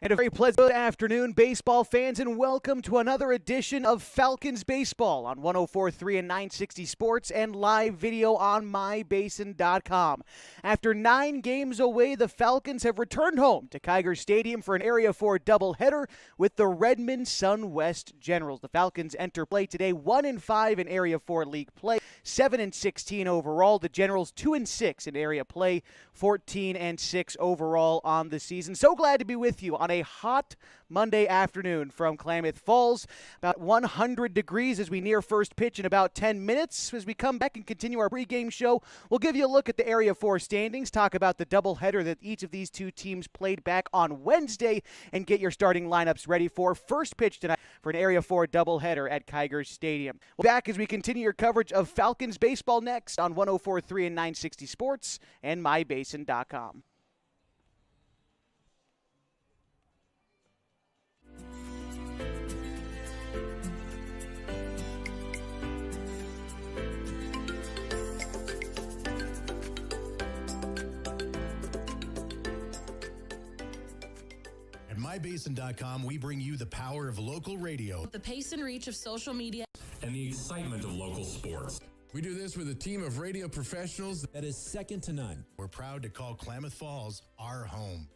And a very pleasant good afternoon, baseball fans, and welcome to another edition of Falcons Baseball on 104.3 and 960 Sports and live video on mybasin.com. After 9 games away, the Falcons have returned home to Kiger Stadium for an Area 4 doubleheader with the Redmond Sun West Generals. The Falcons enter play today 1-5 in Area 4 league play, 7-16 overall. The Generals 2-6 in area play, 14-6 overall on the season. So glad to be with you on a hot Monday afternoon from Klamath Falls. About 100 degrees as we near first pitch in about 10 minutes. As we come back and continue our pregame show, we'll give you a look at the Area 4 standings, talk about the doubleheader that each of these two teams played back on Wednesday, and get your starting lineups ready for first pitch tonight for an Area 4 doubleheader at Kiger Stadium. We'll be back as we continue your coverage of Falcons baseball next on 104.3 and 960 Sports and mybasin.com. At mybasin.com, we bring you the power of local radio, the pace and reach of social media, and the excitement of local sports. We do this with a team of radio professionals that is second to none. We're proud to call Klamath Falls our home.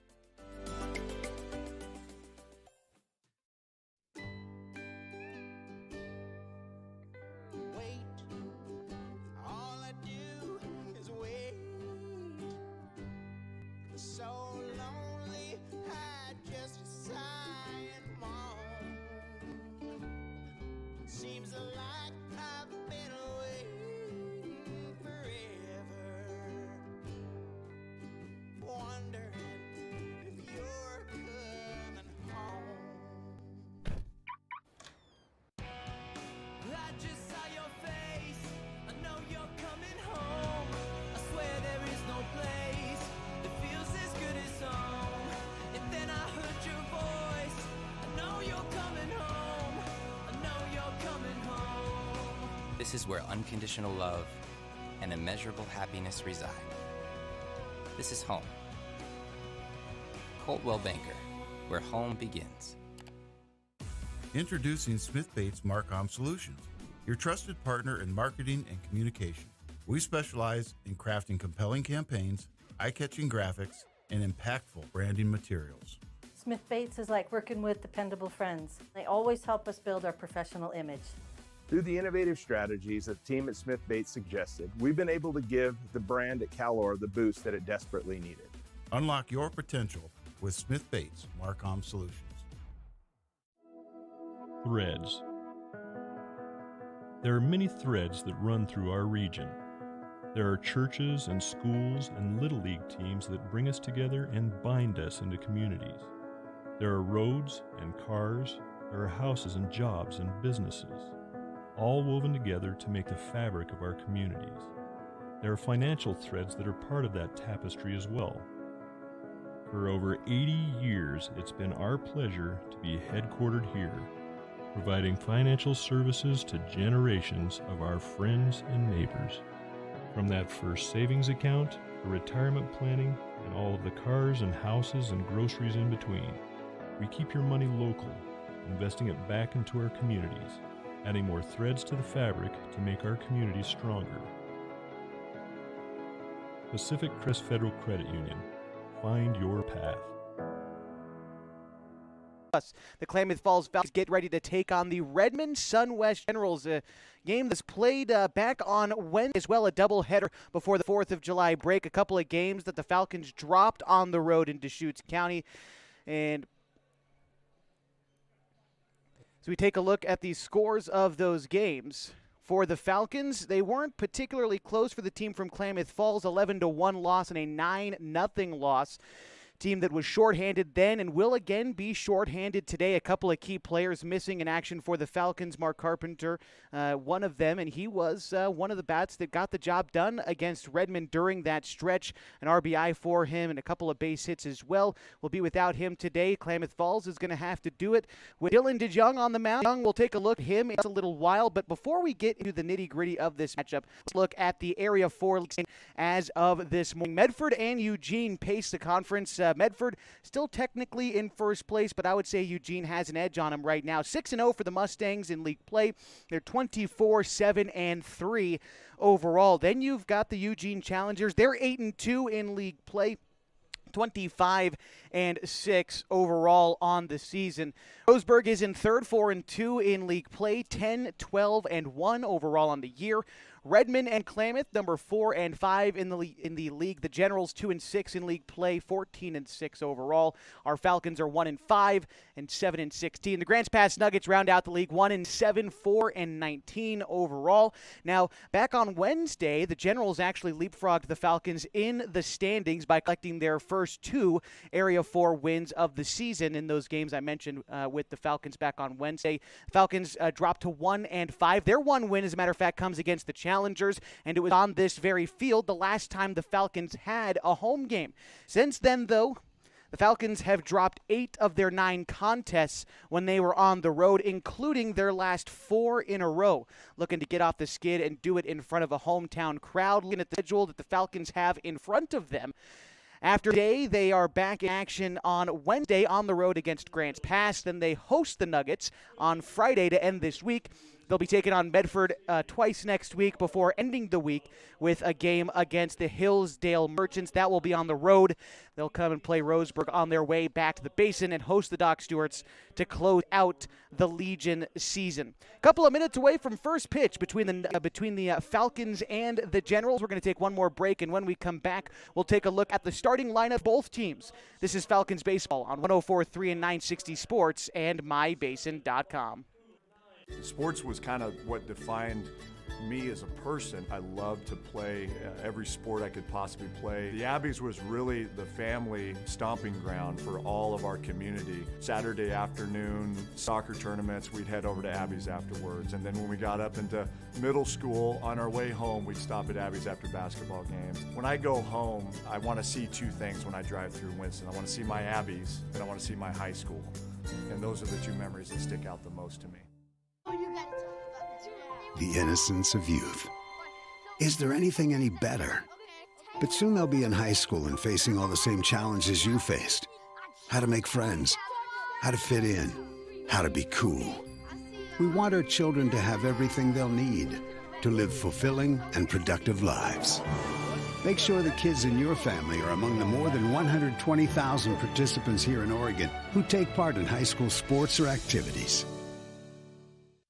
This is where unconditional love and immeasurable happiness reside. This is home. Coltwell Banker, where home begins. Introducing Smith Bates Marcom Solutions, your trusted partner in marketing and communication. We specialize in crafting compelling campaigns, eye-catching graphics, and impactful branding materials. Smith Bates is like working with dependable friends. They always help us build our professional image. Through the innovative strategies that the team at Smith Bates suggested, we've been able to give the brand at Calor the boost that it desperately needed. Unlock your potential with Smith Bates Marcom Solutions. Threads. There are many threads that run through our region. There are churches and schools and Little League teams that bring us together and bind us into communities. There are roads and cars. There are houses and jobs and businesses, all woven together to make the fabric of our communities. There are financial threads that are part of that tapestry as well. For over 80 years, it's been our pleasure to be headquartered here, providing financial services to generations of our friends and neighbors. From that first savings account, to retirement planning, and all of the cars and houses and groceries in between, we keep your money local, investing it back into our communities, adding more threads to the fabric to make our communities stronger. Pacific Crest Federal Credit Union. Find your path. The Klamath Falls Falcons get ready to take on the Redmond Sun West Generals, a game that's played back on Wednesday as well, a doubleheader before the 4th of July break. A couple of games that the Falcons dropped on the road in Deschutes County. And so we take a look at the scores of those games. For the Falcons, they weren't particularly close for the team from Klamath Falls, 11-1 loss and a 9-0 loss. Team that was shorthanded then and will again be shorthanded today. A couple of key players missing in action for the Falcons. Mark Carpenter, one of them, and he was one of the bats that got the job done against Redmond during that stretch. An RBI for him and a couple of base hits as well. We'll be without him today. Klamath Falls is going to have to do it with Dylan DeJong on the mound. We'll take a look at him in a little while, but before we get into the nitty-gritty of this matchup, let's look at the Area 4 league as of this morning. Medford and Eugene pace the conference. Medford still technically in first place, but I would say Eugene has an edge on them right now. 6-0 for the Mustangs in league play. They're 24-7-3 overall. Then you've got the Eugene Challengers. They're 8-2 in league play. 25-6 overall on the season. Roseburg is in third, 4-2 in league play, 10-12-1 overall on the year. Redmond and Klamath, number 4 and 5 in the league. The Generals 2-6 in league play, 14-6 overall. Our Falcons are 1-5 and 7-16. The Grants Pass Nuggets round out the league, 1-7, 4-19 overall. Now, back on Wednesday, the Generals actually leapfrogged the Falcons in the standings by collecting their first 2 Area 4 wins of the season in those games I mentioned with the Falcons back on Wednesday. Falcons dropped to 1-5. Their one win, as a matter of fact, comes against the Challengers, and it was on this very field the last time the Falcons had a home game. Since then, though, the Falcons have dropped 8 of their 9 contests when they were on the road, including their last 4 in a row, looking to get off the skid and do it in front of a hometown crowd. Looking at the schedule that the Falcons have in front of them, after today, they are back in action on Wednesday on the road against Grants Pass. Then they host the Nuggets on Friday to end this week. They'll be taking on Medford twice next week before ending the week with a game against the Hillsdale Merchants. That will be on the road. They'll come and play Roseburg on their way back to the Basin and host the Doc Stewarts to close out the Legion season. A couple of minutes away from first pitch between the Falcons and the Generals. We're going to take one more break, and when we come back, we'll take a look at the starting lineup of both teams. This is Falcons Baseball on 104.3 and 960 Sports and MyBasin.com. Sports was kind of what defined me as a person. I loved to play every sport I could possibly play. The Abbeys was really the family stomping ground for all of our community. Saturday afternoon soccer tournaments, we'd head over to Abbeys afterwards. And then when we got up into middle school, on our way home, we'd stop at Abbeys after basketball games. When I go home, I want to see 2 things when I drive through Winston. I want to see my Abbeys and I want to see my high school. And those are the 2 memories that stick out the most to me. The innocence of youth. Is there anything any better? But soon they'll be in high school and facing all the same challenges you faced. How to make friends, how to fit in, how to be cool. We want our children to have everything they'll need to live fulfilling and productive lives. Make sure the kids in your family are among the more than 120,000 participants here in Oregon who take part in high school sports or activities.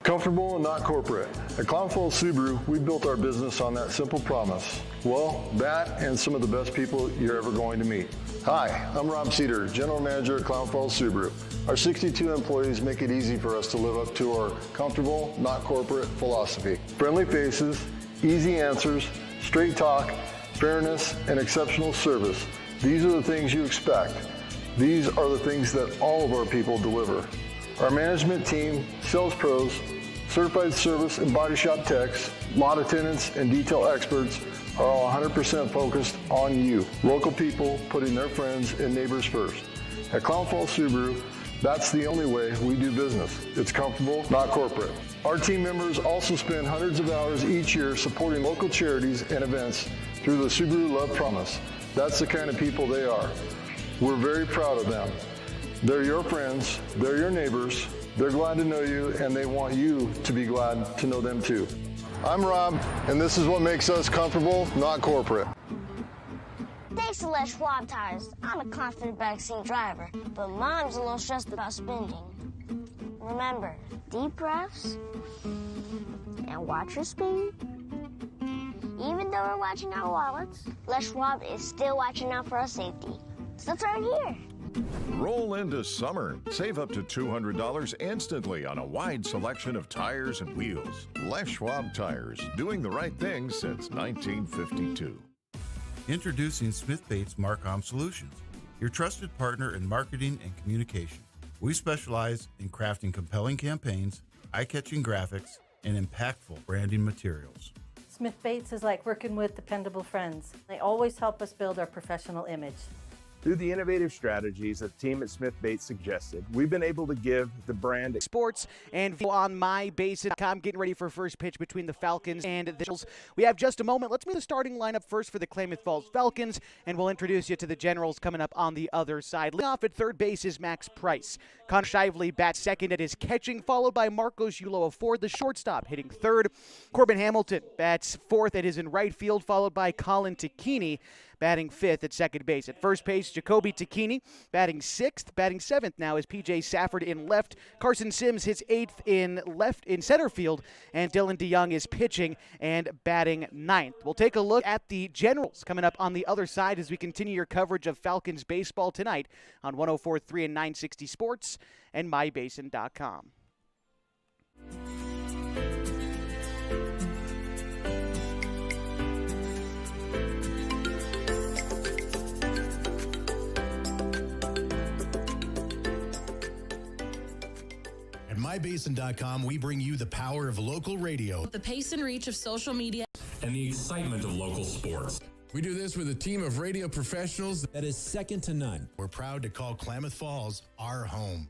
Comfortable and not corporate. At Klamath Subaru, we built our business on that simple promise. Well, that and some of the best people you're ever going to meet. Hi, I'm Rob Cedar, General Manager at Klamath Subaru. Our 62 employees make it easy for us to live up to our comfortable, not corporate philosophy. Friendly faces, easy answers, straight talk, fairness, and exceptional service. These are the things you expect. These are the things that all of our people deliver. Our management team, sales pros, certified service and body shop techs, lot attendants, and detail experts are all 100% focused on you. Local people putting their friends and neighbors first. At Klamath Subaru, that's the only way we do business. It's comfortable, not corporate. Our team members also spend hundreds of hours each year supporting local charities and events through the Subaru Love Promise. That's the kind of people they are. We're very proud of them. They're your friends, they're your neighbors, they're glad to know you, and they want you to be glad to know them too. I'm Rob, and this is what makes us comfortable, not corporate. Thanks to Les Schwab Tires, I'm a confident backseat driver, but Mom's a little stressed about spending. Remember, deep breaths and watch your speed. Even though we're watching our wallets, Les Schwab is still watching out for our safety. So turn here. Roll into summer. Save up to $200 instantly on a wide selection of tires and wheels. Les Schwab Tires, doing the right thing since 1952. Introducing Smith Bates Marcom Solutions, your trusted partner in marketing and communication. We specialize in crafting compelling campaigns, eye-catching graphics, and impactful branding materials. Smith Bates is like working with dependable friends. They always help us build our professional image. Through the innovative strategies that the team at Smith Bates suggested, we've been able to give the brand sports and on mybasin.com, getting ready for first pitch between the Falcons and the Generals. We have just a moment. Let's meet the starting lineup first for the Klamath Falls Falcons, and we'll introduce you to the Generals coming up on the other side. Leading off at third base is Max Price. Connor Shively bats second at his catching, followed by Marcos Uloa Ford, the shortstop, hitting third. Corbin Hamilton bats fourth at his in right field, followed by Colin Tacchini, batting fifth at second base. At first base, Jacoby Tacchini batting sixth. Batting seventh now is P.J. Safford in left. Carson Sims hits eighth in center field. And Dylan DeYoung is pitching and batting ninth. We'll take a look at the Generals coming up on the other side as we continue your coverage of Falcons baseball tonight on 104.3 and 960 Sports and mybasin.com. At mybasin.com, we bring you the power of local radio, The pace and reach of social media, and the excitement of local sports. We do this with a team of radio professionals that is second to none. We're proud to call Klamath Falls our home.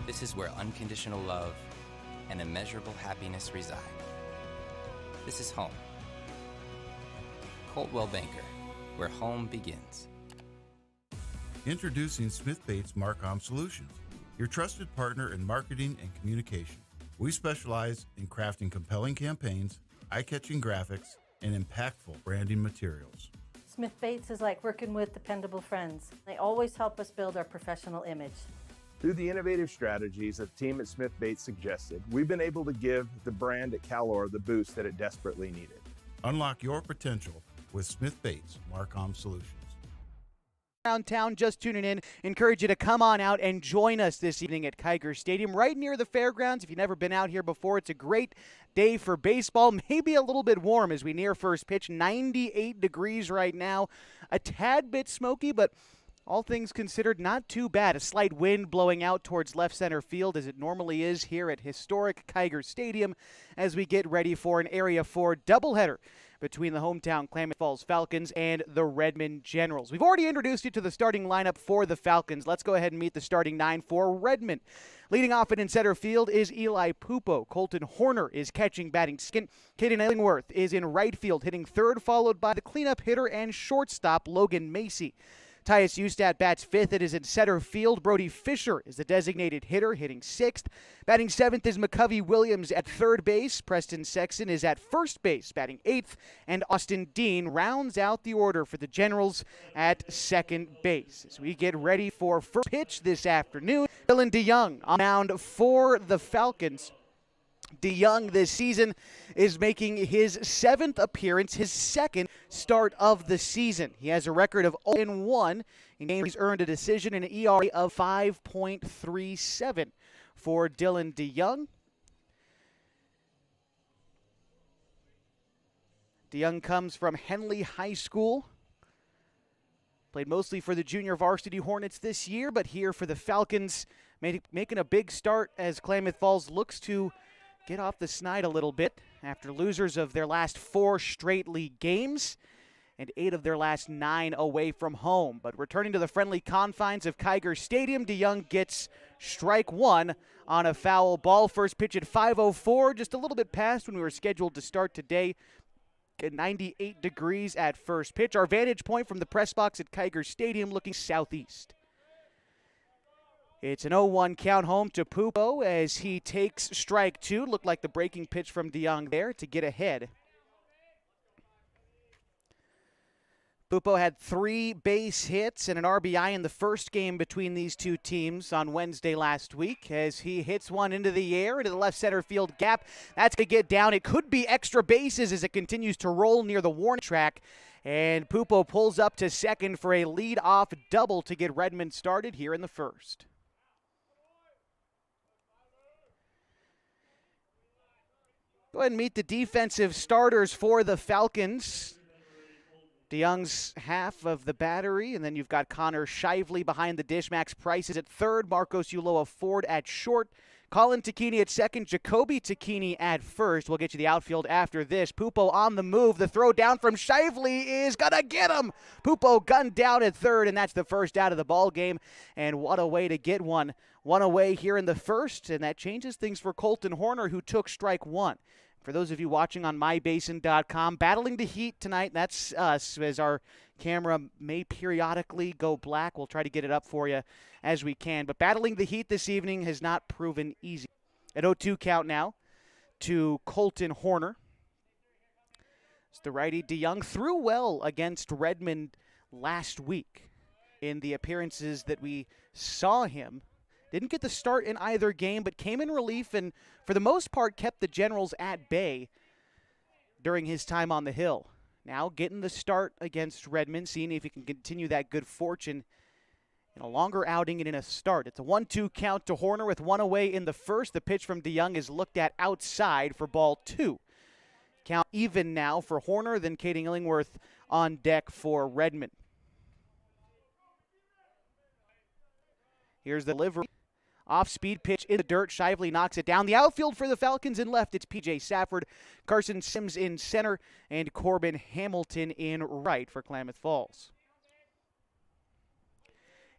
This is where unconditional love and immeasurable happiness reside. This is home. Coltwell Banker, where home begins. Introducing Smith Bates Marcom Solutions, your trusted partner in marketing and communication. We specialize in crafting compelling campaigns, eye-catching graphics, and impactful branding materials. Smith Bates is like working with dependable friends. They always help us build our professional image. Through the innovative strategies that the team at Smith Bates suggested, we've been able to give the brand at Calor the boost that it desperately needed. Unlock your potential with Smith Bates Marcom Solutions. Around town, just tuning in, encourage you to come on out and join us this evening at Kiger Stadium, right near the fairgrounds. If you've never been out here before, it's a great day for baseball. Maybe a little bit warm as we near first pitch. 98 degrees right now, a tad bit smoky, but all things considered, not too bad. A slight wind blowing out towards left center field as it normally is here at historic Kiger Stadium as we get ready for an Area 4 doubleheader between the hometown Klamath Falls Falcons and the Redmond Generals. We've already introduced you to the starting lineup for the Falcons. Let's go ahead and meet the starting nine for Redmond. Leading off in center field is Eli Pupo. Colton Horner is catching, batting second. Caden Illingworth is in right field, hitting third, followed by the cleanup hitter and shortstop Logan Macy. Tyus Ustat bats fifth. It is in center field. Brody Fisher is the designated hitter, hitting sixth. Batting seventh is McCovey Williams at third base. Preston Sexton is at first base, batting eighth. And Austin Dean rounds out the order for the Generals at second base. As we get ready for first pitch this afternoon, Dylan DeYoung on mound for the Falcons. DeYoung this season is making his seventh appearance, his second start of the season. He has a record of 0-1 in games he's earned a decision and an ERA of 5.37 for Dylan DeYoung. DeYoung comes from Henley High School. Played mostly for the junior varsity Hornets this year, but here for the Falcons, making a big start as Klamath Falls looks to get off the snide a little bit after losers of their last 4 straight league games and 8 of their last 9 away from home. But returning to the friendly confines of Kiger Stadium, DeYoung gets strike one on a foul ball. First pitch at 5:04, just a little bit past when we were scheduled to start today. At 98 degrees at first pitch. Our vantage point from the press box at Kiger Stadium looking southeast. It's an 0-1 count home to Pupo as he takes strike two. Looked like the breaking pitch from DeYoung there to get ahead. Pupo had 3 base hits and an RBI in the first game between these two teams on Wednesday last week as he hits one into the air into the left center field gap. That's going to get down. It could be extra bases as it continues to roll near the warning track. And Pupo pulls up to second for a lead-off double to get Redmond started here in the first. Go ahead and meet the defensive starters for the Falcons. DeYoung's half of the battery, and then you've got Connor Shively behind the dish. Max Price is at third. Marcos Ulloa Ford at short. Colin Tacchini at second. Jacoby Tacchini at first. We'll get you the outfield after this. Pupo on the move. The throw down from Shively is going to get him. Pupo gunned down at third, and that's the first out of the ball game. And what a way to get one. One away here in the first, and that changes things for Colton Horner, who took strike one. For those of you watching on mybasin.com, battling the heat tonight, that's us, as our camera may periodically go black. We'll try to get it up for you as we can. But battling the heat this evening has not proven easy. At 0-2 count now to Colton Horner. It's the righty DeYoung threw well against Redmond last week in the appearances that we saw him. Didn't get the start in either game, but came in relief and, for the most part, kept the Generals at bay during his time on the Hill. Now getting the start against Redmond, seeing if he can continue that good fortune in a longer outing and in a start. It's a 1-2 count to Horner with one away in the first. The pitch from DeYoung is looked at outside for ball 2. Count even now for Horner, then Caden Illingworth on deck for Redmond. Here's the delivery. Off-speed pitch in the dirt. Shively knocks it down. The outfield for the Falcons in left, it's P.J. Safford, Carson Sims in center, and Corbin Hamilton in right for Klamath Falls.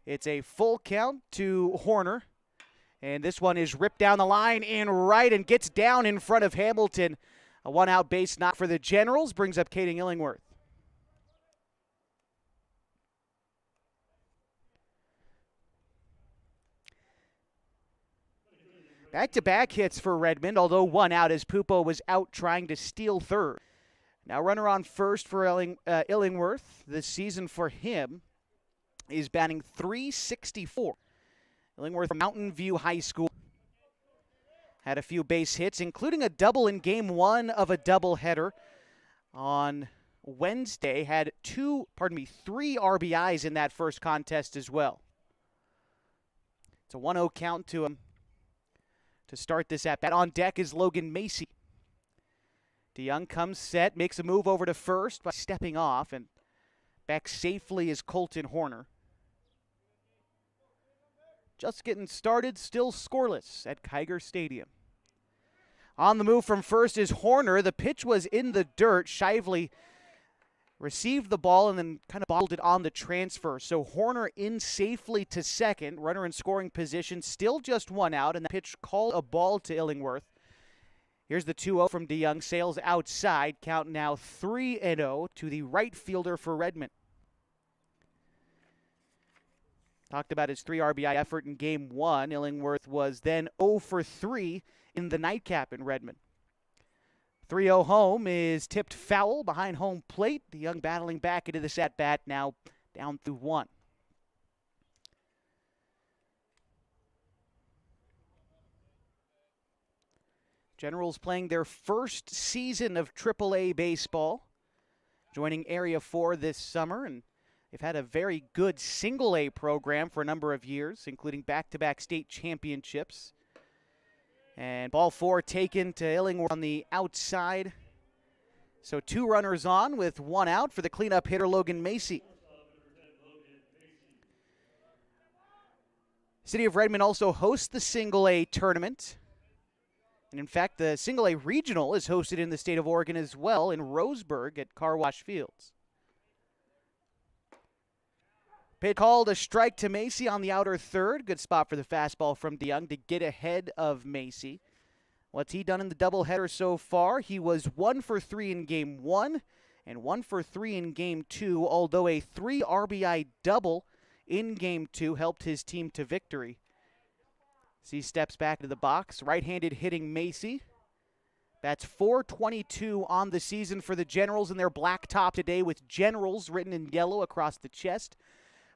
It's a full count to Horner, and this one is ripped down the line in right and gets down in front of Hamilton. A one-out base knock for the Generals brings up Caden Illingworth. Back-to-back hits for Redmond, although one out as Pupo was out trying to steal third. Now runner on first for Illingworth. This season for him is batting .364. Illingworth from Mountain View High School had a few base hits, including a double in game one of a doubleheader on Wednesday. Had 3 RBIs in that first contest as well. It's a 1-0 count to him. To start this at-bat, on deck is Logan Macy. DeYoung comes set, makes a move over to first by stepping off, and back safely is Colton Horner. Just getting started, still scoreless at Kiger Stadium. On the move from first is Horner. The pitch was in the dirt. Shively received the ball and then kind of bobbled it on the transfer. So Horner in safely to second. Runner in scoring position. Still just one out, and the pitch called a ball to Illingworth. Here's the 2-0 from DeYoung. Sails outside. Count now 3-0 to the right fielder for Redmond. Talked about his 3 RBI effort in game one. Illingworth was then 0 for 3 in the nightcap in Redmond. 3-0 home is tipped foul behind home plate. DeYoung battling back into this at-bat, now down through 1. Generals playing their first season of AAA baseball, joining Area 4 this summer, and they've had a very good single-A program for a number of years, including back-to-back state championships. And ball 4 taken to Illingworth on the outside. So 2 runners on with 1 out for the cleanup hitter, Logan Macy. City of Redmond also hosts the Single-A tournament. And in fact, the Single-A Regional is hosted in the state of Oregon as well in Roseburg at Car Wash Fields. Pitch called a strike to Macy on the outer third. Good spot for the fastball from DeYoung to get ahead of Macy. What's he done in the doubleheader so far? He was 1 for 3 in game 1 and 1 for 3 in game 2, although a 3 RBI double in game 2 helped his team to victory As he steps back to the box, right-handed hitting Macy. That's .422 on the season for the Generals in their black top today with Generals written in yellow across the chest.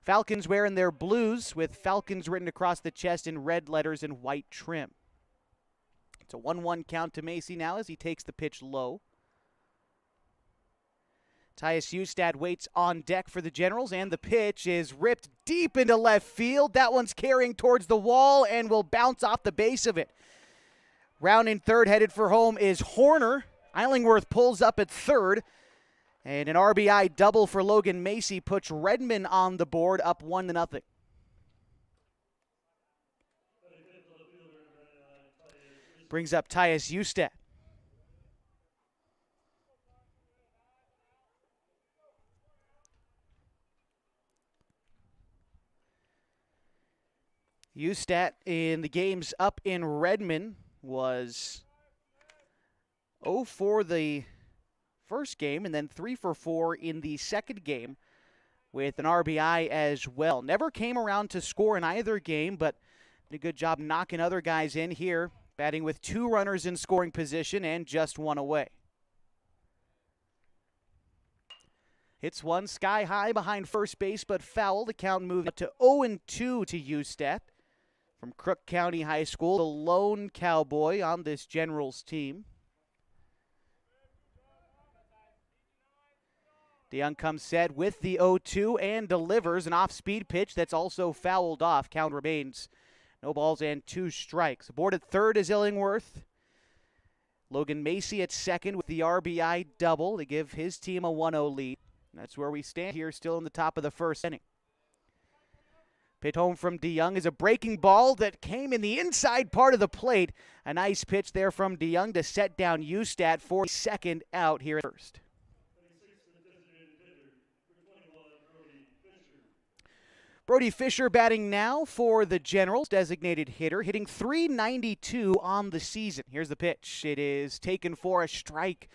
Falcons wearing their blues with Falcons written across the chest in red letters and white trim. It's a 1-1 count to Macy now as he takes the pitch low. Tyus Hustad waits on deck for the Generals, and the pitch is ripped deep into left field. That one's carrying towards the wall and will bounce off the base of it. Rounding third, headed for home is Horner. Illingworth pulls up at third. And an RBI double for Logan Macy puts Redmond on the board, up 1-0. Brings up Tyus Hustad. Hustad in the games up in Redmond was 0 for the first game and then 3 for 4 in the second game with an RBI as well. Never came around to score in either game, but did a good job knocking other guys in here, batting with 2 runners in scoring position and just 1 away. Hits one sky high behind first base, but foul. The count moved up to 0-2 to Hustad. From Crook County High School, the lone Cowboy on this Generals team. DeYoung comes set with the 0-2 and delivers an off-speed pitch that's also fouled off. Count remains no balls and 2 strikes. Aboard at third is Illingworth. Logan Macy at second with the RBI double to give his team a 1-0 lead. That's where we stand here, still in the top of the first inning. Pitch home from DeYoung is a breaking ball that came in the inside part of the plate. A nice pitch there from DeYoung to set down Hustad for second out here at first. Brody Fisher batting now for the Generals, designated hitter, hitting .392 on the season. Here's the pitch. It is taken for a strike.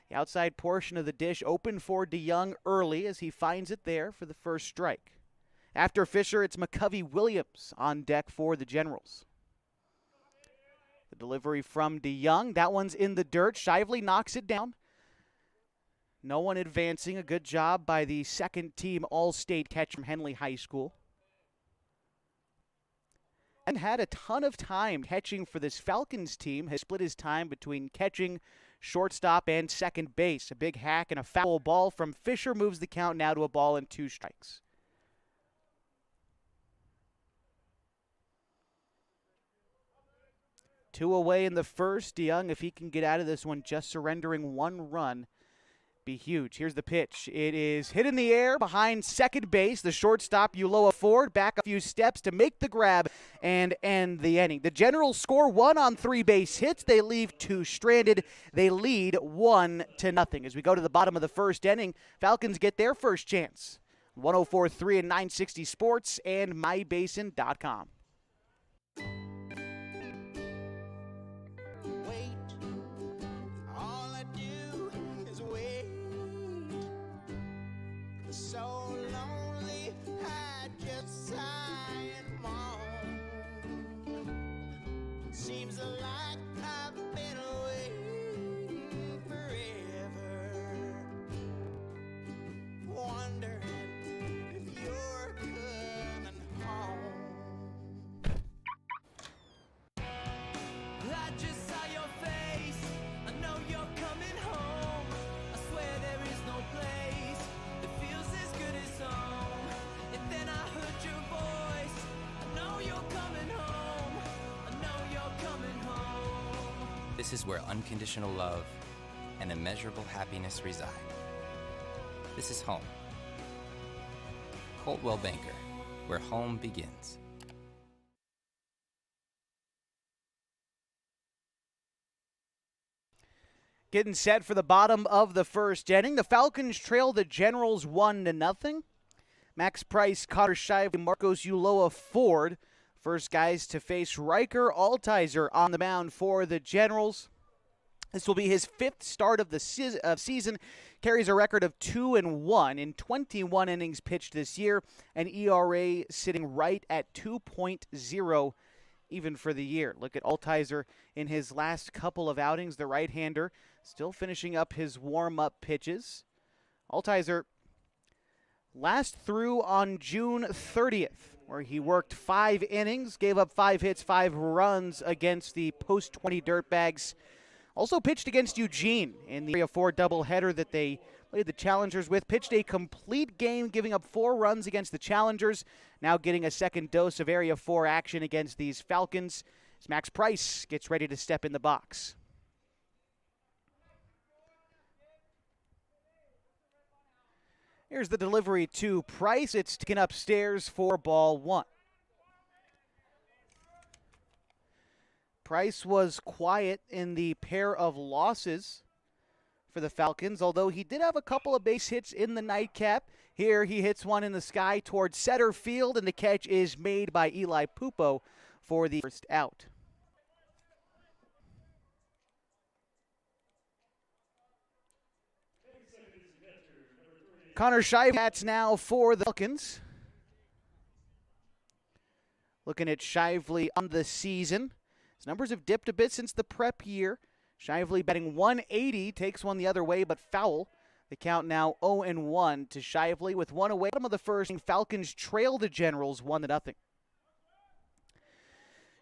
The outside portion of the dish open for DeYoung early as he finds it there for the first strike. After Fisher, it's McCovey Williams on deck for the Generals. The delivery from DeYoung. That one's in the dirt. Shively knocks it down. No one advancing. A good job by the second-team All-State catcher from Henley High School. And had a ton of time catching for this Falcons team. Has split his time between catching, shortstop, and second base. A big hack and a foul ball from Fisher moves the count now to a ball and 2 strikes. Two away in the first. DeYoung, if he can get out of this one, just surrendering 1 run, be huge. Here's the pitch. It is hit in the air behind second base. The shortstop, Uloa Ford, back a few steps to make the grab and end the inning. The Generals score 1 on 3 base hits. They leave 2 stranded. They lead 1-0. As we go to the bottom of the first inning, Falcons get their first chance. 104.3 and 960 Sports and mybasin.com. So lonely, I just sigh and moan. Seems like I've been away forever. Wondering if you're coming home. I just saw your face. I know you're coming home. I swear there is no place that feels as good as home. And then I heard your voice. I know you're coming home. I know you're coming home. This is where unconditional love and immeasurable happiness reside. This is home. Coldwell Banker, where home begins. Getting set for the bottom of the first inning. The Falcons trail the Generals 1-0. Max Price, Cotter Shively, Marcos Uloa Ford. First guys to face Riker Altizer on the mound for the Generals. This will be his 5th start of the season. Carries a record of 2-1 in 21 innings pitched this year. An ERA sitting right at 2.08. even for the year. Look at Altizer in his last couple of outings, the right-hander, still finishing up his warm-up pitches. Altizer last threw on June 30th, where he worked 5 innings, gave up 5 hits, 5 runs against the post-20 Dirtbags. Also pitched against Eugene in the Area 4 doubleheader that they played the Challengers with. Pitched a complete game, giving up 4 runs against the Challengers. Now getting a second dose of Area 4 action against these Falcons as Max Price gets ready to step in the box. Here's the delivery to Price. It's taken upstairs for ball 1. Price was quiet in the pair of losses for the Falcons, although he did have a couple of base hits in the nightcap. Here he hits one in the sky towards center field, and the catch is made by Eli Pupo for the first out. Connor Shively bats now for the Falcons. Looking at Shively on the season. His numbers have dipped a bit since the prep year. Shively batting 180, takes one the other way, but foul. The count now 0-1 to Shively with 1 away. Bottom of the first, Falcons trail the Generals 1-0.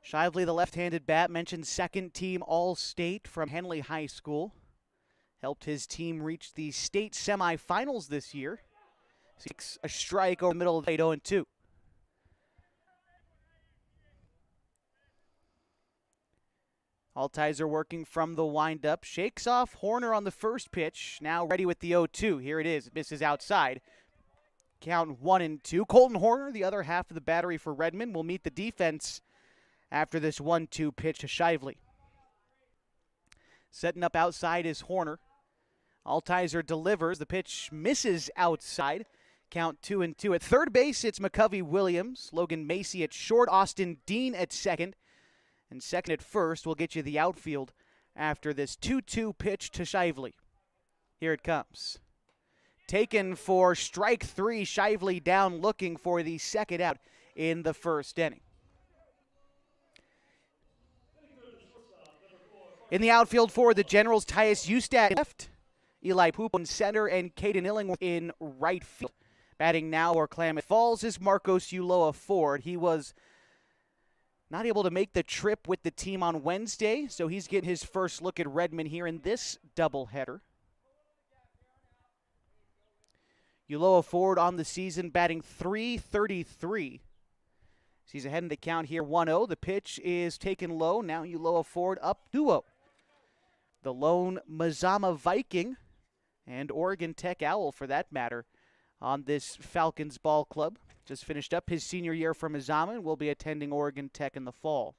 Shively, the left-handed bat, mentioned second team All-State from Henley High School. Helped his team reach the state semifinals this year. Seeks a strike over the middle of the 8-0-2. Altizer working from the windup. Shakes off Horner on the first pitch. Now ready with the 0-2. Here it is. It misses outside. Count 1-2. Colton Horner, the other half of the battery for Redmond, will meet the defense after this 1-2 pitch to Shively. Setting up outside is Horner. Altizer delivers. The pitch misses outside. Count 2-2. At third base, it's McCovey Williams. Logan Macy at short. Austin Dean at second. And second at first will get you the outfield after this 2-2 pitch to Shively. Here it comes. Taken for strike 3. Shively down looking for the second out in the first inning. In the outfield for the Generals, Tyus Ustad left, Eli Pupo in center, and Caden Illingworth in right field. Batting now where Klamath Falls is Marcos Ulloa Ford. He was not able to make the trip with the team on Wednesday, so he's getting his first look at Redmond here in this doubleheader. Ulloa Ford on the season batting .333. He's ahead in the count here, 1-0. The pitch is taken low. Now Ulloa Ford up 2-0. The lone Mazama Viking and Oregon Tech Owl, for that matter, on this Falcons ball club. Just finished up his senior year for Mazama and will be attending Oregon Tech in the fall.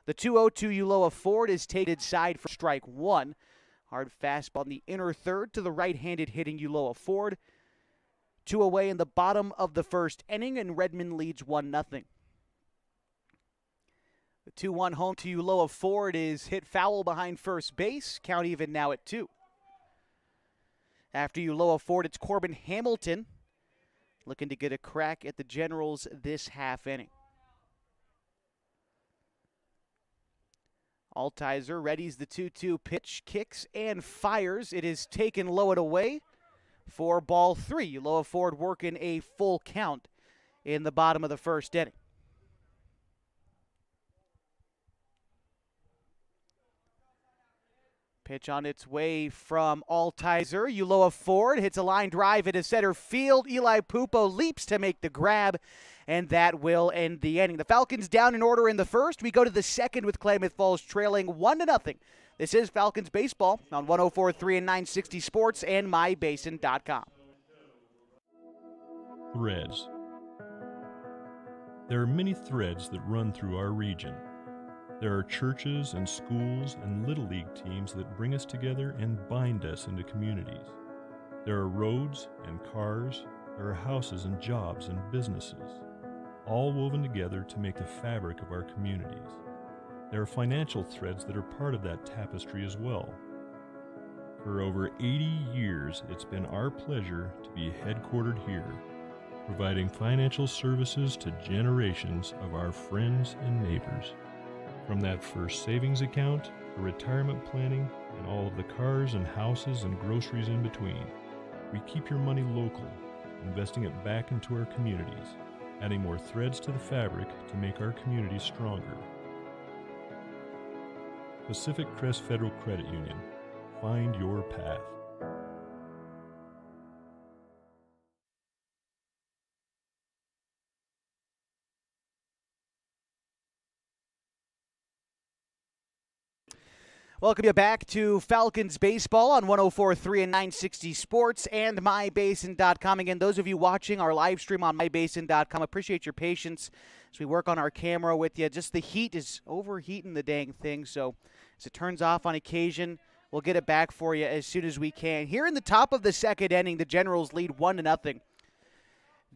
The 2-0 to Ulloa Ford is taken inside for strike 1. Hard fastball in the inner third to the right-handed hitting Ulloa Ford. 2 away in the bottom of the first inning, and Redmond leads 1-0. The 2-1 home to Ulloa Ford is hit foul behind first base. Count even now at 2. After Ulloa Ford, it's Corbin Hamilton looking to get a crack at the Generals this half inning. Altizer readies the 2-2 pitch, kicks and fires. It is taken low and away for ball 3. Ulloa Ford working a full count in the bottom of the first inning. Pitch on its way from Altizer. Ulloa Ford hits a line drive into center field. Eli Pupo leaps to make the grab, and that will end the inning. The Falcons down in order in the first. We go to the second with Klamath Falls trailing 1-0. This is Falcons baseball on 104.3 and 960 Sports and MyBasin.com. Threads. There are many threads that run through our region. There are churches and schools and Little League teams that bring us together and bind us into communities. There are roads and cars, there are houses and jobs and businesses, all woven together to make the fabric of our communities. There are financial threads that are part of that tapestry as well. For over 80 years, it's been our pleasure to be headquartered here, providing financial services to generations of our friends and neighbors. From that first savings account to retirement planning and all of the cars and houses and groceries in between, we keep your money local, investing it back into our communities, adding more threads to the fabric to make our communities stronger. Pacific Crest Federal Credit Union. Find your path. Welcome you back to Falcons baseball on 104.3 and 960 Sports and MyBasin.com. Again, those of you watching our live stream on MyBasin.com, appreciate your patience as we work on our camera with you. Just the heat is overheating the dang thing, so as it turns off on occasion, we'll get it back for you as soon as we can. Here in the top of the second inning, the Generals lead 1-0.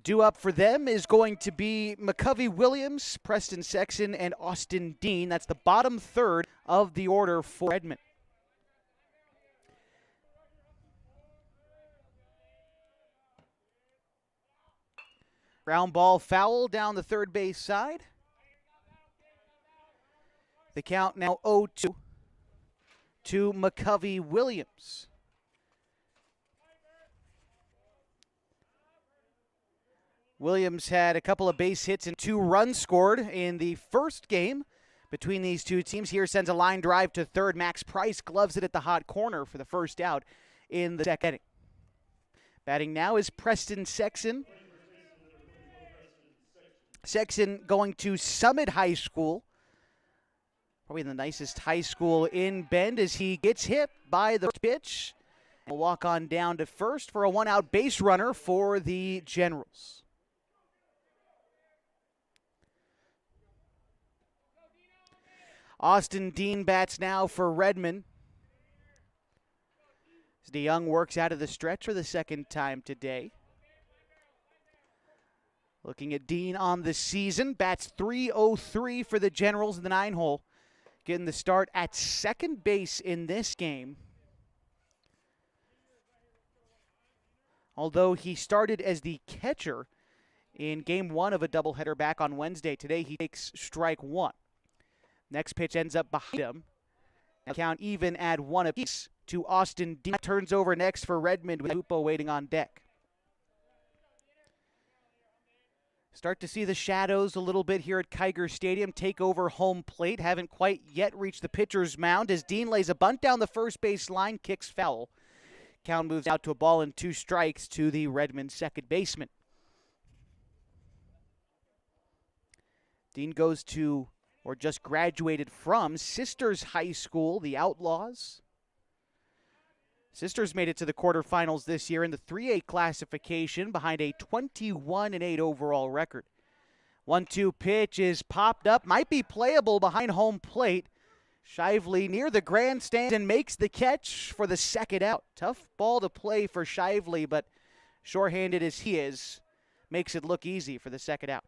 Due up for them is going to be McCovey Williams, Preston Sexton, and Austin Dean. That's the bottom third of the order for Redmond. Ground ball foul down the third base side. The count now 0-2 to McCovey Williams. Williams had a couple of base hits and 2 runs scored in the first game between these two teams. Here sends a line drive to third. Max Price gloves it at the hot corner for the first out in the second inning. Batting now is Preston Sexton. Sexton going to Summit High School. Probably the nicest high school in Bend as he gets hit by the pitch. We'll walk on down to first for a 1-out base runner for the Generals. Austin Dean bats now for Redmond. As DeYoung works out of the stretch for the second time today. Looking at Dean on the season, bats .303 for the Generals in the 9-hole. Getting the start at second base in this game. Although he started as the catcher in game 1 of a doubleheader back on Wednesday. Today he takes strike 1. Next pitch ends up behind him. Now count even at 1 apiece to Austin Dean. Turns over next for Redmond with Lupo waiting on deck. Start to see the shadows a little bit here at Kiger Stadium take over home plate. Haven't quite yet reached the pitcher's mound as Dean lays a bunt down the first base line, kicks foul. Count moves out to a ball and 2 strikes to the Redmond second baseman. Dean goes to, or just graduated from, Sisters High School, the Outlaws. Sisters made it to the quarterfinals this year in the 3A classification behind a 21-8 overall record. 1-2 pitch is popped up, might be playable behind home plate. Shively near the grandstand and makes the catch for the second out. Tough ball to play for Shively, but shorthanded as he is, makes it look easy for the second out.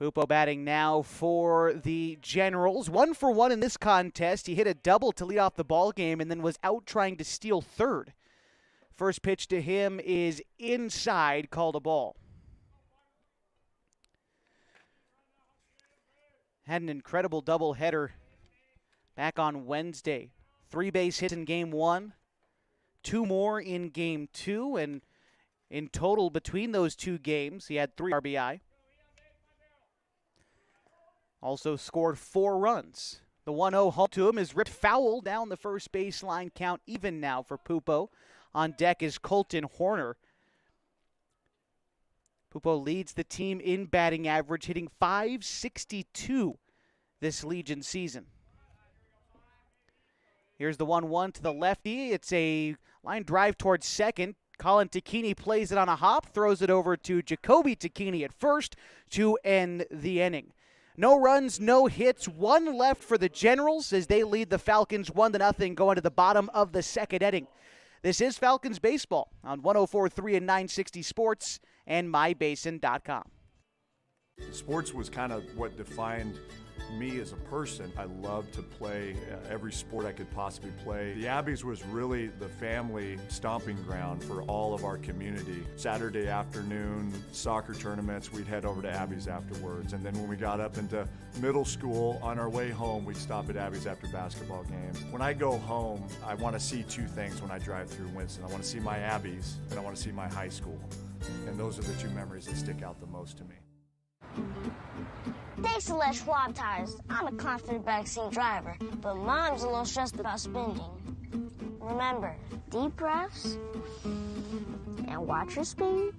Pupo batting now for the Generals. 1 for 1 in this contest. He hit a double to lead off the ball game and then was out trying to steal third. First pitch to him is inside, called a ball. Had an incredible doubleheader back on Wednesday. 3 base hits in game 1, 2 more in game 2, and in total between those 2 games, he had 3 RBI. Also scored 4 runs. The 1-0 home to him is ripped foul down the first baseline, count even now for Pupo. On deck is Colton Horner. Pupo leads the team in batting average, hitting .562 this Legion season. Here's the 1-1 to the lefty. It's a line drive towards second. Colin Tacchini plays it on a hop, throws it over to Jacoby Tacchini at first to end the inning. No runs, no hits, 1 left for the Generals as they lead the Falcons 1-0 going to the bottom of the second inning. This is Falcons baseball on 104.3 and 960 Sports and MyBasin.com. Sports was kind of what defined me as a person. I love to play every sport I could possibly play. The Abbeys was really the family stomping ground for all of our community. Saturday afternoon soccer tournaments, we'd head over to Abbeys afterwards. And then when we got up into middle school, on our way home, we'd stop at Abbeys after basketball games. When I go home, I want to see two things when I drive through Winston. I want to see my Abbeys and I want to see my high school. And those are the two memories that stick out the most to me. Thanks to Les Schwab Tires, I'm a confident backseat driver, but Mom's a little stressed about spending. Remember, deep breaths and watch your speed.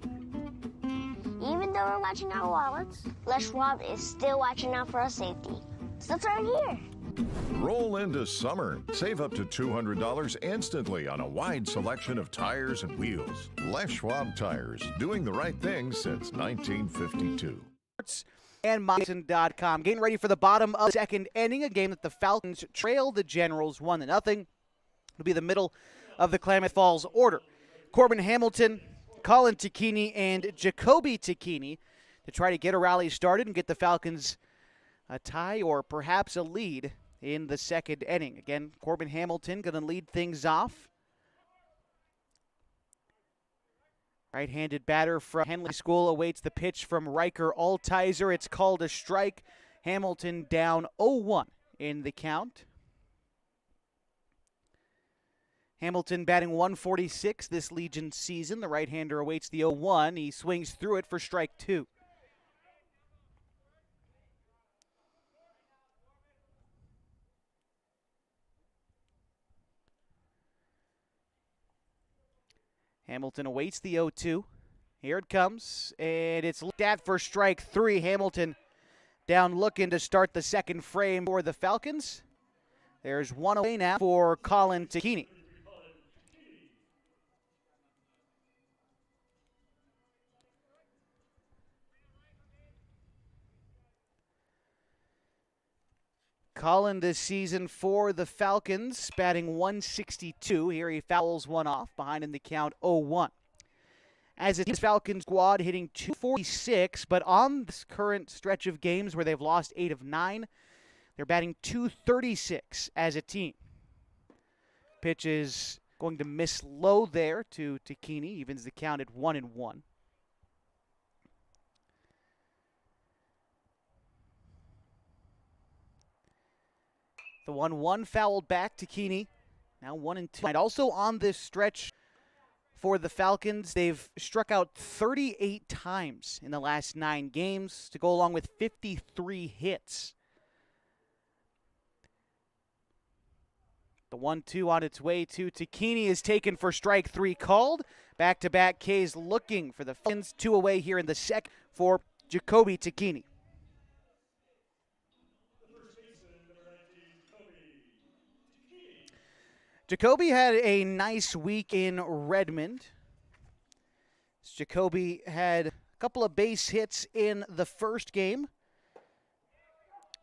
Even though we're watching our wallets, Les Schwab is still watching out for our safety. So turn here. Roll into summer. Save up to $200 instantly on a wide selection of tires and wheels. Les Schwab Tires, doing the right thing since 1952. And myBasin.com. Getting ready for the bottom of the second inning, a game that the Falcons trailed the Generals 1-0. It'll be the middle of the Klamath Falls order. Corbin Hamilton, Colin Tacchini, and Jacoby Tacchini to try to get a rally started and get the Falcons a tie or perhaps a lead in the second inning. Again, Corbin Hamilton going to lead things off. Right-handed batter from Henley School awaits the pitch from Riker Altizer. It's called a strike. Hamilton down 0-1 in the count. Hamilton batting 146 this Legion season. The right-hander awaits the 0-1. He swings through it for strike 2. Hamilton awaits the 0-2. Here it comes, and it's looked at for strike 3. Hamilton down looking to start the second frame for the Falcons. There's one away now for Colin Tacchini. Colin this season for the Falcons, batting 162. Here he fouls one off, behind in the count 0-1. As a Falcons squad hitting 246, but on this current stretch of games where they've lost 8 of 9, they're batting 236 as a team. Pitch is going to miss low there to Tacchini, evens the count at 1-1. The 1-1 fouled back to Tacchini. Now 1-2. And also on this stretch for the Falcons, they've struck out 38 times in the last 9 games to go along with 53 hits. The 1-2 on its way to Tacchini is taken for strike 3 called. Back-to-back Ks looking for the Falcons. 2 away here in the second for Jacoby Tacchini. Jacoby had a nice week in Redmond. Jacoby had a couple of base hits in the first game.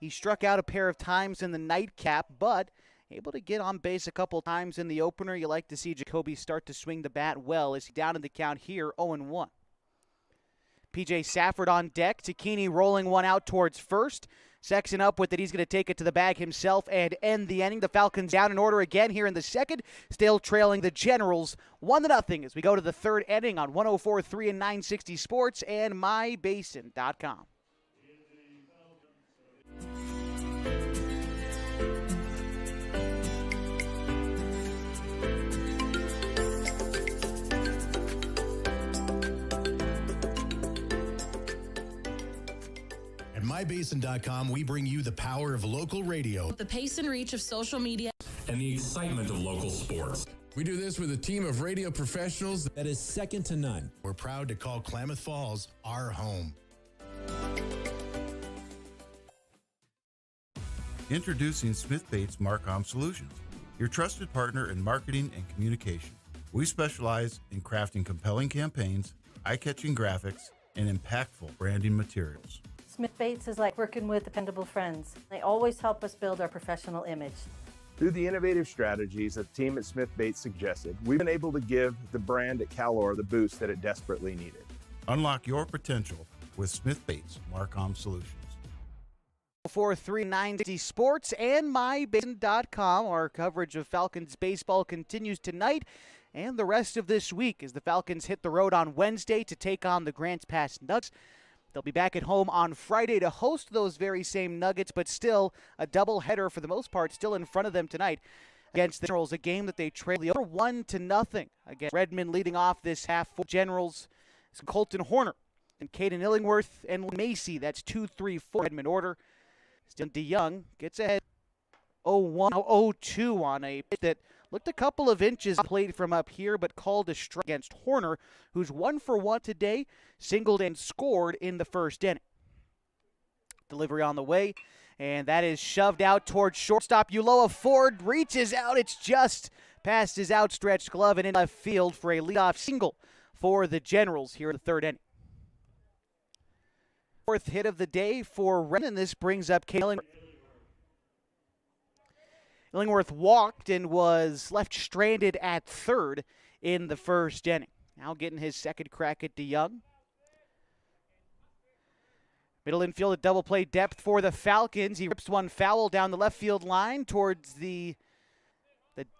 He struck out a pair of times in the nightcap, but able to get on base a couple times in the opener. You like to see Jacoby start to swing the bat well as he down in the count here, 0-1. P.J. Safford on deck. Tacchini rolling one out towards first. Sexton up with it. He's going to take it to the bag himself and end the inning. The Falcons down in order again here in the second. Still trailing the Generals 1-0 as we go to the third inning on 104.3 and 960 Sports and mybasin.com. At mybasin.com, we bring you the power of local radio. The pace and reach of social media. And the excitement of local sports. We do this with a team of radio professionals that is second to none. We're proud to call Klamath Falls our home. Introducing Smith Bates Marcom Solutions, your trusted partner in marketing and communication. We specialize in crafting compelling campaigns, eye-catching graphics, and impactful branding materials. Smith Bates is like working with dependable friends. They always help us build our professional image. Through the innovative strategies that the team at Smith Bates suggested, we've been able to give the brand at Calor the boost that it desperately needed. Unlock your potential with Smith Bates Marcom Solutions. 104.3 Sports and MyBasin.com. Our coverage of Falcons baseball continues tonight and the rest of this week as the Falcons hit the road on Wednesday to take on the Grants Pass Nuggets. They'll be back at home on Friday to host those very same Nuggets, but still a doubleheader for the most part still in front of them tonight against the Generals, a game that they trailed the over 1-0 against Redmond. Leading off this half for Generals is Colton Horner and Caden Illingworth and Macy. That's 2-3-4 Redmond order. Still DeYoung gets ahead 0-1, 0-2 on a pitch that looked a couple of inches played from up here, but called a strike against Horner, who's 1 for 1 today, singled and scored in the first inning. Delivery on the way, and that is shoved out towards shortstop. Uloa Ford reaches out. It's just past his outstretched glove and in left field for a leadoff single for the Generals here in the third inning. Fourth hit of the day for Redmond. This brings up Caden Illingworth. Illingworth walked and was left stranded at third in the first inning. Now getting his second crack at DeYoung. Middle infield at double play depth for the Falcons. He rips one foul down the left field line towards the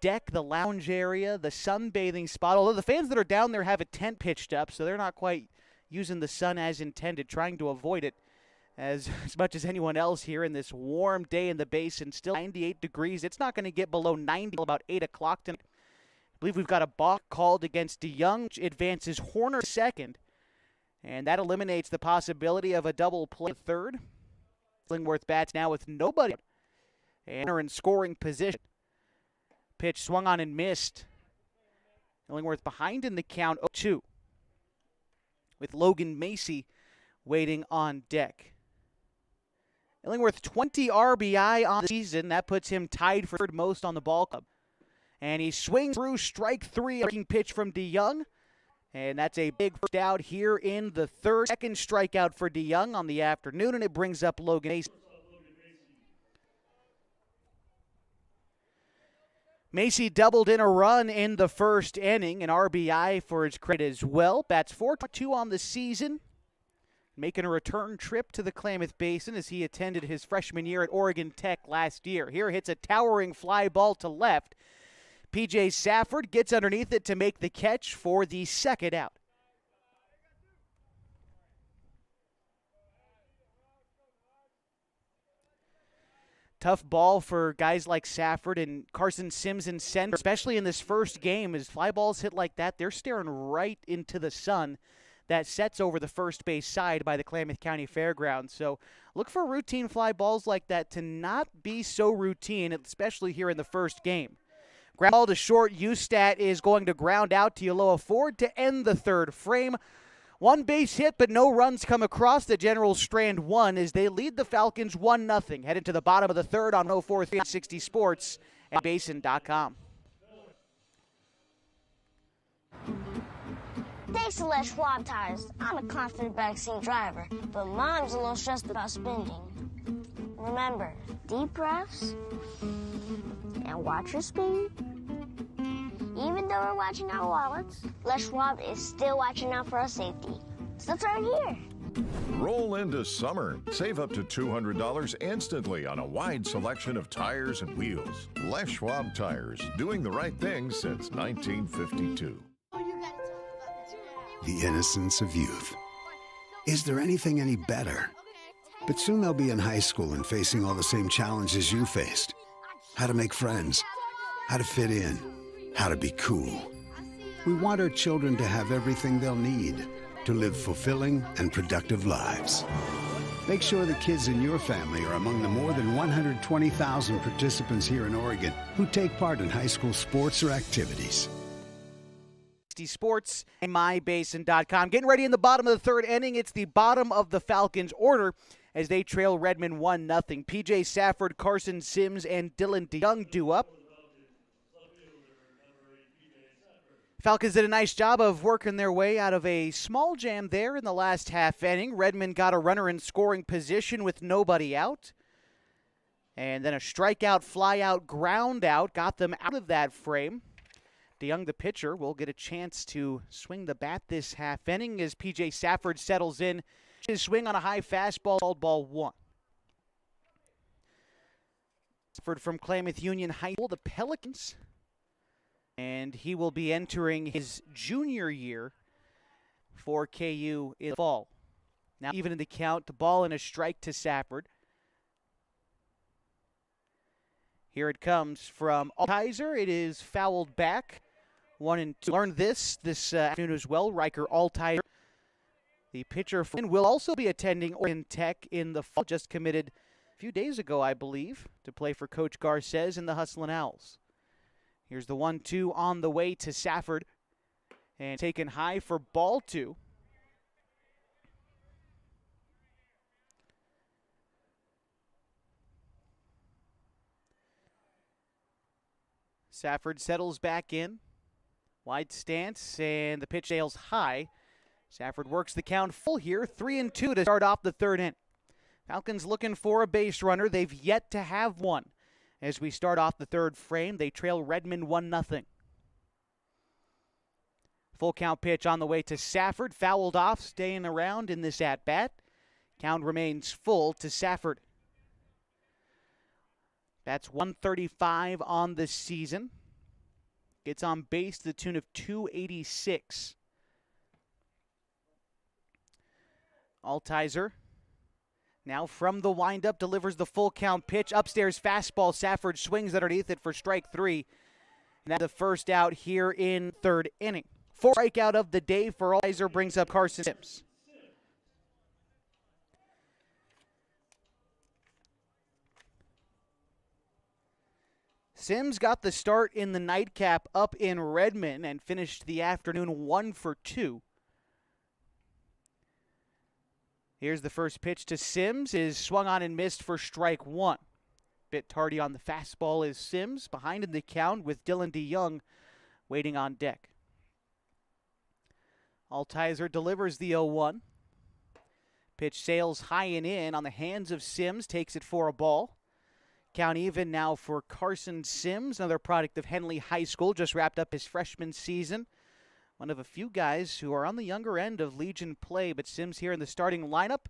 deck, the lounge area, the sunbathing spot. Although the fans that are down there have a tent pitched up, so they're not quite using the sun as intended, trying to avoid it as much as anyone else here in this warm day in the basin. Still 98 degrees. It's not going to get below 90 until about 8 o'clock tonight. I believe we've got a balk called against DeYoung, which advances Horner second, and that eliminates the possibility of a double play third. Illingworth bats now with nobody out, and are in scoring position. Pitch swung on and missed. Illingworth behind in the count 0-2, with Logan Macy waiting on deck. Illingworth 20 RBI on the season. That puts him tied for third most on the ball club. And he swings through strike three, a breaking pitch from DeYoung. And that's a big first out here in the third. Second strikeout for DeYoung on the afternoon, and it brings up Logan Macy. Macy doubled in a run in the first inning, an RBI for his credit as well. Bats 4-2 on the season, making a return trip to the Klamath Basin as he attended his freshman year at Oregon Tech last year. Here hits a towering fly ball to left. P.J. Safford gets underneath it to make the catch for the second out. Tough ball for guys like Safford and Carson Sims and Sender, especially in this first game. As fly balls hit like that, they're staring right into the sun that sets over the first base side by the Klamath County Fairgrounds. So look for routine fly balls like that to not be so routine, especially here in the first game. Ground ball to short. Ustat is going to ground out to Uloa Ford to end the third frame. One base hit, but no runs come across. The Generals strand one as they lead the Falcons 1-0. Headed to the bottom of the third on 104.3 Sports and Basin.com. Thanks to Les Schwab Tires. I'm a confident backseat driver, but Mom's a little stressed about spending. Remember, deep breaths and watch your speed. Even though we're watching our wallets, Les Schwab is still watching out for our safety. So turn here. Roll into summer. Save up to $200 instantly on a wide selection of tires and wheels. Les Schwab Tires, doing the right thing since 1952. The innocence of youth. Is there anything any better? But soon they'll be in high school and facing all the same challenges you faced. How to make friends, how to fit in, how to be cool. We want our children to have everything they'll need to live fulfilling and productive lives. Make sure the kids in your family are among the more than 120,000 participants here in Oregon who take part in high school sports or activities. Sports and MyBasin.com. Getting ready in the bottom of the third inning. It's the bottom of the Falcons' order as they trail Redmond 1-0. P.J. Safford, Carson Sims, and Dylan DeYoung due up. Falcons did a nice job of working their way out of a small jam there in the last half inning. Redmond got a runner in scoring position with nobody out. And then a strikeout, flyout, ground out got them out of that frame. DeYoung, the pitcher, will get a chance to swing the bat this half inning as P.J. Safford settles in. His swing on a high fastball, called ball one. From Klamath Union High School, the Pelicans. And he will be entering his junior year for KU in the fall. Now, even in the count, the ball and a strike to Safford. Here it comes from Altizer. It is fouled back. 1-2. Learned this afternoon as well. Riker Altizer, the pitcher, will also be attending Oregon Tech in the fall. Just committed a few days ago, I believe, to play for Coach Garces and the Hustlin' Owls. Here's the 1-2 on the way to Safford. And taken high for ball 2. Safford settles back in. Wide stance, and the pitch sails high. Safford works the count full here. 3-2 to start off the third inning. Falcons looking for a base runner. They've yet to have one. As we start off the third frame, they trail Redmond 1-0. Full count pitch on the way to Safford. Fouled off, staying around in this at-bat. Count remains full to Safford. That's 135 on the season. Gets on base to the tune of 286. Altizer now from the windup delivers the full count pitch. Upstairs fastball. Safford swings underneath it for strike 3. And that's the first out here in third inning. Fourth strikeout of the day for Altizer brings up Carson Sims. Sims got the start in the nightcap up in Redmond and finished the afternoon 1 for 2. Here's the first pitch to Sims, is swung on and missed for strike 1. Bit tardy on the fastball is Sims, behind in the count with Dylan DeYoung waiting on deck. Altizer delivers the 0-1. Pitch sails high and in on the hands of Sims, takes it for a ball. Count even now for Carson Sims, another product of Henley High School, just wrapped up his freshman season. One of a few guys who are on the younger end of Legion play, but Sims here in the starting lineup.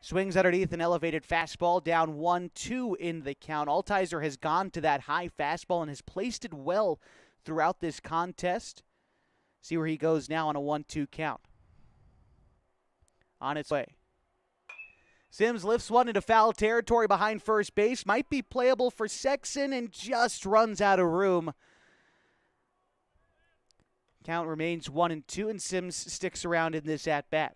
Swings underneath an elevated fastball, down 1-2 in the count. Altizer has gone to that high fastball and has placed it well throughout this contest. See where he goes now on a 1-2 count. On its way. Sims lifts one into foul territory behind first base. Might be playable for Sexton and just runs out of room. Count remains 1-2, and Sims sticks around in this at-bat.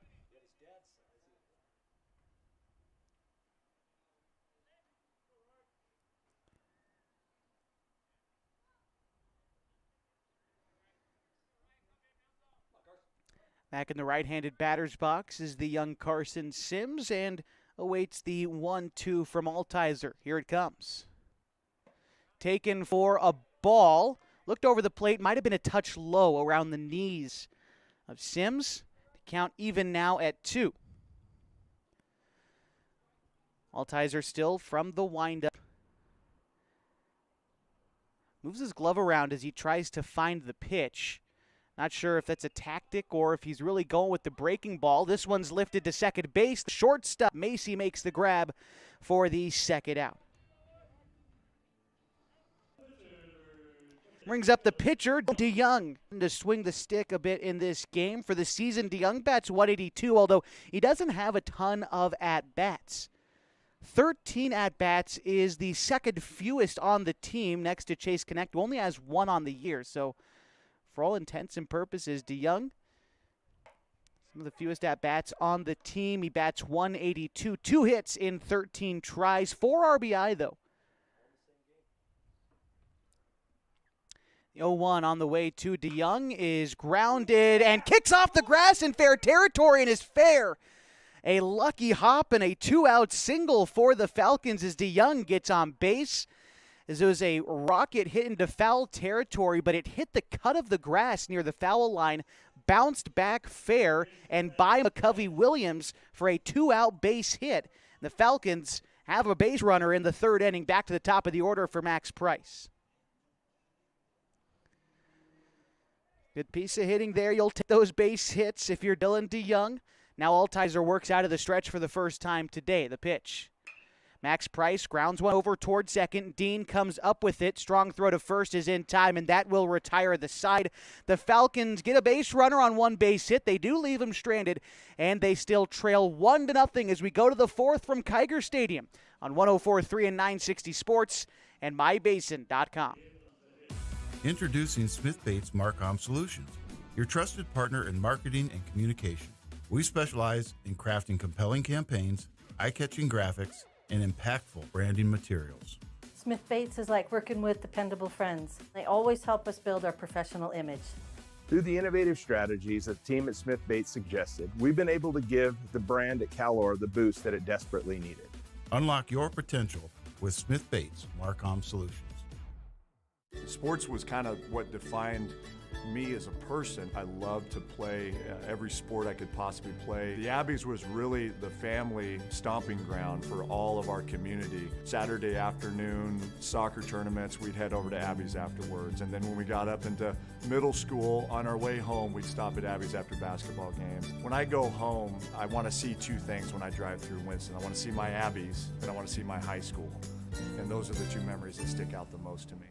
Back in the right-handed batter's box is the young Carson Sims, and awaits the 1-2 from Altizer. Here it comes. Taken for a ball. Looked over the plate. Might have been a touch low around the knees of Sims. The count even now at 2. Altizer still from the windup. Moves his glove around as he tries to find the pitch. Not sure if that's a tactic or if he's really going with the breaking ball. This one's lifted to second base. The shortstop, Macy, makes the grab for the second out. Brings up the pitcher, DeYoung, to swing the stick a bit in this game. For the season, DeYoung bats 182, although he doesn't have a ton of at-bats. 13 at-bats is the second fewest on the team next to Chase Connect, who only has 1 on the year. So, for all intents and purposes, DeYoung, some of the fewest at-bats on the team. He bats 182, 2 hits in 13 tries, 4 RBI, though. The 0-1 on the way to DeYoung is grounded and kicks off the grass in fair territory and is fair. A lucky hop and a 2-out single for the Falcons as DeYoung gets on base. As it was a rocket hit into foul territory, but it hit the cut of the grass near the foul line, bounced back fair, and by McCovey Williams for a 2-out base hit. The Falcons have a base runner in the third inning, back to the top of the order for Max Price. Good piece of hitting there. You'll take those base hits if you're Dylan DeYoung. Now Altizer works out of the stretch for the first time today. The pitch. Max Price grounds one over toward second. Dean comes up with it. Strong throw to first is in time, and that will retire the side. The Falcons get a base runner on one base hit. They do leave him stranded, and they still trail 1-0 as we go to the fourth from Kiger Stadium on 104.3 and 960 Sports and mybasin.com. Introducing Smith Bates Marcom Solutions, your trusted partner in marketing and communication. We specialize in crafting compelling campaigns, eye-catching graphics, and impactful branding materials. Smith Bates is like working with dependable friends. They always help us build our professional image. Through the innovative strategies that the team at Smith Bates suggested, we've been able to give the brand at Calor the boost that it desperately needed. Unlock your potential with Smith Bates Marcom Solutions. Sports was kind of what defined me as a person. I loved to play every sport I could possibly play. The Abbeys was really the family stomping ground for all of our community. Saturday afternoon soccer tournaments, we'd head over to Abbeys afterwards. And then when we got up into middle school, on our way home, we'd stop at Abbeys after basketball games. When I go home, I want to see two things when I drive through Winston. I want to see my Abbeys and I want to see my high school. And those are the two memories that stick out the most to me.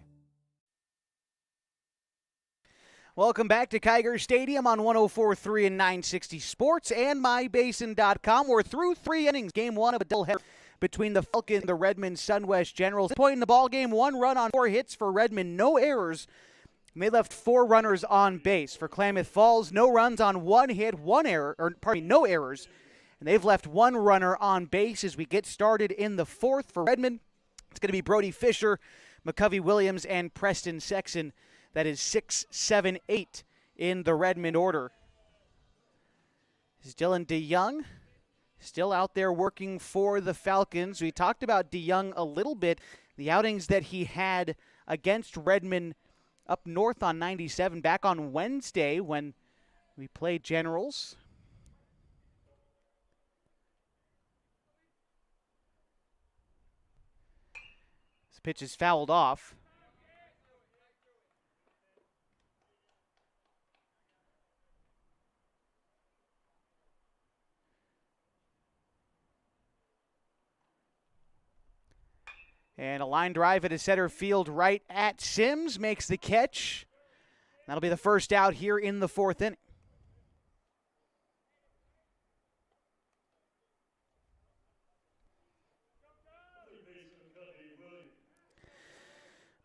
Welcome back to Kiger Stadium on 104.3 and 960 Sports and mybasin.com. We're through 3 innings. Game 1 of a doubleheader between the Falcons and the Redmond Sunwest Generals. Point in the ball game, 1 run on 4 hits for Redmond, no errors. And they left 4 runners on base. For Klamath Falls, no runs on 1 hit, no errors. And they've left 1 runner on base as we get started in the 4th. For Redmond, it's going to be Brody Fisher, McCovey Williams, and Preston Sexton. That is 6, 7, 8 in the Redmond order. Is Dylan DeYoung still out there working for the Falcons? We talked about DeYoung a little bit, the outings that he had against Redmond up north on 97 back on Wednesday when we played Generals. This pitch is fouled off. And a line drive at a center field right at Sims makes the catch. That'll be the first out here in the 4th inning.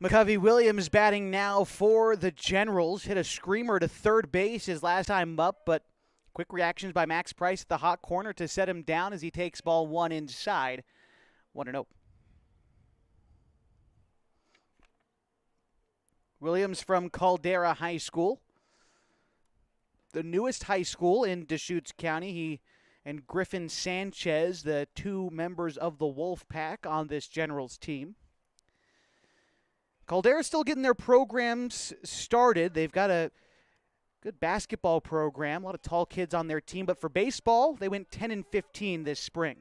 McCovey Williams batting now for the Generals. Hit a screamer to third base his last time up, but quick reactions by Max Price at the hot corner to set him down as he takes ball 1 inside. 1-0. Williams from Caldera High School, the newest high school in Deschutes County. He and Griffin Sanchez, the 2 members of the Wolf Pack on this Generals team. Caldera's still getting their programs started. They've got a good basketball program, a lot of tall kids on their team. But for baseball, they went 10-15 this spring.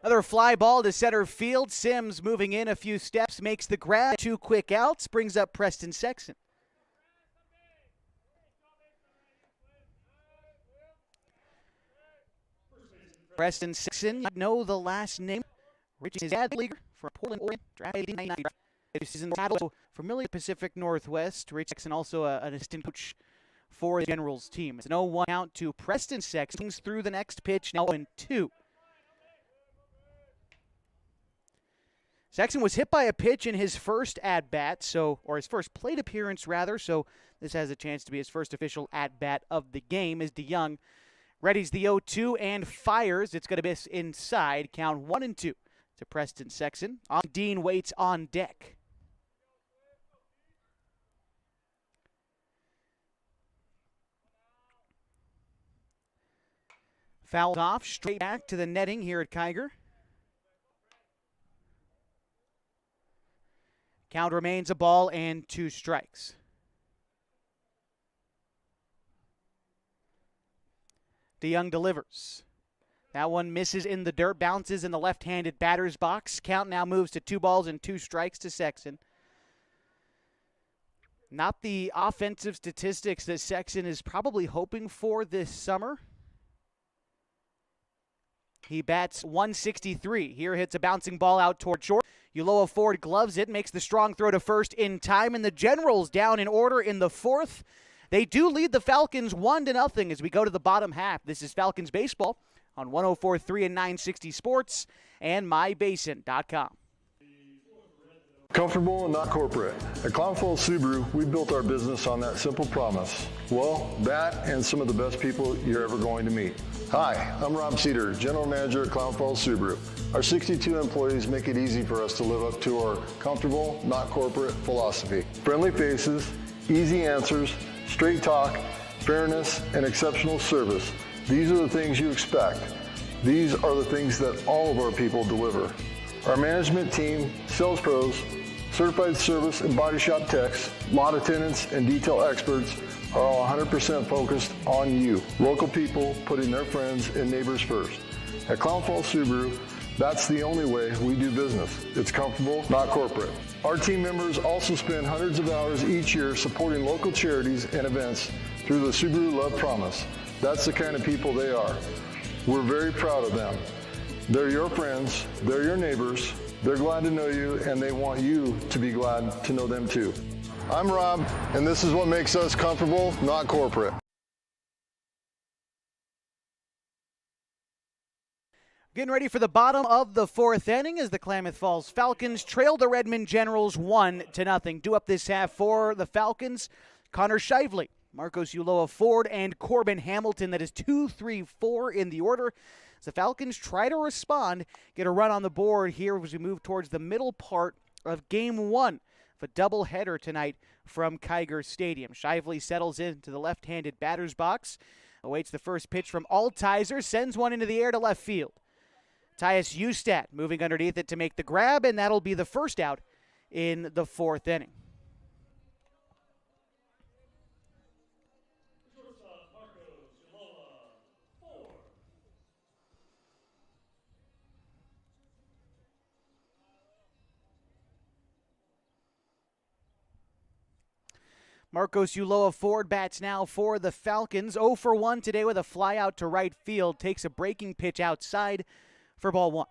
Another fly ball to center field. Sims moving in a few steps, makes the grab. 2 quick outs, brings up Preston Sexton. Preston Sexton, you know the last name. Richie is ad leaguer for Portland, Oregon, drafted in 1990. This season, familiar Pacific Northwest. Rich Sexton also an assistant coach for the Generals team. It's an 0-1 count to Preston Sexton through the next pitch, now 0-2. Sexton was hit by a pitch in his first at-bat, or his first plate appearance, rather, so this has a chance to be his first official at-bat of the game as DeYoung readies the 0-2 and fires. It's going to miss inside, count 1-2 to Preston Sexton. Dean waits on deck. Fouled off, straight back to the netting here at Kiger. Count remains a ball and 2 strikes. DeYoung delivers. That one misses in the dirt, bounces in the left-handed batter's box. Count now moves to 2 balls and 2 strikes to Sexton. Not the offensive statistics that Sexton is probably hoping for this summer. He bats 163. Here hits a bouncing ball out toward short. Ulloa Ford gloves it, makes the strong throw to first in time, and the Generals down in order in the fourth. They do lead the Falcons 1-0 as we go to the bottom half. This is Falcons baseball on 104.3 and 960 Sports and mybasin.com. Comfortable and not corporate. At Klamath Subaru, we built our business on that simple promise. Well, that and some of the best people you're ever going to meet. Hi, I'm Rob Cedar, General Manager at Klamath Subaru. Our 62 employees make it easy for us to live up to our comfortable, not corporate philosophy. Friendly faces, easy answers, straight talk, fairness, and exceptional service. These are the things you expect. These are the things that all of our people deliver. Our management team, sales pros, certified service and body shop techs, lot attendants, and detail experts are all 100% focused on you. Local people putting their friends and neighbors first. At Klamath Subaru, that's the only way we do business. It's comfortable, not corporate. Our team members also spend hundreds of hours each year supporting local charities and events through the Subaru Love Promise. That's the kind of people they are. We're very proud of them. They're your friends, they're your neighbors, they're glad to know you, and they want you to be glad to know them too. I'm Rob, and this is what makes us comfortable, not corporate. Getting ready for the bottom of the fourth inning as the Klamath Falls Falcons trail the Redmond Generals 1-0. Due up this half for the Falcons, Connor Shively, Marcos Ulloa Ford, and Corbin Hamilton. That is 2-3-4 in the order. As the Falcons try to respond, get a run on the board here as we move towards the middle part of Game 1 of a doubleheader tonight from Kiger Stadium. Shively settles into the left-handed batter's box, awaits the first pitch from Altizer, sends one into the air to left field. Tyus Ustad moving underneath it to make the grab, and that'll be the first out in the fourth inning. Marcos Ulloa Ford bats now for the Falcons. 0 for 1 today with a fly out to right field. Takes a breaking pitch outside for ball one.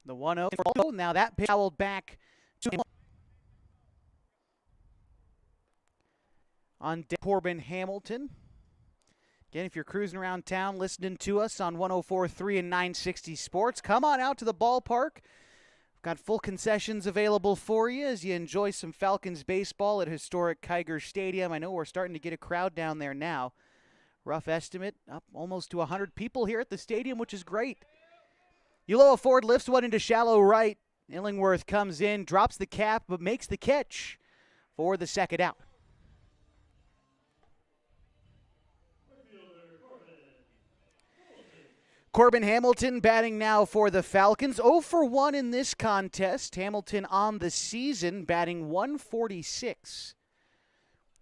The 1-0 for ball. Now that pitch fouled back to on Corbin Hamilton. Again, if you're cruising around town listening to us on 104.3 and 960 Sports, come on out to the ballpark. We've got full concessions available for you as you enjoy some Falcons baseball at historic Kiger Stadium. I know we're starting to get a crowd down there now. Rough estimate, up almost to 100 people here at the stadium, which is great. Ulloa Ford lifts one into shallow right. Illingworth comes in, drops the cap, but makes the catch for the second out. Corbin Hamilton batting now for the Falcons. 0 for 1 in this contest. Hamilton on the season batting 146.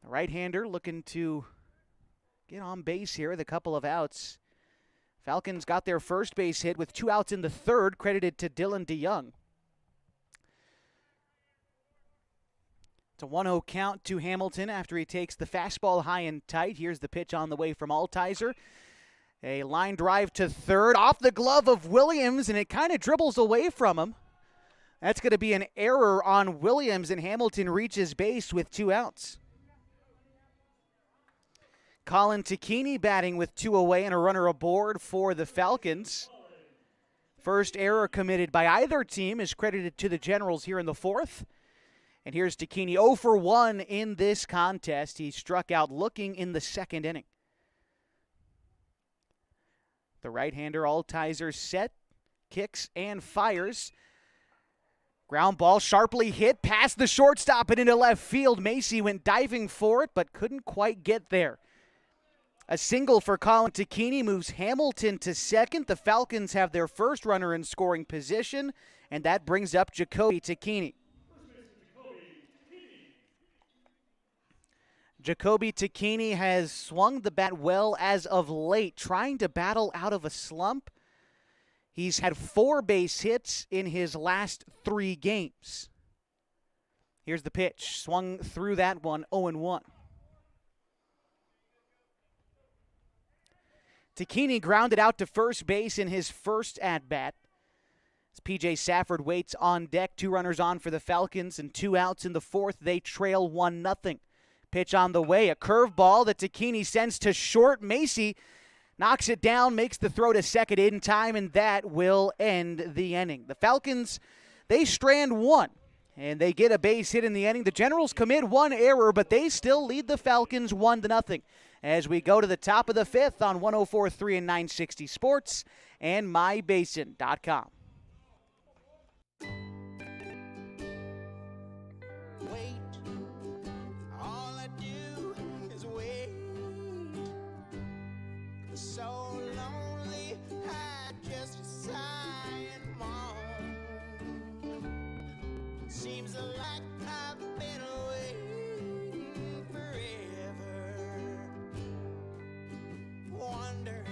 The right-hander looking to get on base here with a couple of outs. Falcons got their first base hit with 2 outs in the third, credited to Dylan DeYoung. It's a 1-0 count to Hamilton after he takes the fastball high and tight. Here's the pitch on the way from Altizer. A line drive to third off the glove of Williams, and it kind of dribbles away from him. That's going to be an error on Williams, and Hamilton reaches base with 2 outs. Colin Tacchini batting with 2 away and a runner aboard for the Falcons. First error committed by either team is credited to the Generals here in the fourth. And here's Tacchini, 0 for 1 in this contest. He struck out looking in the second inning. The right-hander Altizer set, kicks, and fires. Ground ball sharply hit past the shortstop and into left field. Macy went diving for it, but couldn't quite get there. A single for Colin Tacchini moves Hamilton to second. The Falcons have their first runner in scoring position, and that brings up Jacoby Tacchini. Jacoby Tacchini has swung the bat well as of late, trying to battle out of a slump. He's had 4 base hits in his last 3 games. Here's the pitch. Swung through that one, 0-1. Tacchini grounded out to first base in his first at-bat. As P.J. Safford waits on deck, 2 runners on for the Falcons and 2 outs in the 4th. They trail 1-0. Pitch on the way, a curveball that Tacchini sends to short. Macy knocks it down, makes the throw to second in time, and that will end the inning. The Falcons, they strand 1, and they get a base hit in the inning. The Generals commit 1 error, but they still lead the Falcons 1-0. As we go to the top of the 5th on 104.3 and 960 Sports and mybasin.com. So lonely, I just sigh and moan. Seems like I've been waiting forever, wondering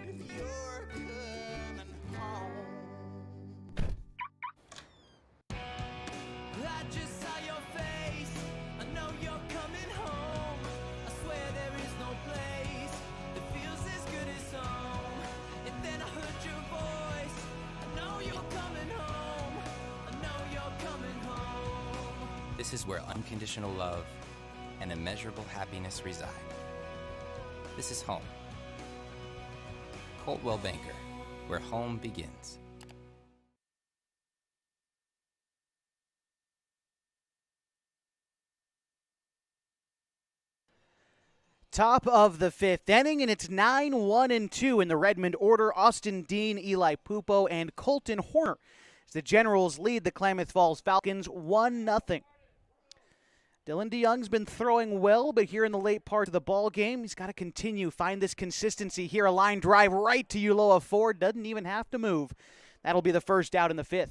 if you're coming home. I just saw your face, I know you're coming home. I swear there is no place that feels as good as home. And then I heard your voice, I know you're coming home. I know you're coming home. This is where unconditional love and immeasurable happiness reside. This is home. Coltwell Banker, where home begins. Top of the 5th inning, and it's 9-1-2 in the Redmond order. Austin Dean, Eli Pupo, and Colton Horner as the Generals lead the Klamath Falls Falcons 1-0. Dylan DeYoung's been throwing well, but here in the late part of the ball game, he's got to continue, find this consistency here. A line drive right to Uloa Ford, doesn't even have to move. That'll be the first out in the 5th.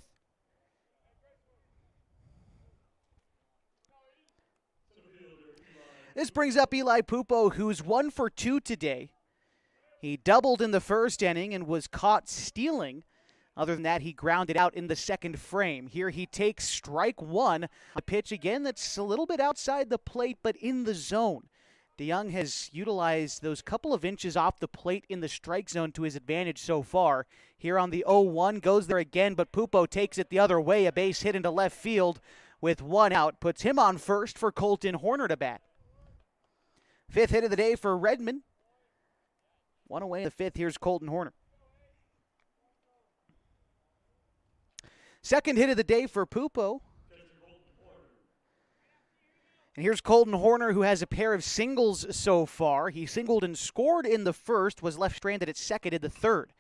This brings up Eli Pupo, who's 1 for 2 today. He doubled in the first inning and was caught stealing. Other than that, he grounded out in the second frame. Here he takes strike 1. A pitch again that's a little bit outside the plate, but in the zone. DeYoung has utilized those couple of inches off the plate in the strike zone to his advantage so far. Here on the 0-1, goes there again, but Pupo takes it the other way. A base hit into left field with 1 out. Puts him on first for Colton Horner to bat. 5th hit of the day for Redmond. 1 away in the 5th. Here's Colton Horner. Second hit of the day for Pupo. And here's Colton Horner, who has a pair of singles so far. He singled and scored in the first, was left stranded at second in the third.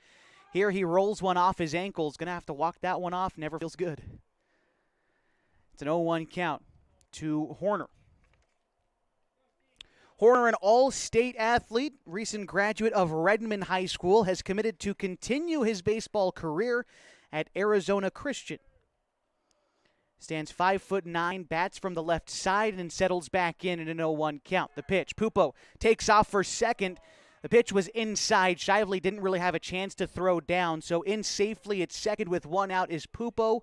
Here he rolls one off his ankles. Going to have to walk that one off. Never feels good. It's an 0-1 count to Horner. Horner, an all-state athlete, recent graduate of Redmond High School, has committed to continue his baseball career at Arizona Christian. Stands 5'9", bats from the left side, and settles back in an 0-1 count. The pitch, Pupo takes off for second. The pitch was inside. Shively didn't really have a chance to throw down, so in safely at second with 1 out is Pupo.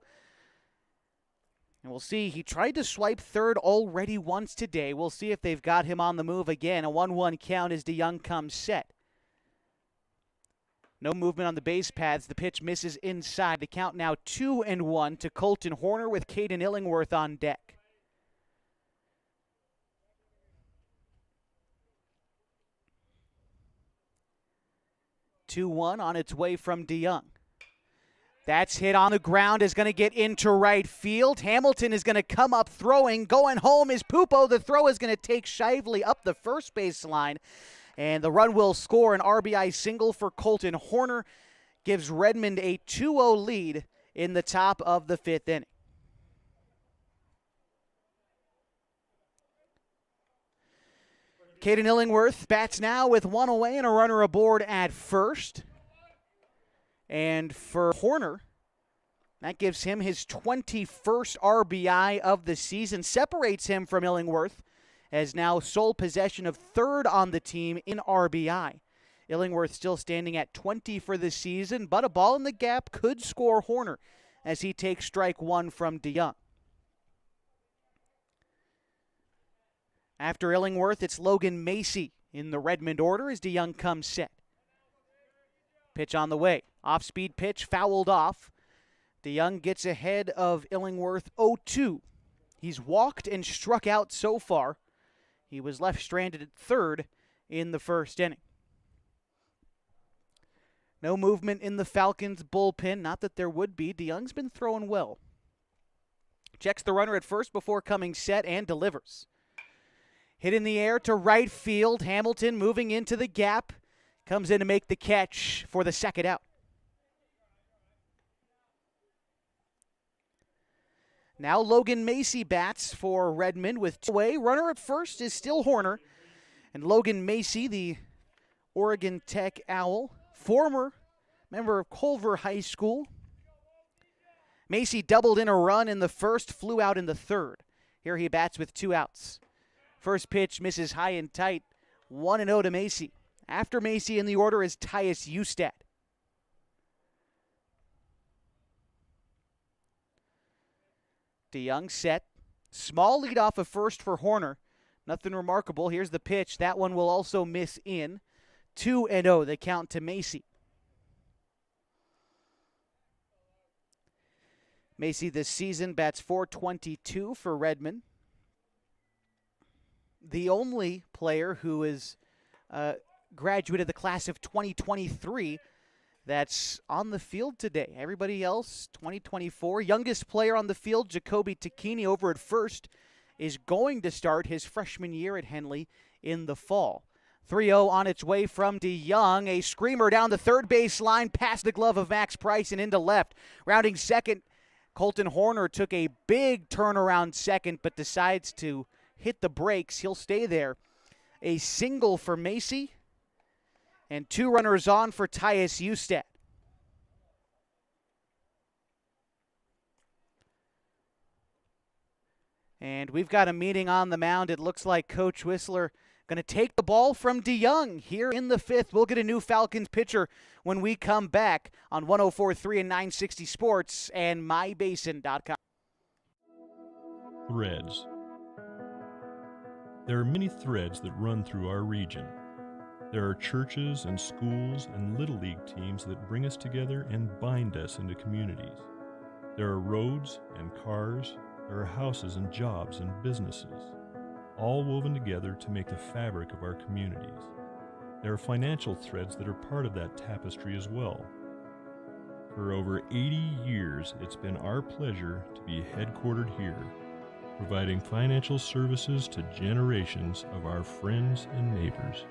And we'll see, he tried to swipe third already once today. We'll see if they've got him on the move again. A 1-1 count as DeYoung comes set. No movement on the base paths. The pitch misses inside. The count now 2-1 to Colton Horner with Caden Illingworth on deck. (2-1) on its way from DeYoung. That's hit on the ground, is going to get into right field. Hamilton is going to come up throwing. Going home is Pupo. The throw is going to take Shively up the first base line. And the run will score. An RBI single for Colton Horner. Gives Redmond a 2-0 lead in the top of the 5th inning. Caden Illingworth bats now with 1 away and a runner aboard at first. And for Horner, that gives him his 21st RBI of the season, separates him from Illingworth has now sole possession of third on the team in RBI. Illingworth still standing at 20 for the season, but a ball in the gap could score Horner as he takes strike one from DeYoung. After Illingworth, it's Logan Macy in the Redmond order as DeYoung comes set. Pitch on the way. Off-speed pitch, fouled off. DeYoung gets ahead of Illingworth 0-2. He's walked and struck out so far. He was left stranded at third in the first inning. No movement in the Falcons bullpen. Not that there would be. DeYoung's been throwing well. Checks the runner at first before coming set and delivers. Hit in the air to right field. Hamilton moving into the gap. Comes in to make the catch for the second out. Now Logan Macy bats for Redmond with two away. Runner at first is still Horner. And Logan Macy, the Oregon Tech Owl, former member of Culver High School. Macy doubled in a run in the first, flew out in the third. Here he bats with two outs. First pitch misses high and tight. 1-0 to Macy. After Macy in the order is Tyus Ustad. DeYoung set. Small lead off of first for Horner. Nothing remarkable. Here's the pitch. That one will also miss in. 2-0 the count to Macy. Macy this season bats .422 for Redmond. The only player who is graduated the class of 2023 that's on the field today. Everybody else, 2024. Youngest player on the field, Jacoby Tacchini over at first, is going to start his freshman year at Henley in the fall. 3-0 on its way from DeYoung. A screamer down the third base line past the glove of Max Price and into left. Rounding second, Colton Horner took a big turnaround second but decides to hit the brakes. He'll stay there. A single for Macy and two runners on for Tyus Ustad. And we've got a meeting on the mound. It looks like Coach Whistler going to take the ball from DeYoung here in the fifth. We'll get a new Falcons pitcher when we come back on 104.3 and 960 Sports and mybasin.com. Threads. There are many threads that run through our region. There are churches and schools and Little League teams that bring us together and bind us into communities. There are roads and cars. There are houses and jobs and businesses, all woven together to make the fabric of our communities. There are financial threads that are part of that tapestry as well. For over 80 years, it's been our pleasure to be headquartered here, providing financial services to generations of our friends and neighbors.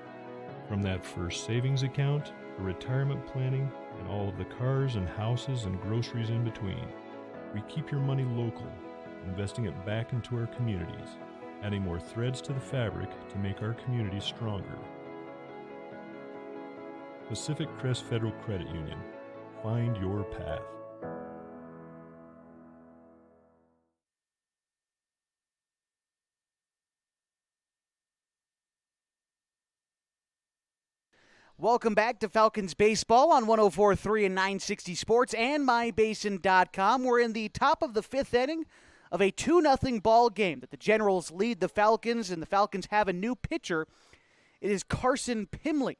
From that first savings account, to retirement planning, and all of the cars and houses and groceries in between, we keep your money local, investing it back into our communities, adding more threads to the fabric to make our communities stronger. Pacific Crest Federal Credit Union. Find your path. Welcome back to Falcons Baseball on 104.3 and 960 Sports and mybasin.com. We're in the top of the fifth inning of a 2-0 ball game that the Generals lead the Falcons, and the Falcons have a new pitcher. It is Carson Pimley.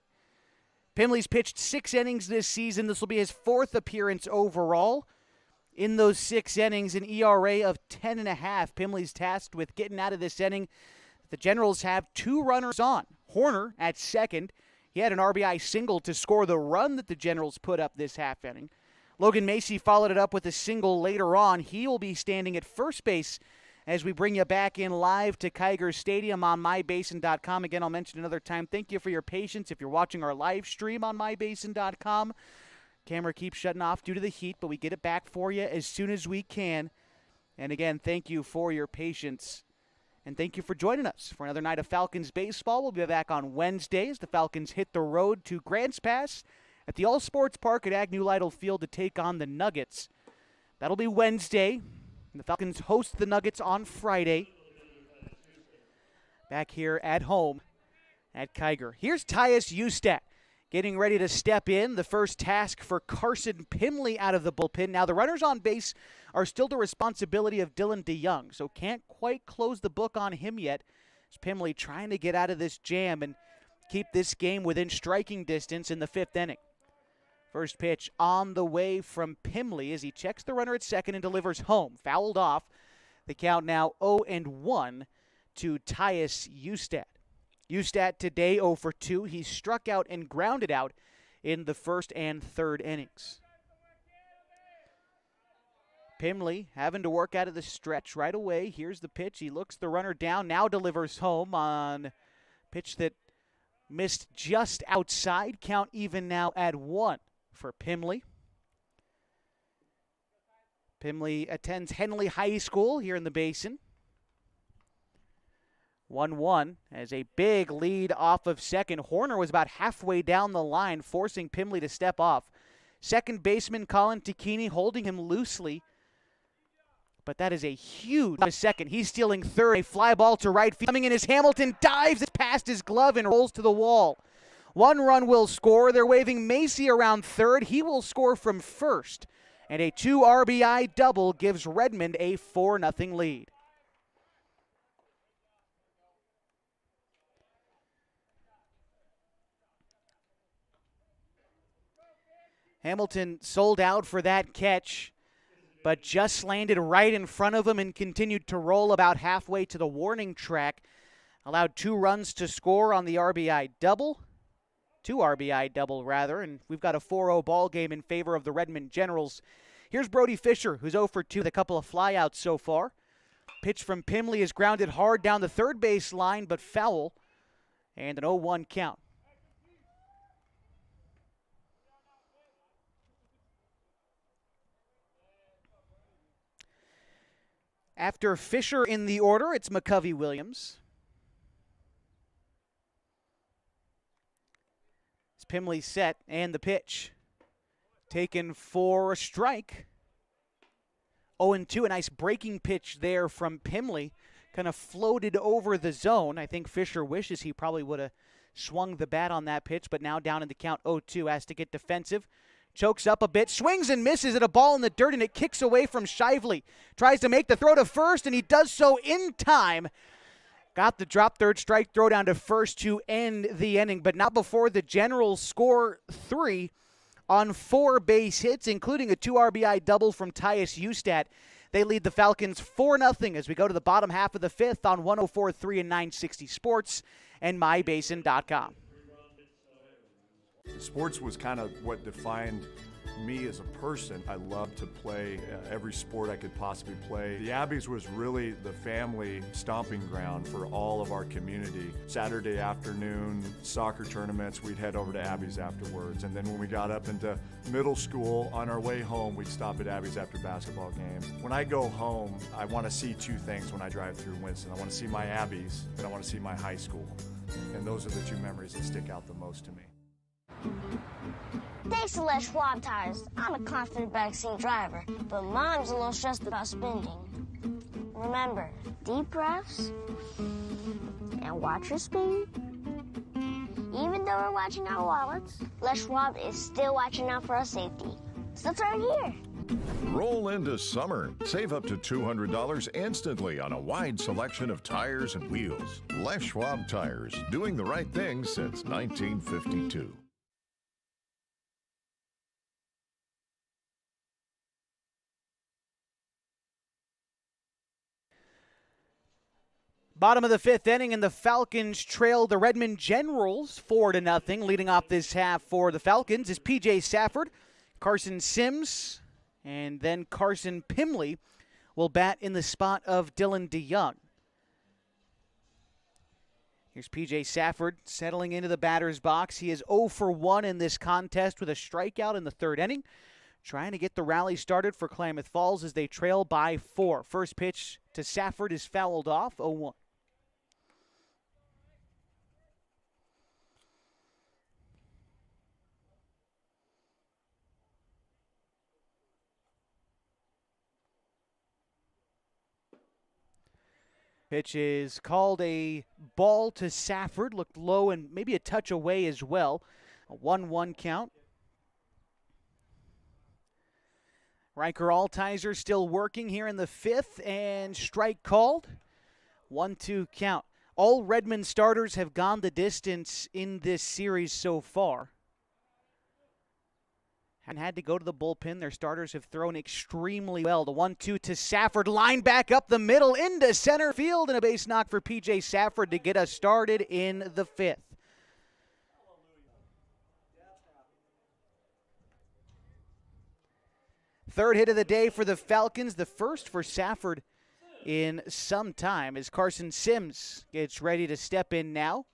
Pimley's pitched 6 innings this season. This will be his 4th appearance overall. In those 6 innings, an ERA of 10.5. Pimley's tasked with getting out of this inning. The Generals have 2 runners on. Horner at second. He had an RBI single to score the run that the Generals put up this half inning. Logan Macy followed it up with a single later on. He will be standing at first base as we bring you back in live to Kiger Stadium on mybasin.com. Again, I'll mention another time, thank you for your patience. If you're watching our live stream on mybasin.com, camera keeps shutting off due to the heat, but we get it back for you as soon as we can. And again, thank you for your patience. And thank you for joining us for another night of Falcons baseball. We'll be back on Wednesdays. The Falcons hit the road to Grants Pass at the All Sports Park at Agnew Lytle Field to take on the Nuggets. That'll be Wednesday. And the Falcons host the Nuggets on Friday. back here at home at Kiger. Here's Tyus Ustat getting ready to step in. The first task for Carson Pimley out of the bullpen. Now the runners on base are still the responsibility of Dylan DeYoung, so can't quite close the book on him yet. It's Pimley trying to get out of this jam and keep this game within striking distance in the 5th inning. First pitch on the way from Pimley as he checks the runner at second and delivers home. Fouled off. The count now 0-1 to Tyus Ustat. Ustat today 0 for 2. He struck out and grounded out in the 1st and 3rd innings. Pimley having to work out of the stretch right away. Here's the pitch. He looks the runner down, now delivers home on pitch that missed just outside. Count even now at 1 for Pimley. Pimley attends Henley High School here in the Basin. 1-1 as a big lead off of second. Horner was about halfway down the line, forcing Pimley to step off. Second baseman Colin Tacchini holding him loosely. But that is a huge second. He's stealing third. A fly ball to right field. Coming in as Hamilton dives it past his glove and rolls to the wall. 1 run will score. They're waving Macy around third. He will score from first. And a 2 RBI double gives Redmond a 4-0 lead. Hamilton sold out for that catch, but just landed right in front of him and continued to roll about halfway to the warning track. Allowed 2 runs to score on the RBI double. 2 RBI double, rather, and we've got a 4-0 ball game in favor of the Redmond Generals. Here's Brody Fisher, who's 0 for 2 with a couple of flyouts so far. Pitch from Pimley is grounded hard down the third base line, but foul, and an 0-1 count. After Fisher in the order, it's McCovey Williams. It's Pimley set, and the pitch. Taken for a strike. 0-2, a nice breaking pitch there from Pimley. Kind of floated over the zone. I think Fisher wishes he probably would have swung the bat on that pitch, but now down in the count 0-2, has to get defensive. Chokes up a bit, swings and misses at a ball in the dirt, and it kicks away from Shively. Tries to make the throw to first, and he does so in time. Got the drop third strike throw down to first to end the inning, but not before the Generals score 3 on 4 base hits, including a 2 RBI double from Tyus Ustat. They lead the Falcons 4-0 as we go to the bottom half of the 5th on 104.3 and 960 Sports and MyBasin.com. Sports was kind of what defined me as a person. I loved to play every sport I could possibly play. The Abbeys was really the family stomping ground for all of our community. Saturday afternoon soccer tournaments, we'd head over to Abbeys afterwards. And then when we got up into middle school, on our way home, we'd stop at Abbeys after basketball games. When I go home, I want to see 2 things when I drive through Winston. I want to see my Abbeys, and I want to see my high school. And those are the 2 memories that stick out the most to me. Thanks to Les Schwab Tires, I'm a confident backseat driver, but Mom's a little stressed about spending. Remember, deep breaths and watch your speed. Even though we're watching our wallets, Les Schwab is still watching out for our safety. So turn here. Roll into summer. Save up to $200 instantly on a wide selection of tires and wheels. Les Schwab Tires, doing the right thing since 1952. Bottom of the 5th inning, and the Falcons trail the Redmond Generals 4-0. Leading off this half for the Falcons is P.J. Safford, Carson Sims, and then Carson Pimley will bat in the spot of Dylan DeYoung. Here's P.J. Safford settling into the batter's box. He is 0 for 1 in this contest with a strikeout in the 3rd inning. Trying to get the rally started for Klamath Falls as they trail by 4. First pitch to Safford is fouled off, 0-1. Pitch is called a ball to Safford. Looked low and maybe a touch away as well. A 1-1 count. Riker Altizer still working here in the 5th, and strike called. 1-2 count. All Redmond starters have gone the distance in this series so far. And had to go to the bullpen. Their starters have thrown extremely well. The 1-2 to Safford. Line back up the middle into center field, and a base knock for P.J. Safford to get us started in the 5th. Third hit of the day for the Falcons, the first for Safford in some time, as Carson Sims gets ready to step in now.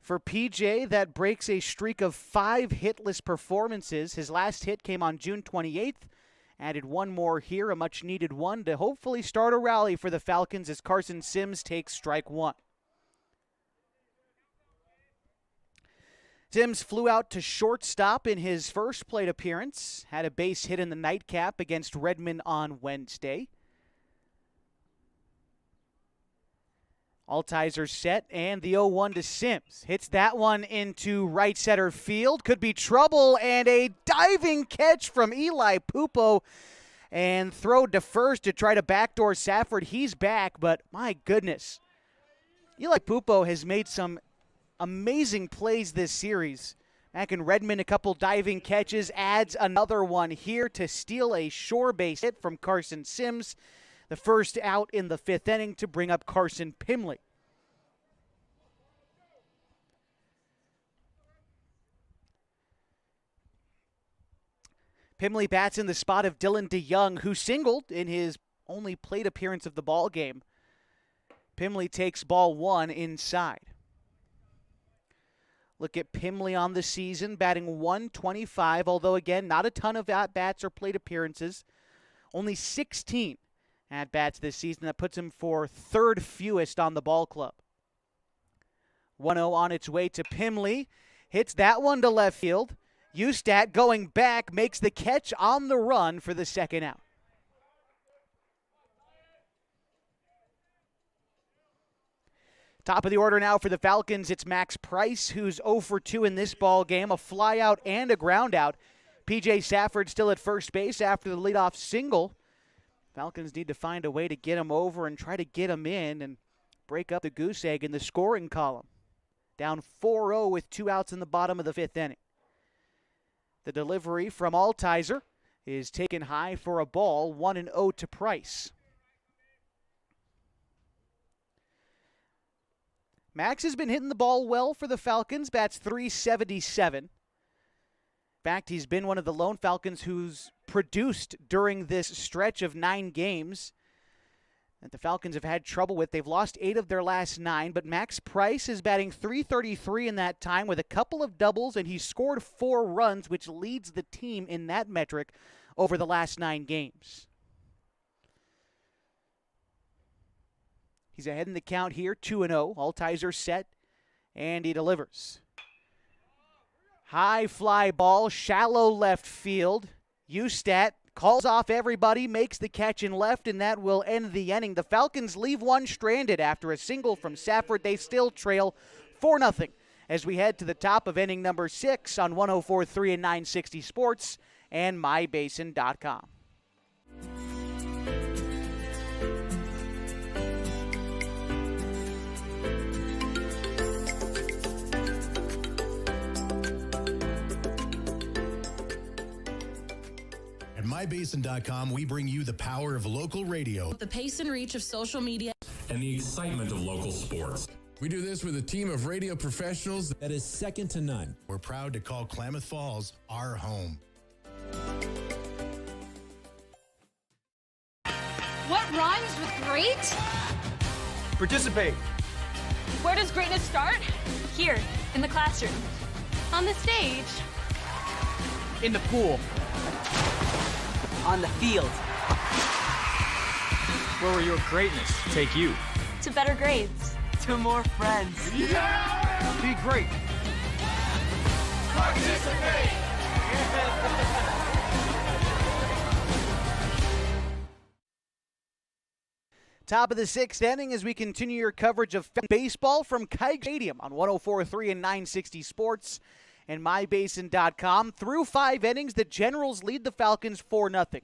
For PJ, that breaks a streak of 5 hitless performances. His last hit came on June 28th. Added one more here, a much-needed one, to hopefully start a rally for the Falcons as Carson Sims takes strike 1. Sims flew out to shortstop in his first plate appearance. Had a base hit in the nightcap against Redmond on Wednesday. Altizer set, and the 0-1 to Sims. Hits that one into right center field. Could be trouble, and a diving catch from Eli Pupo. And throw to first to try to backdoor Safford. He's back, but my goodness. Eli Pupo has made some amazing plays this series. Back in Redmond, a couple diving catches. Adds another one here to steal a shore base hit from Carson Sims. The first out in the 5th inning to bring up Carson Pimley. Pimley bats in the spot of Dylan DeYoung, who singled in his only plate appearance of the ball game. Pimley takes ball 1 inside. Look at Pimley on the season, batting .125, although again, not a ton of at-bats or plate appearances. Only 16 at-bats this season. That puts him for 3rd fewest on the ball club. 1-0 on its way to Pimley. Hits that one to left field. Ustat going back, makes the catch on the run for the second out. Top of the order now for the Falcons. It's Max Price, who's 0 for 2 in this ball game. A fly out and a ground out. P.J. Safford still at first base after the leadoff single. Falcons need to find a way to get him over and try to get him in and break up the goose egg in the scoring column. Down 4-0 with 2 outs in the bottom of the 5th inning. The delivery from Altizer is taken high for a ball, 1-0 to Price. Max has been hitting the ball well for the Falcons, bats .377. In fact, he's been one of the lone Falcons who's produced during this stretch of 9 games that the Falcons have had trouble with. They've lost 8 of their last 9, but Max Price is batting .333 in that time with a couple of doubles, and he's scored 4 runs, which leads the team in that metric over the last 9 games. He's ahead in the count here, 2-0. Altizer set, and he delivers. High fly ball, shallow left field. Ustat calls off everybody, makes the catch in left, and that will end the inning. The Falcons leave one stranded after a single from Safford. They still trail 4-0 as we head to the top of inning number 6 on 104.3 and 960 Sports and MyBasin.com. At MyBasin.com, we bring you the power of local radio. The pace and reach of social media. And the excitement of local sports. We do this with a team of radio professionals that is second to none. We're proud to call Klamath Falls our home. What rhymes with great? Participate. Where does greatness start? Here, in the classroom. On the stage. In the pool. On the field. Where will your greatness take you? To better grades. To more friends. Yeah! Be great. Participate. Top of the sixth inning as we continue your coverage of baseball from Kike Stadium on 104.3 and 960 Sports and MyBasin.com. Through 5 innings, the Generals lead the Falcons 4-0.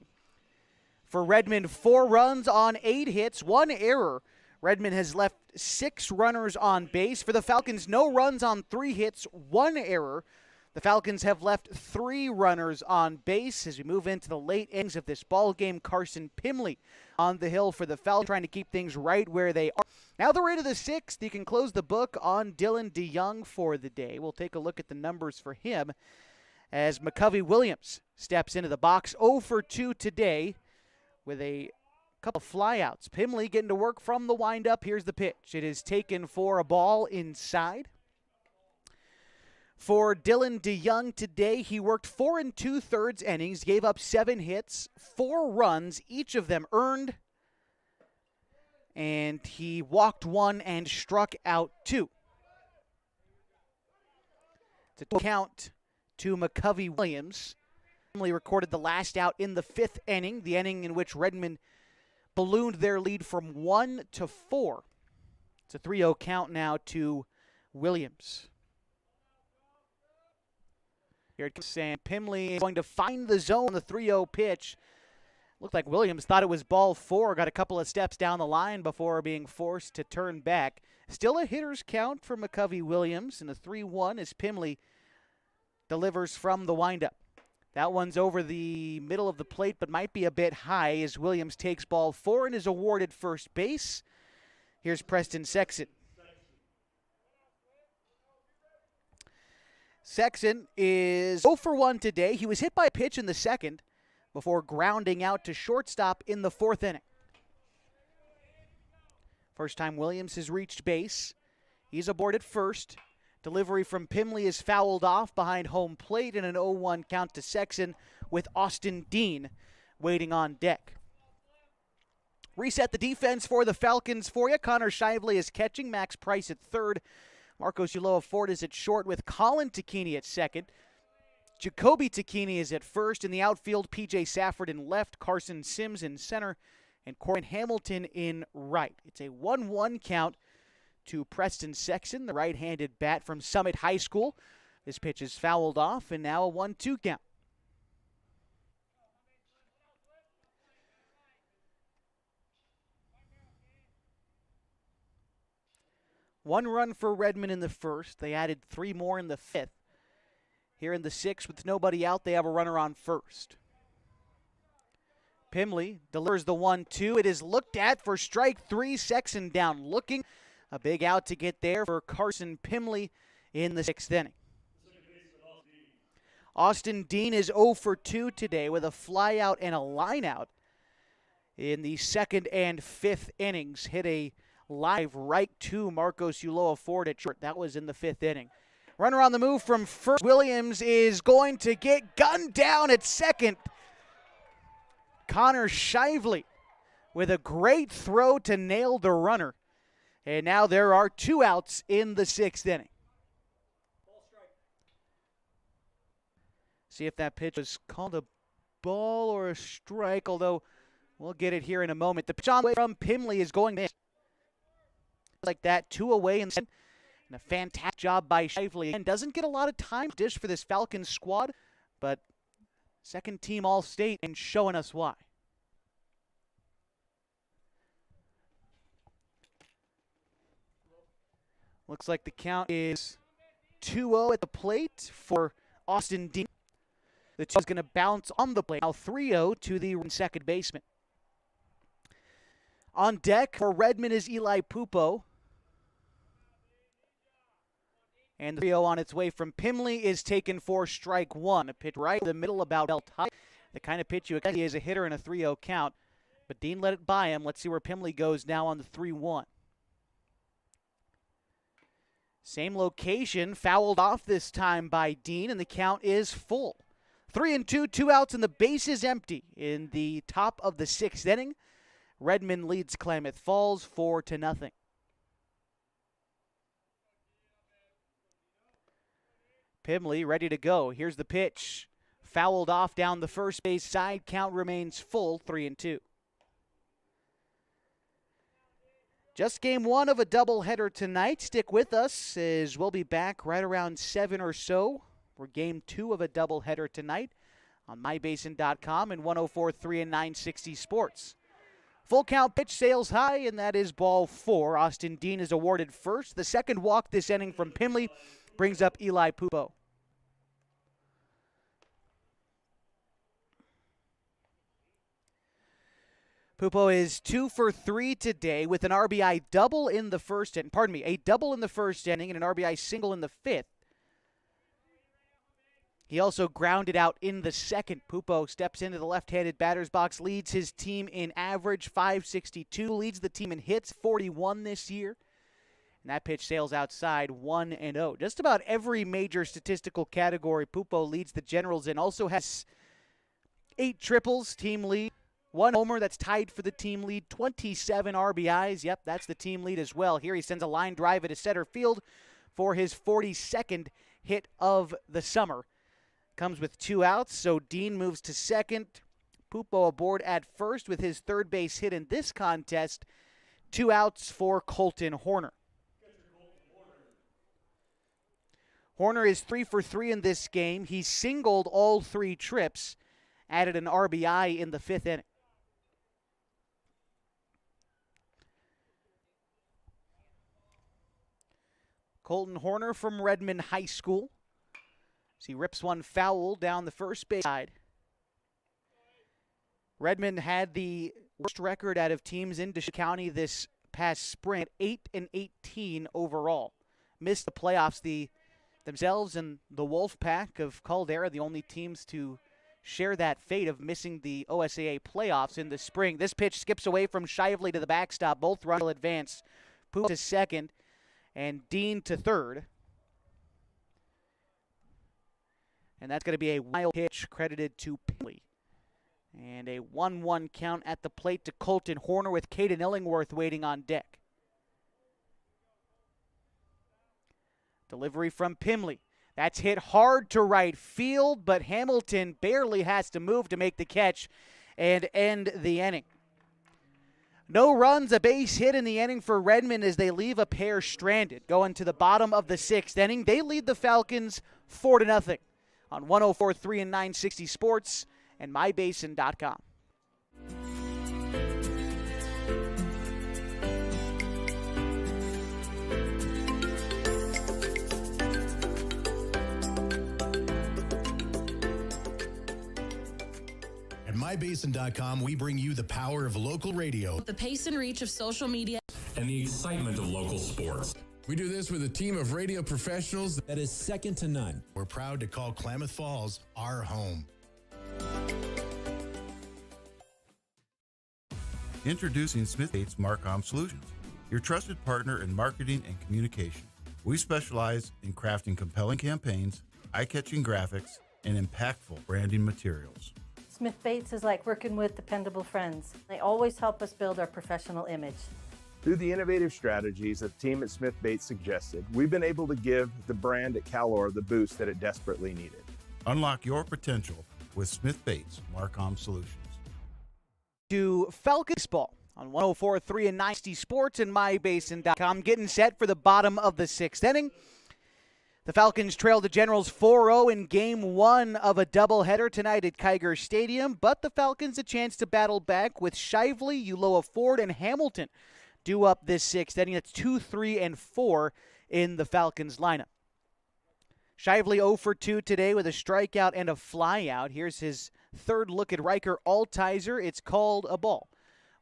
For Redmond, 4 runs on 8 hits, 1 error. Redmond has left 6 runners on base. For the Falcons, no runs on 3 hits, 1 error. The Falcons have left 3 runners on base. As we move into the late innings of this ball game, Carson Pimley on the hill for the Falcons, trying to keep things right where they are. Now the rate of the 6th, you can close the book on Dylan DeYoung for the day. We'll take a look at the numbers for him as McCovey Williams steps into the box. 0 for 2 today with a couple of flyouts. Pimley getting to work from the windup. Here's the pitch. It is taken for a ball inside. For Dylan DeYoung today, he worked 4 2/3 innings, gave up 7 hits, 4 runs, each of them earned, and he walked 1 and struck out 2. It's a count to McCovey Williams. Family recorded the last out in the 5th inning, the inning in which Redmond ballooned their lead from 1 to 4. It's a 3-0 count now to Williams. Here it comes, and Pimley is going to find the zone on the 3-0 pitch. Looked like Williams thought it was ball 4, got a couple of steps down the line before being forced to turn back. Still a hitter's count for McCovey Williams, and a 3-1 as Pimley delivers from the windup. That one's over the middle of the plate, but might be a bit high as Williams takes ball 4 and is awarded first base. Here's Preston Sexton. Sexton is 0 for 1 today. He was hit by a pitch in the 2nd before grounding out to shortstop in the 4th inning. First time Williams has reached base. He's aboard at first. Delivery from Pimley is fouled off behind home plate, and an 0-1 count to Sexton with Austin Dean waiting on deck. Reset the defense for the Falcons for you. Connor Shively is catching. Max Price at 3rd. Marcos Ulloa Ford is at short with Colin Takini at 2nd. Jacoby Takini is at 1st. In the outfield, P.J. Safford in left, Carson Sims in center, and Corbin Hamilton in right. It's a 1-1 count to Preston Sexton, the right-handed bat from Summit High School. This pitch is fouled off, and now a 1-2 count. One run for Redmond in the 1st. They added 3 more in the 5th. Here in the 6th, with nobody out, they have a runner on first. Pimley delivers the 1-2. It is looked at for strike 3. Sexton down looking. A big out to get there for Carson Pimley in the 6th inning. Austin Dean is 0 for 2 today with a flyout and a lineout in the 2nd and 5th innings. Hit a live right to Marcos Ulloa Ford at short. That was in the 5th inning. Runner on the move from first. Williams is going to get gunned down at 2nd. Connor Shively with a great throw to nail the runner. And now there are 2 outs in the 6th inning. See if that pitch was called a ball or a strike, although we'll get it here in a moment. The pitch on the way from Pimley is going in. Like that, 2 away, and a fantastic job by Shively. And doesn't get a lot of time to dish for this Falcons squad, but second team All-State and showing us why. Looks like the count is 2-0 at the plate for Austin Dean. The 2 is going to bounce on the plate. Now 3-0 to the second baseman. On deck for Redmond is Eli Pupo. And the 3-0 on its way from Pimley is taken for strike 1. A pitch right in the middle about belt high. The kind of pitch you expect as a hitter in a 3-0 count. But Dean let it by him. Let's see where Pimley goes now on the 3-1. Same location, fouled off this time by Dean, and the count is full. 3-2, 2 outs, and the base is empty in the top of the 6th inning. Redmond leads Klamath Falls 4-0. Pimley ready to go. Here's the pitch. Fouled off down the first base side. Count remains full, 3-2. Just game one of a doubleheader tonight. Stick with us as we'll be back right around 7 or so for game two of a doubleheader tonight on mybasin.com and 104.3 and 960 Sports. Full count pitch, sails high, and that is ball 4. Austin Dean is awarded first. The second walk this inning from Pimley brings up Eli Pupo. Pupo is 2 for 3 today with an RBI double in the first inning. Pardon me, a double in the first inning and an RBI single in the fifth. He also grounded out in the second. Pupo steps into the left-handed batter's box, leads his team in average, 562, leads the team in hits, 41 this year. And that pitch sails outside, 1-0. Just about every major statistical category Pupo leads the Generals in. Also has 8 triples, team lead. 1 homer, that's tied for the team lead. 27 RBIs, yep, that's the team lead as well. Here he sends a line drive into center field for his 42nd hit of the summer. Comes with 2 outs, so Dean moves to second. Pupo aboard at first with his third base hit in this contest. 2 outs for Colton Horner. Horner is 3 for 3 in this game. He singled all 3 trips, added an RBI in the 5th inning. Colton Horner from Redmond High School. As he rips one foul down the first base side. Redmond had the worst record out of teams in Deschutes County this past spring at 8-18 overall. Missed the playoffs. Themselves and the Wolfpack of Caldera, the only teams to share that fate of missing the OSAA playoffs in the spring. This pitch skips away from Shively to the backstop. Both runs will advance. Pupo to second and Dean to third. And that's going to be a wild pitch credited to Pimley. And a 1-1 count at the plate to Colton Horner with Caden Illingworth waiting on deck. Delivery from Pimley. That's hit hard to right field, but Hamilton barely has to move to make the catch and end the inning. No runs, a base hit in the inning for Redmond as they leave a pair stranded. Going to the bottom of the 6th inning, they lead the Falcons 4-0 on 104.3 and 960 Sports and mybasin.com. At mybasin.com, we bring you the power of local radio, The pace and reach of social media, and the excitement of local sports. We do this with a team of radio professionals that is second to none. We're proud to call Klamath Falls our home. Introducing Smith Bates Marcom Solutions, your trusted partner in marketing and communication. We specialize in crafting compelling campaigns, eye-catching graphics, and impactful branding materials. Smith Bates is like working with dependable friends. They always help us build our professional image. Through the innovative strategies that the team at Smith Bates suggested, we've been able to give the brand at Calor the boost that it desperately needed. Unlock your potential with Smith Bates Marcom Solutions. To Falcons ball on 104.3 and 960 Sports and mybasin.com. Getting set for the bottom of the 6th inning. The Falcons trail the Generals 4-0 in game one of a doubleheader tonight at Kiger Stadium, but the Falcons a chance to battle back with Shively, Ulloa Ford, and Hamilton due up this 6th inning. That's 2, 3, and 4 in the Falcons lineup. Shively 0 for 2 today with a strikeout and a flyout. Here's his third look at Riker Altizer. It's called a ball.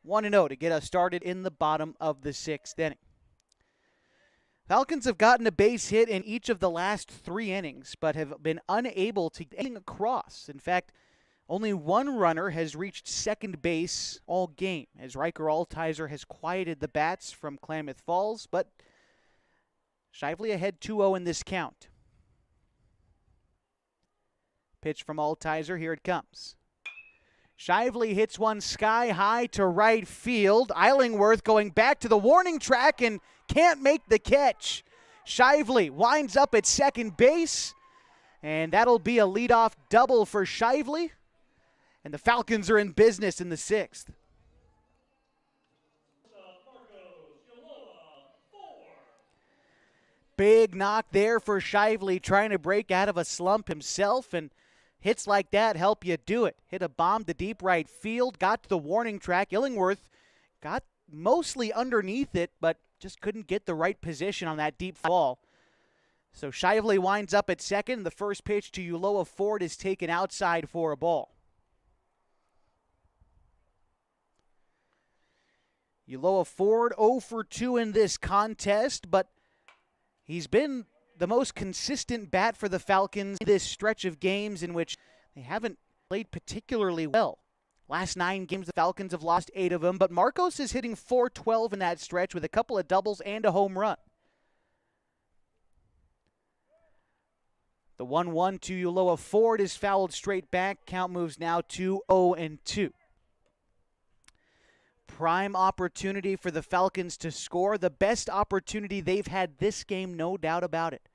1-0 to get us started in the bottom of the 6th inning. Falcons have gotten a base hit in each of the last 3 innings, but have been unable to get anything across. In fact, only one runner has reached second base all game, as Riker Altizer has quieted the bats from Klamath Falls, but Shively ahead 2-0 in this count. Pitch from Altizer, here it comes. Shively hits one sky high to right field. Illingworth going back to the warning track and can't make the catch. Shively winds up at second base, and that'll be a leadoff double for Shively. And the Falcons are in business in the 6th. Big knock there for Shively, trying to break out of a slump himself, and hits like that help you do it. Hit a bomb to deep right field, got to the warning track. Illingworth got mostly underneath it, but just couldn't get the right position on that deep ball. So Shively winds up at second. The first pitch to Uloa Ford is taken outside for a ball. Uloa Ford 0 for 2 in this contest, but he's been the most consistent bat for the Falcons in this stretch of games in which they haven't played particularly well. Last 9 games, the Falcons have lost 8 of them, but Marcos is hitting .412 in that stretch with a couple of doubles and a home run. The 1-1 to Uloa Ford is fouled straight back. Count moves now to 0-2. Prime opportunity for the Falcons to score. The best opportunity they've had this game, no doubt about it.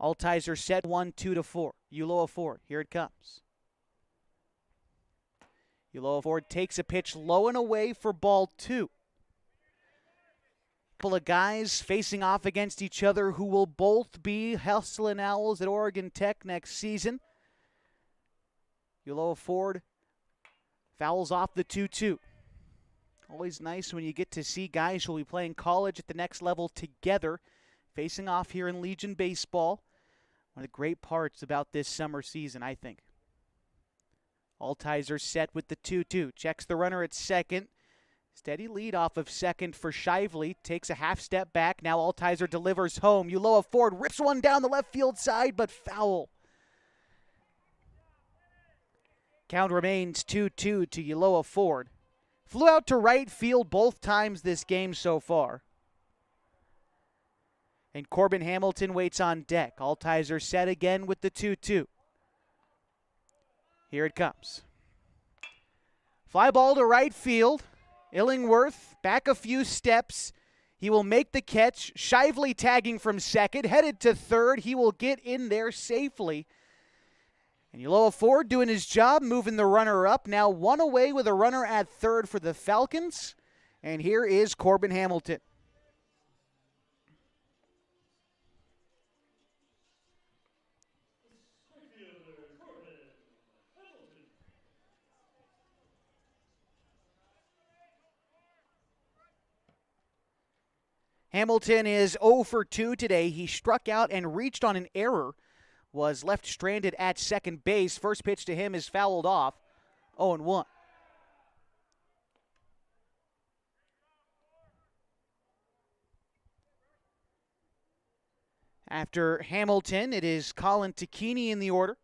Altizer set 1-2-4. Uloa Ford, here it comes. Uloa Ford takes a pitch low and away for ball 2. Couple of guys facing off against each other who will both be Hustlin' Owls at Oregon Tech next season. Uloa Ford fouls off the 2-2. Always nice when you get to see guys who will be playing college at the next level together, facing off here in Legion Baseball. One of the great parts about this summer season, I think. Altizer set with the 2-2. Checks the runner at second. Steady lead off of second for Shively. Takes a half step back. Now Altizer delivers home. Uloa Ford rips one down the left field side, but foul. Count remains 2-2 to Uloa Ford. Flew out to right field both times this game so far. And Corbin Hamilton waits on deck. Altizer set again with the 2-2. Here it comes. Fly ball to right field. Illingworth back a few steps. He will make the catch. Shively tagging from second. Headed to third. He will get in there safely. And Uloa Ford doing his job, moving the runner up. Now one away with a runner at third for the Falcons. And here is Corbin Hamilton. Hamilton is 0 for 2 today. He struck out and reached on an error. Was left stranded at second base. First pitch to him is fouled off. 0-1. After Hamilton, it is Colin Tacchini in the order.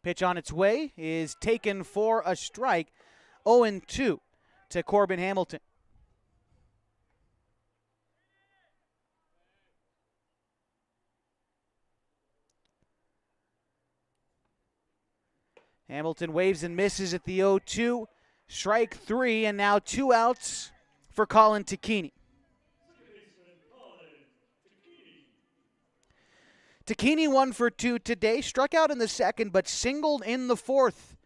Pitch on its way is taken for a strike. 0-2 to Corbin Hamilton. Hamilton waves and misses at the 0-2. Strike 3, and now 2 outs for Colin Tacchini. Tacchini 1 for 2 today. Struck out in the second, but singled in the fourth.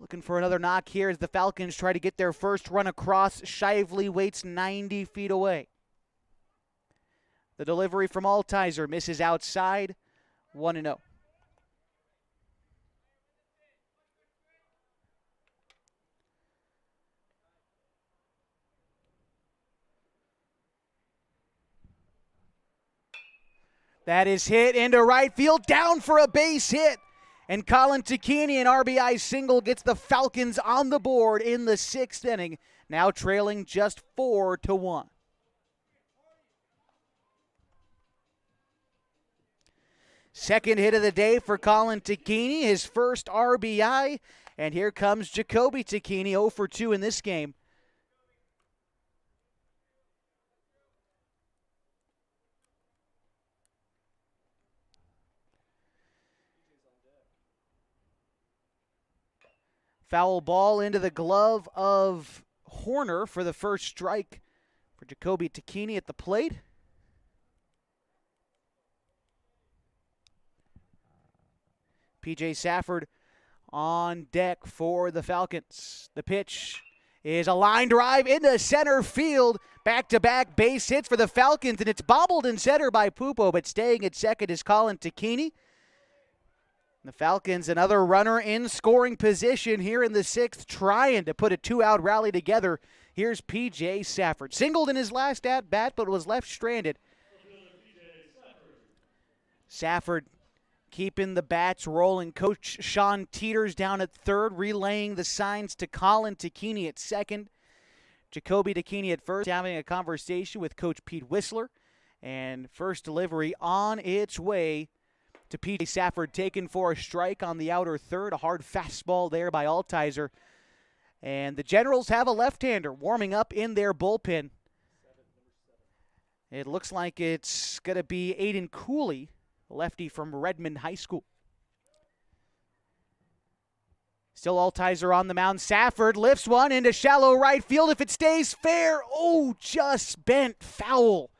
Looking for another knock here as the Falcons try to get their first run across. Shively waits 90 feet away. The delivery from Altizer misses outside. 1-0. That is hit into right field, down for a base hit. And Colin Tacchini, an RBI single, gets the Falcons on the board in the 6th inning, now trailing just 4-1. Second hit of the day for Colin Tacchini, his first RBI. And here comes Jacoby Tacchini, 0 for 2 in this game. Foul ball into the glove of Horner for the first strike for Jacoby Tacchini at the plate. P.J. Safford on deck for the Falcons. The pitch is a line drive into center field. Back-to-back base hits for the Falcons, and it's bobbled in center by Pupo, but staying at second is Colin Tacchini. The Falcons, another runner in scoring position here in the sixth, trying to put a two-out rally together. Here's P.J. Safford. Singled in his last at-bat, but was left stranded. Safford keeping the bats rolling. Coach Sean Teeters down at third, relaying the signs to Colin Tacchini at second. Jacoby Tacchini at first, having a conversation with Coach Pete Whistler. And first delivery on its way to P.J. Safford, taken for a strike on the outer third. A hard fastball there by Altizer. And the Generals have a left-hander warming up in their bullpen. It looks like it's going to be Aiden Cooley, lefty from Redmond High School. Still Altizer on the mound. Safford lifts one into shallow right field. If it stays fair, just bent foul.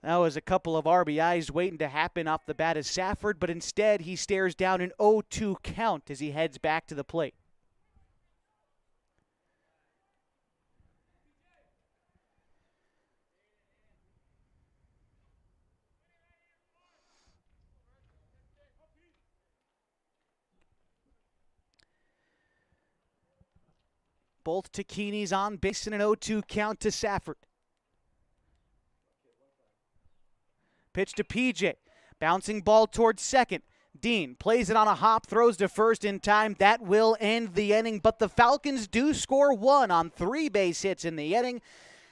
That was a couple of RBIs waiting to happen off the bat of Safford, but instead he stares down an 0-2 count as he heads back to the plate. Both Tacchini's on base in an 0-2 count to Safford. Pitch to PJ. Bouncing ball towards second. Dean plays it on a hop, throws to first in time. That will end the inning, but the Falcons do score one on 3 base hits in the inning.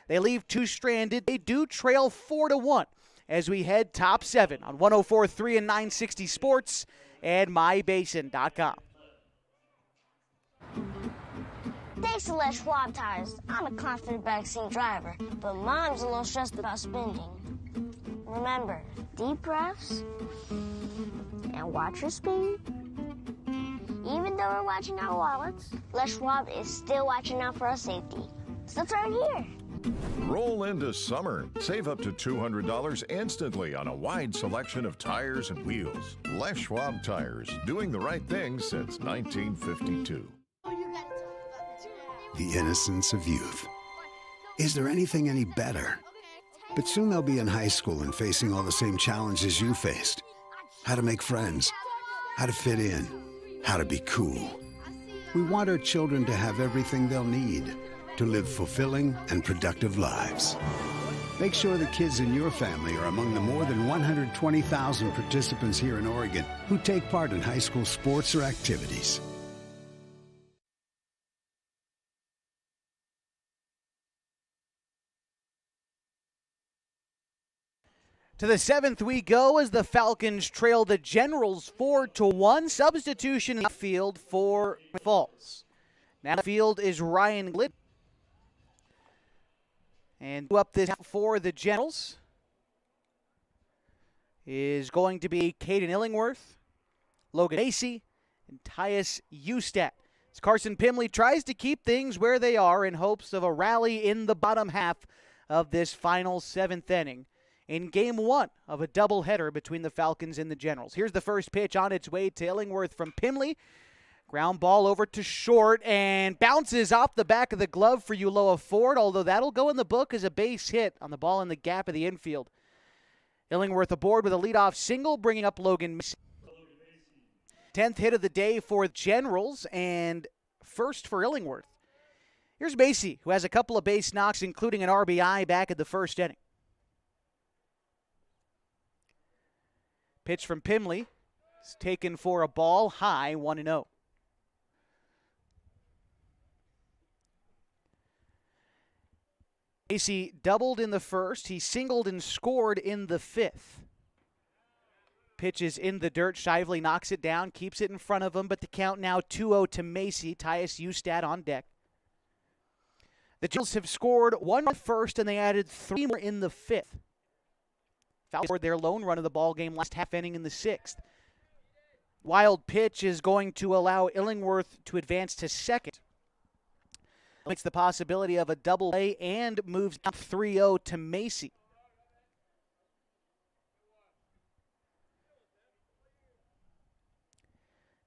They leave 2 stranded. They do trail 4-1 as we head top 7 on 104.3 and 960 Sports and mybasin.com. Thanks to Les Schwab Tires. I'm a confident backseat driver, but Mom's a little stressed about spending. Remember, deep breaths and watch your speed. Even though we're watching our wallets, Les Schwab is still watching out for our safety. So that's right here. Roll into summer. Save up to $200 instantly on a wide selection of tires and wheels. Les Schwab Tires, doing the right thing since 1952. The innocence of youth. Is there anything any better? But soon they'll be in high school and facing all the same challenges you faced. How to make friends, how to fit in, how to be cool. We want our children to have everything they'll need to live fulfilling and productive lives. Make sure the kids in your family are among the more than 120,000 participants here in Oregon who take part in high school sports or activities. To the 7th we go as the Falcons trail the Generals 4-1. Substitution in the field for Falls. Now the field is Ryan Glidden. And up this for the Generals is going to be Caden Illingworth, Logan Macy, and Tyus Ustat. As Carson Pimley tries to keep things where they are in hopes of a rally in the bottom half of this final 7th inning in Game 1 of a doubleheader between the Falcons and the Generals. Here's the first pitch on its way to Illingworth from Pimley. Ground ball over to short and bounces off the back of the glove for Uloa Ford, although that'll go in the book as a base hit on the ball in the gap of the infield. Illingworth aboard with a leadoff single, bringing up Logan Macy. 10th hit of the day for Generals and first for Illingworth. Here's Macy, who has a couple of base knocks, including an RBI back at the first inning. Pitch from Pimley is taken for a ball high, 1-0. Macy doubled in the first. He singled and scored in the 5th. Pitch is in the dirt. Shively knocks it down, keeps it in front of him, but the count now 2-0 to Macy. Tyus Ustat on deck. The Generals have scored 1 in the first, and they added 3 more in the 5th. Falcons scored their lone run of the ball game last half inning in the 6th. Wild pitch is going to allow Illingworth to advance to second. Makes the possibility of a double play and moves down 3-0 to Macy.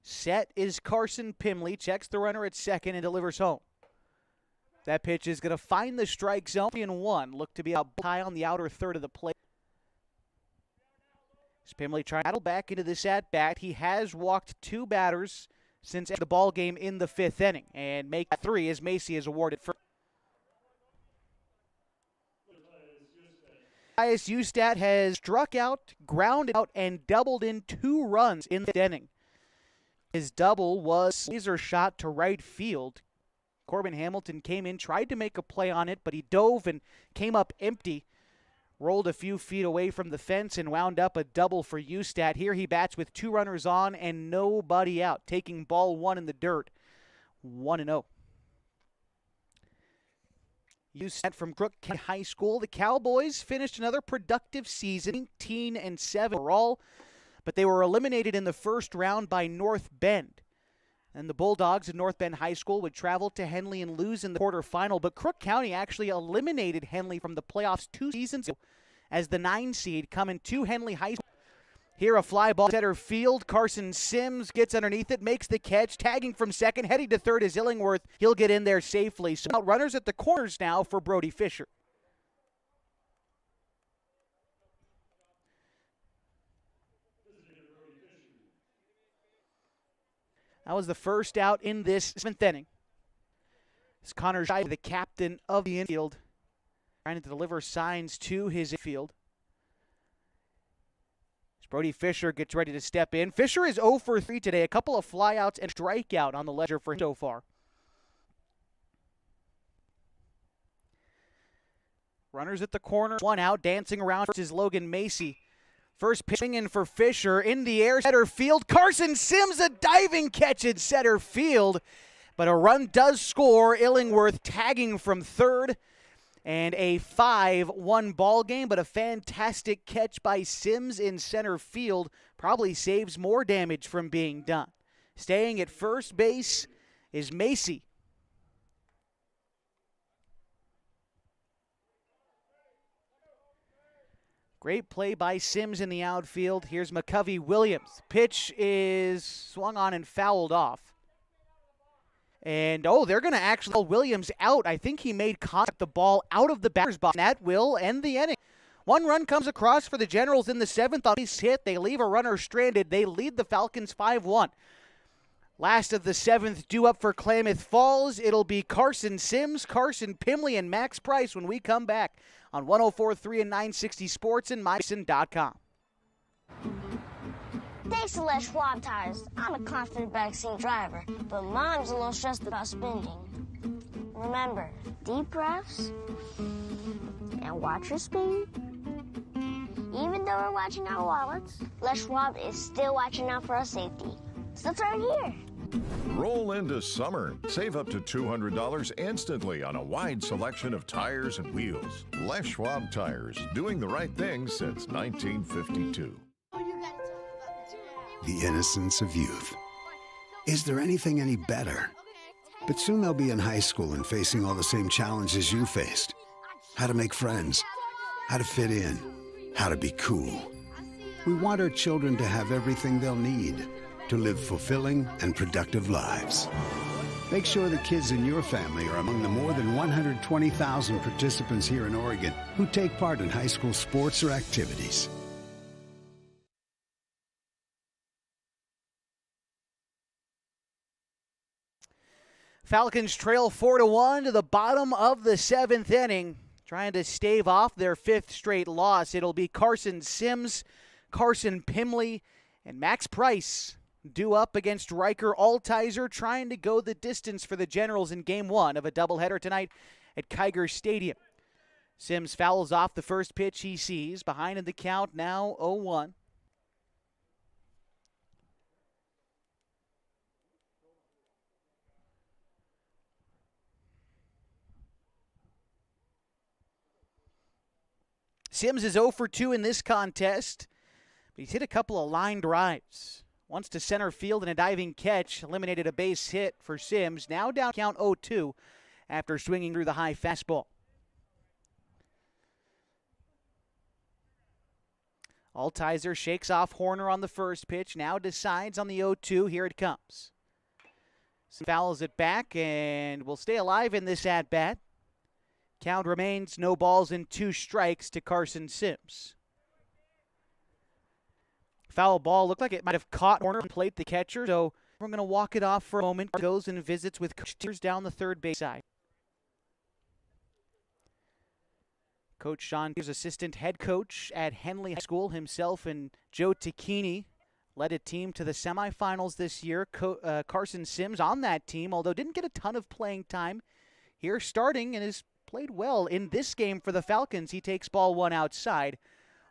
Set is Carson Pimley, checks the runner at second and delivers home. That pitch is going to find the strike zone in one. Look to be out high on the outer third of the plate. Pimley trying to battle back into this at-bat. He has walked 2 batters since the ball game in the 5th inning. And make 3 as Macy is awarded first. Elias Ustat has struck out, grounded out, and doubled in 2 runs in the inning. His double was a laser shot to right field. Corbin Hamilton came in, tried to make a play on it, but he dove and came up empty. Rolled a few feet away from the fence and wound up a double for Ustat. Here he bats with 2 runners on and nobody out, taking ball 1 in the dirt. 1-0. Ustat from Crook County High School. The Cowboys finished another productive season, 18-7 overall, but they were eliminated in the first round by North Bend. And the Bulldogs of North Bend High School would travel to Henley and lose in the quarterfinal. But Crook County actually eliminated Henley from the playoffs 2 seasons ago as the 9 seed coming to Henley High School. Here a fly ball center field. Carson Sims gets underneath it, makes the catch. Tagging from second, heading to third is Illingworth. He'll get in there safely. So out runners at the corners now for Brody Fisher. That was the first out in this 7th inning. It's Connor Scheib, the captain of the infield, trying to deliver signs to his infield. As Brody Fisher gets ready to step in. Fisher is 0 for 3 today. A couple of flyouts and strikeout on the ledger for him so far. Runners at the corner. 1 out. Dancing around is Logan Macy. First pitching in for Fisher, in the air, center field. Carson Sims, a diving catch in center field. But a run does score. Illingworth tagging from third. And a 5-1 ball game, but a fantastic catch by Sims in center field probably saves more damage from being done. Staying at first base is Macy. Great play by Sims in the outfield. Here's McCovey Williams. Pitch is swung on and fouled off. And, they're going to actually call Williams out. I think he made contact the ball out of the batter's box. That will end the inning. 1 run comes across for the Generals in the 7th on base hit. They leave a runner stranded. They lead the Falcons 5-1. Last of the 7th due up for Klamath Falls. It'll be Carson Sims, Carson Pimley, and Max Price when we come back on 104.3 and 960 Sports and MyBasin.com. Thanks to Les Schwab Tires. I'm a confident backseat driver, but Mom's a little stressed about spending. Remember, deep breaths and watch your speed. Even though we're watching our wallets, Les Schwab is still watching out for our safety. So turn here. Roll into summer. Save up to $200 instantly on a wide selection of tires and wheels. Les Schwab Tires, doing the right thing since 1952. The innocence of youth. Is there anything any better? But soon they'll be in high school and facing all the same challenges you faced. How to make friends, how to fit in, how to be cool. We want our children to have everything they'll need to live fulfilling and productive lives. Make sure the kids in your family are among the more than 120,000 participants here in Oregon who take part in high school sports or activities. Falcons trail 4-1 to the bottom of the 7th inning, trying to stave off their 5th straight loss. It'll be Carson Sims, Carson Pimley, and Max Price due up against Riker Altizer, trying to go the distance for the Generals in Game 1 of a doubleheader tonight at Kiger Stadium. Sims fouls off the first pitch he sees. Behind in the count now 0-1. Sims is 0 for 2 in this contest, but he's hit a couple of line drives. Once to center field and a diving catch, eliminated a base hit for Sims. Now down count 0-2 after swinging through the high fastball. Altizer shakes off Horner on the first pitch, now decides on the 0-2. Here it comes. Fouls it back and will stay alive in this at-bat. Count remains no balls and 2 strikes to Carson Sims. Foul ball looked like it might have caught corner and plate the catcher, so we're going to walk it off for a moment. Goes and visits with Coach Tears down the third base side. Coach Sean Tears, assistant head coach at Henley High School, himself and Joe Tacchini led a team to the semifinals this year. Carson Sims on that team, although didn't get a ton of playing time here starting and has played well in this game for the Falcons. He takes ball 1 outside,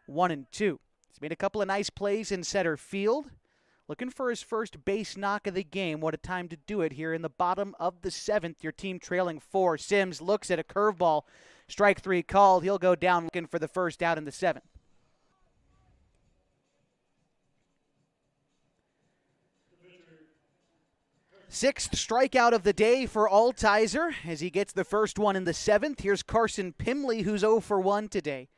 1-2. He's made a couple of nice plays in center field. Looking for his first base knock of the game. What a time to do it here in the bottom of the 7th. Your team trailing 4. Sims looks at a curveball. Strike 3 called. He'll go down looking for the first out in the 7th. Sixth strikeout of the day for Altizer as he gets the first one in the 7th. Here's Carson Pimley, who's 0 for 1 today.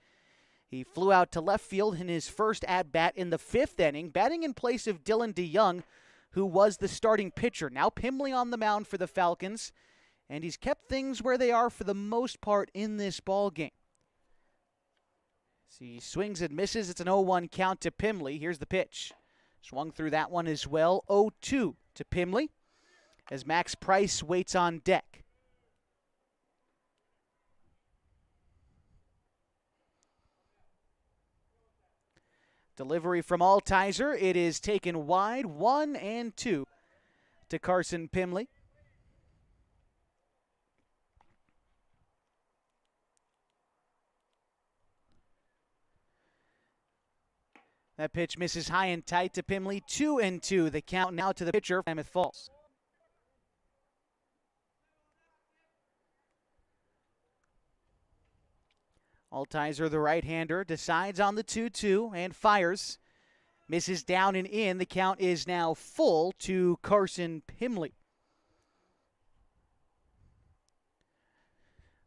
He flew out to left field in his first at-bat in the 5th inning, batting in place of Dylan DeYoung, who was the starting pitcher. Now Pimley on the mound for the Falcons, and he's kept things where they are for the most part in this ball game. So he swings and misses. It's an 0-1 count to Pimley. Here's the pitch. Swung through that one as well. 0-2 to Pimley as Max Price waits on deck. Delivery from Altizer. It is taken wide, 1-2 to Carson Pimley. That pitch misses high and tight to Pimley. 2-2. The count now to the pitcher, Klamath Falls. Altizer, the right-hander, decides on the 2-2 and fires. Misses down and in. The count is now full to Carson Pimley.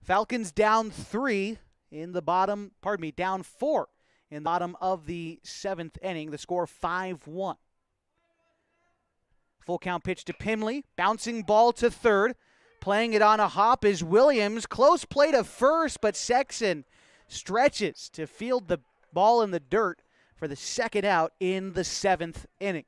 Falcons down 3 in the bottom, down 4 in the bottom of the 7th inning. The score 5-1. Full count pitch to Pimley. Bouncing ball to third. Playing it on a hop is Williams. Close play to first, but Sexton stretches to field the ball in the dirt for the second out in the 7th inning.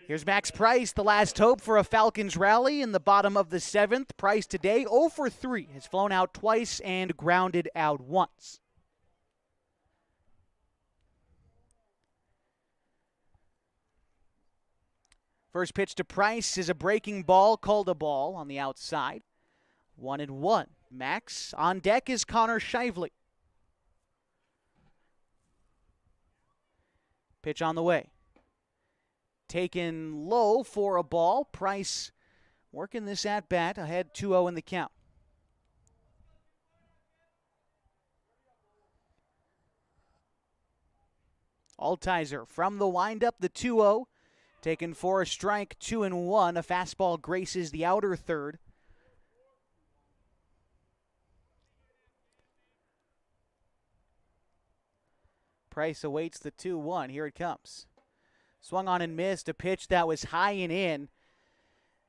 Here's Max Price, the last hope for a Falcons rally in the bottom of the 7th. Price today 0 for 3, has flown out twice and grounded out once. First pitch to Price is a breaking ball, called a ball on the outside. 1-1. Max. On deck is Connor Shively. Pitch on the way. Taken low for a ball. Price working this at-bat ahead 2-0 in the count. Altizer from the windup, the 2-0. Taken for a strike, 2-1. A fastball graces the outer third. Price awaits the 2-1. Here it comes. Swung on and missed. A pitch that was high and in.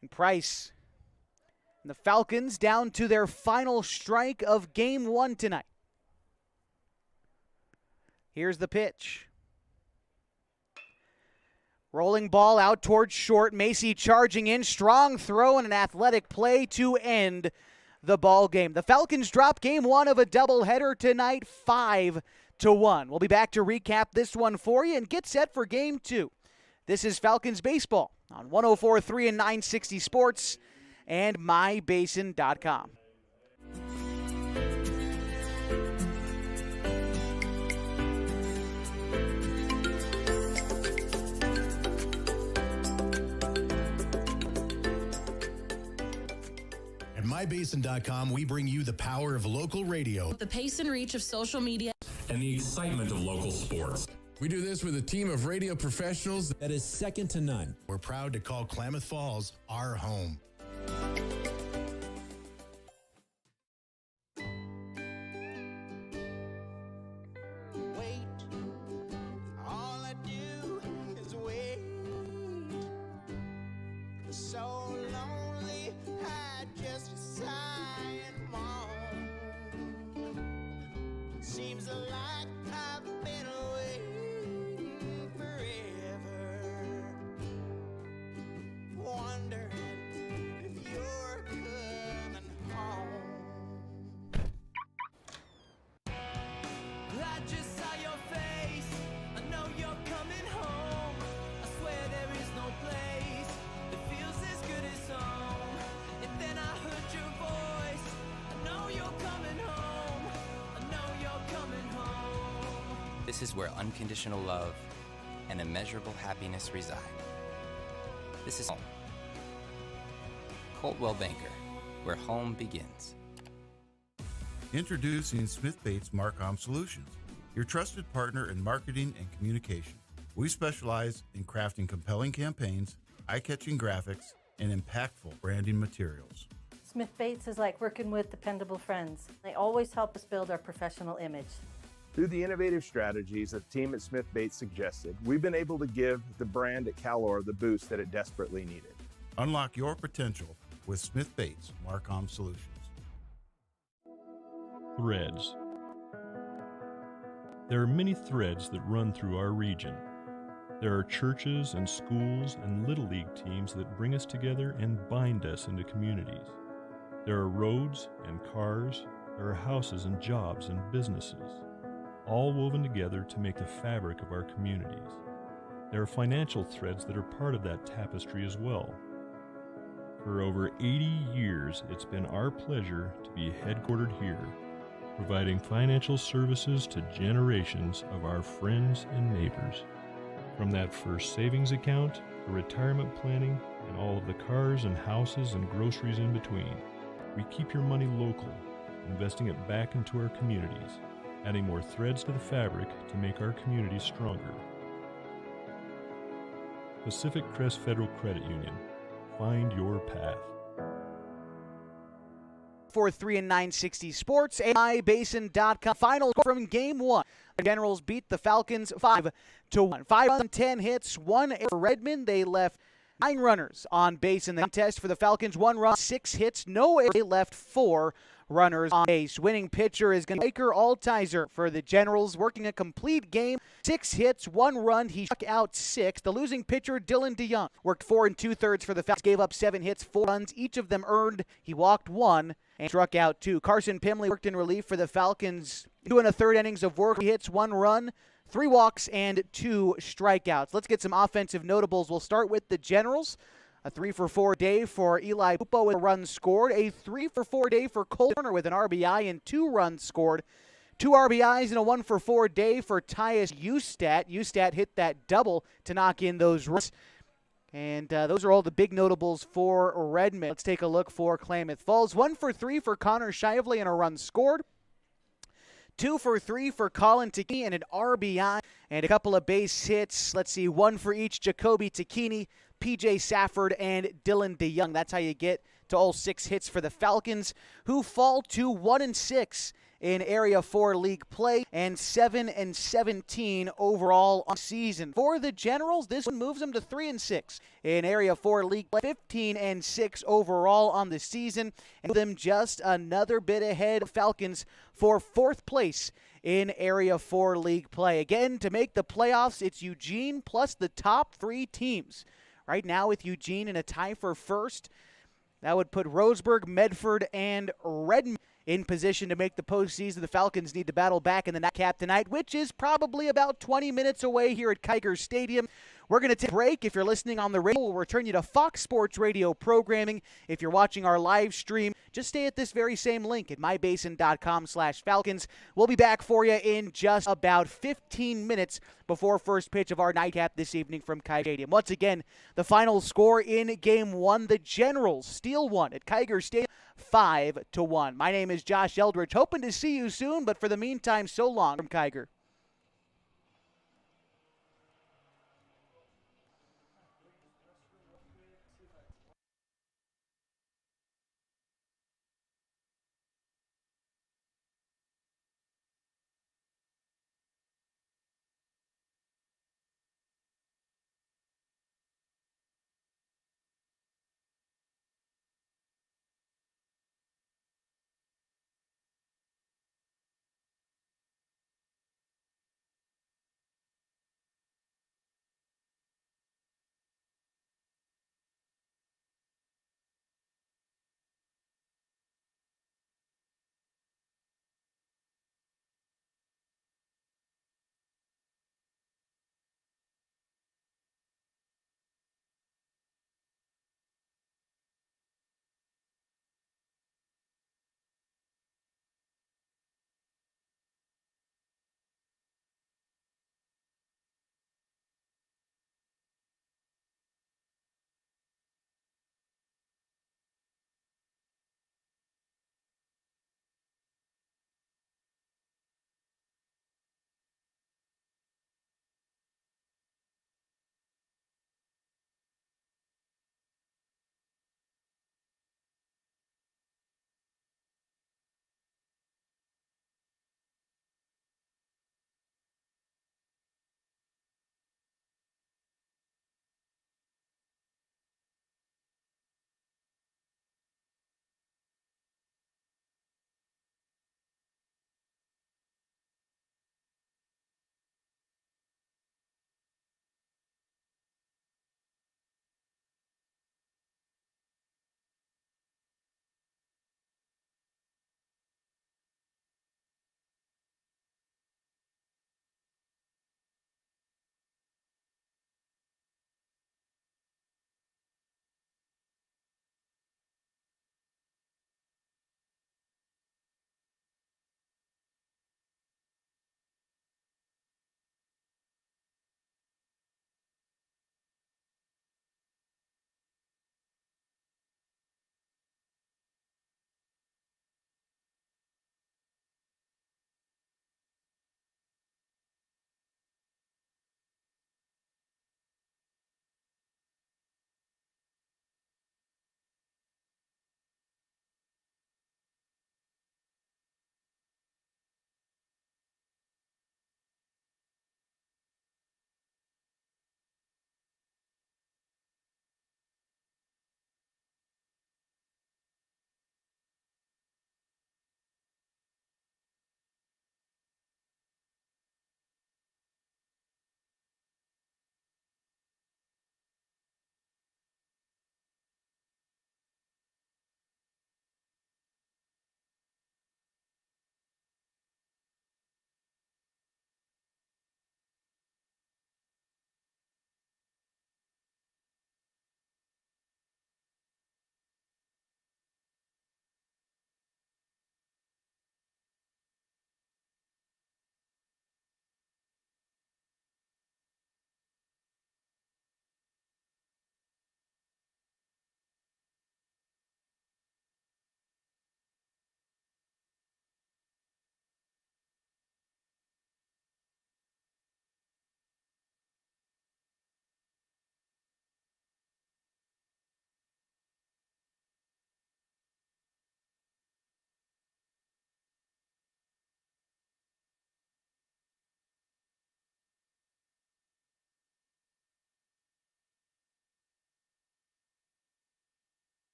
And Price and the Falcons down to their final strike of Game 1 tonight. Here's the pitch. Rolling ball out towards short. Macy charging in. Strong throw and an athletic play to end the ball game. The Falcons drop Game 1 of a doubleheader tonight, 5-1. We'll be back to recap this one for you and get set for Game 2. This is Falcons Baseball on 104.3 and 960 Sports and mybasin.com. At mybasin.com, we bring you the power of local radio. The pace and reach of social media. And the excitement of local sports. We do this with a team of radio professionals that is second to none. We're proud to call Klamath Falls our home. Wait, all I do This is where unconditional love and immeasurable happiness reside. This is home. Coltwell Banker, where home begins. Introducing Smith Bates Marcom Solutions, your trusted partner in marketing and communication. We specialize in crafting compelling campaigns, eye-catching graphics, and impactful branding materials. Smith Bates is like working with dependable friends. They always help us build our professional image. Through the innovative strategies that the team at Smith Bates suggested, we've been able to give the brand at Calor the boost that it desperately needed. Unlock your potential with Smith Bates Marcom Solutions. Threads. There are many threads that run through our region. There are churches and schools and little league teams that bring us together and bind us into communities. There are roads and cars, there are houses and jobs and businesses, all woven together to make the fabric of our communities. There are financial threads that are part of that tapestry as well. For over 80 years, it's been our pleasure to be headquartered here, providing financial services to generations of our friends and neighbors. From that first savings account to retirement planning and all of the cars and houses and groceries in between, we keep your money local, investing it back into our communities, adding more threads to the fabric to make our communities stronger. Pacific Crest Federal Credit Union. Find your path. 4-3 and 960 Sports and MyBasin.com. Final from Game 1. The Generals beat the Falcons 5-1. 5 on 10 hits, 1 for Redmond. They left 9 runners on base in the contest. For the Falcons, 1 run, 6 hits, no errors. They left 4 runners on base. Winning pitcher is going to be Baker Altizer for the Generals, working a complete game. 6 hits, 1 run. He struck out 6. The losing pitcher, Dylan DeYoung, worked 4 2/3 for the Falcons, gave up 7 hits, 4 runs, each of them earned. He walked 1 and struck out 2. Carson Pimley worked in relief for the Falcons, 2 1/3 innings of work. He hits 1 run, 3 walks, and 2 strikeouts. Let's get some offensive notables. We'll start with the Generals. A 3-for-4 day for Eli Pupo with a run scored. A 3-for-4 day for Cole Turner with an RBI and 2 runs scored. 2 RBIs and a 1-for-4 day for Tyus Ustat. Ustat hit that double to knock in those runs. And those are all the big notables for Redmond. Let's take a look for Klamath Falls. 1-for-3 for Connor Shively and a run scored. 2-for-3 for Colin Takini and an RBI and a couple of base hits. Let's see, 1 for each Jacoby Takini, PJ Safford, and Dylan DeYoung. That's how you get to all 6 hits for the Falcons, who fall to 1-6 in Area 4 league play and 7-17 overall on season. For the Generals, this one moves them to 3-6 in Area 4 league play, 15-6 overall on the season, and them just another bit ahead of Falcons for 4th place in Area 4 league play. Again, to make the playoffs, it's Eugene plus the top 3 teams. Right now with Eugene in a tie for first, that would put Roseburg, Medford, and Redmond in position to make the postseason. The Falcons need to battle back in the nightcap tonight, which is probably about 20 minutes away here at Kiger Stadium. We're going to take a break. If you're listening on the radio, we'll return you to Fox Sports Radio programming. If you're watching our live stream, just stay at this very same link at mybasin.com/Falcons. We'll be back for you in just about 15 minutes before first pitch of our nightcap this evening from Kiger Stadium. Once again, the final score in Game 1, the Generals steal one at Kiger Stadium, 5-1. My name is Josh Eldridge, hoping to see you soon, but for the meantime, so long from Kiger.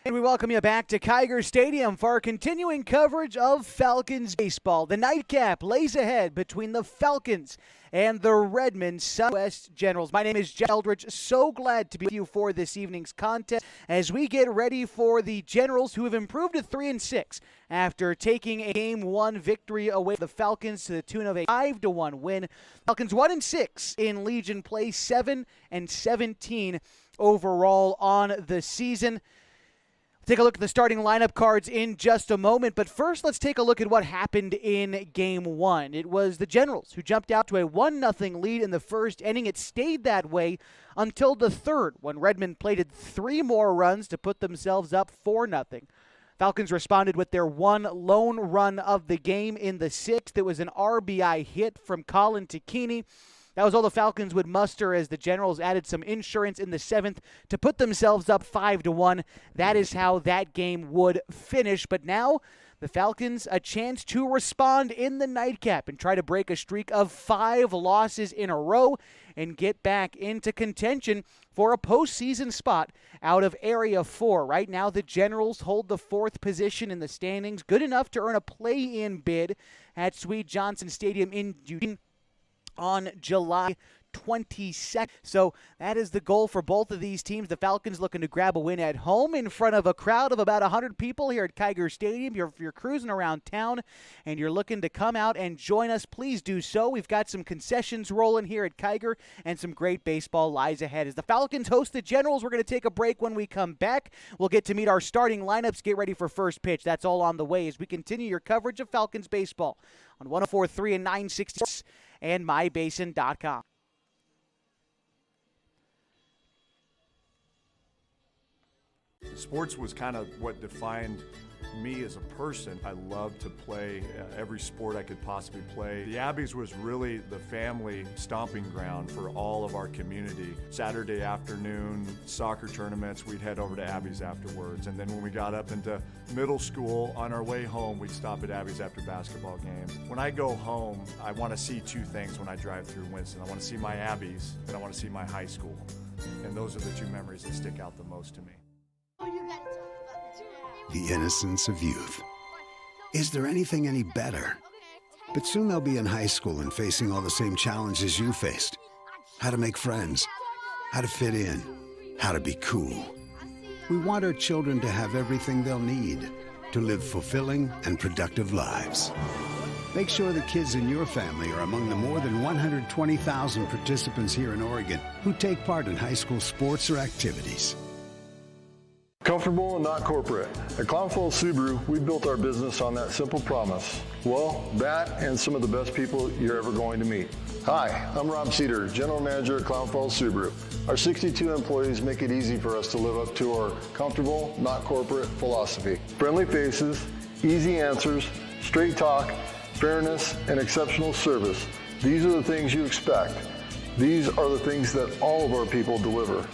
And we welcome you back to Kiger Stadium for our continuing coverage of Falcons baseball. The nightcap lays ahead between the Falcons and the Redmond Southwest Generals. My name is Jeff Eldridge. So glad to be with you for this evening's contest as we get ready for the Generals, who have improved to 3-6 after taking a Game 1 victory away from the Falcons to the tune of a 5-1 win. Falcons 1-6 in Legion play, 7-17 overall on the season. Take a look at the starting lineup cards in just a moment, but first let's take a look at what happened in Game 1. It was the Generals who jumped out to a 1-0 lead in the first inning. It stayed that way until the third, when Redmond plated 3 more runs to put themselves up 4-0. Falcons responded with their one lone run of the game in the sixth. It was an RBI hit from Colin Tacchini. That was all the Falcons would muster as the Generals added some insurance in the seventh to put themselves up 5-1. That is how that game would finish. But now the Falcons a chance to respond in the nightcap and try to break a streak of 5 losses in a row and get back into contention for a postseason spot out of Area 4. Right now, the Generals hold the 4th position in the standings, good enough to earn a play-in bid at Sweet Johnson Stadium in Eugene on July 22nd. So that is the goal for both of these teams. The Falcons looking to grab a win at home in front of a crowd of about 100 people here at Kiger Stadium. If you're cruising around town and you're looking to come out and join us, please do so. We've got some concessions rolling here at Kiger and some great baseball lies ahead. As the Falcons host the Generals, we're going to take a break. When we come back, we'll get to meet our starting lineups, get ready for first pitch. That's all on the way as we continue your coverage of Falcons baseball on 104.3 and 960 and mybasin.com. Sports was kind of what defined me as a person. I loved to play every sport I could possibly play. The Abbeys was really the family stomping ground for all of our community. Saturday afternoon soccer tournaments, we'd head over to Abbeys afterwards. And then when we got up into middle school, on our way home, we'd stop at Abbeys after basketball games. When I go home, I want to see 2 things when I drive through Winston. I want to see my Abbeys and I want to see my high school. And those are the 2 memories that stick out the most to me. The innocence of youth. Is there anything any better? But soon they'll be in high school and facing all the same challenges you faced. How to make friends, how to fit in, how to be cool. We want our children to have everything they'll need to live fulfilling and productive lives. Make sure the kids in your family are among the more than 120,000 participants here in Oregon who take part in high school sports or activities. Comfortable and not corporate. At Klamath Subaru, we built our business on that simple promise. Well, that and some of the best people you're ever going to meet. Hi, I'm Rob Cedar, General Manager at Klamath Subaru. Our 62 employees make it easy for us to live up to our comfortable, not corporate philosophy. Friendly faces, easy answers, straight talk, fairness, and exceptional service. These are the things you expect. These are the things that all of our people deliver.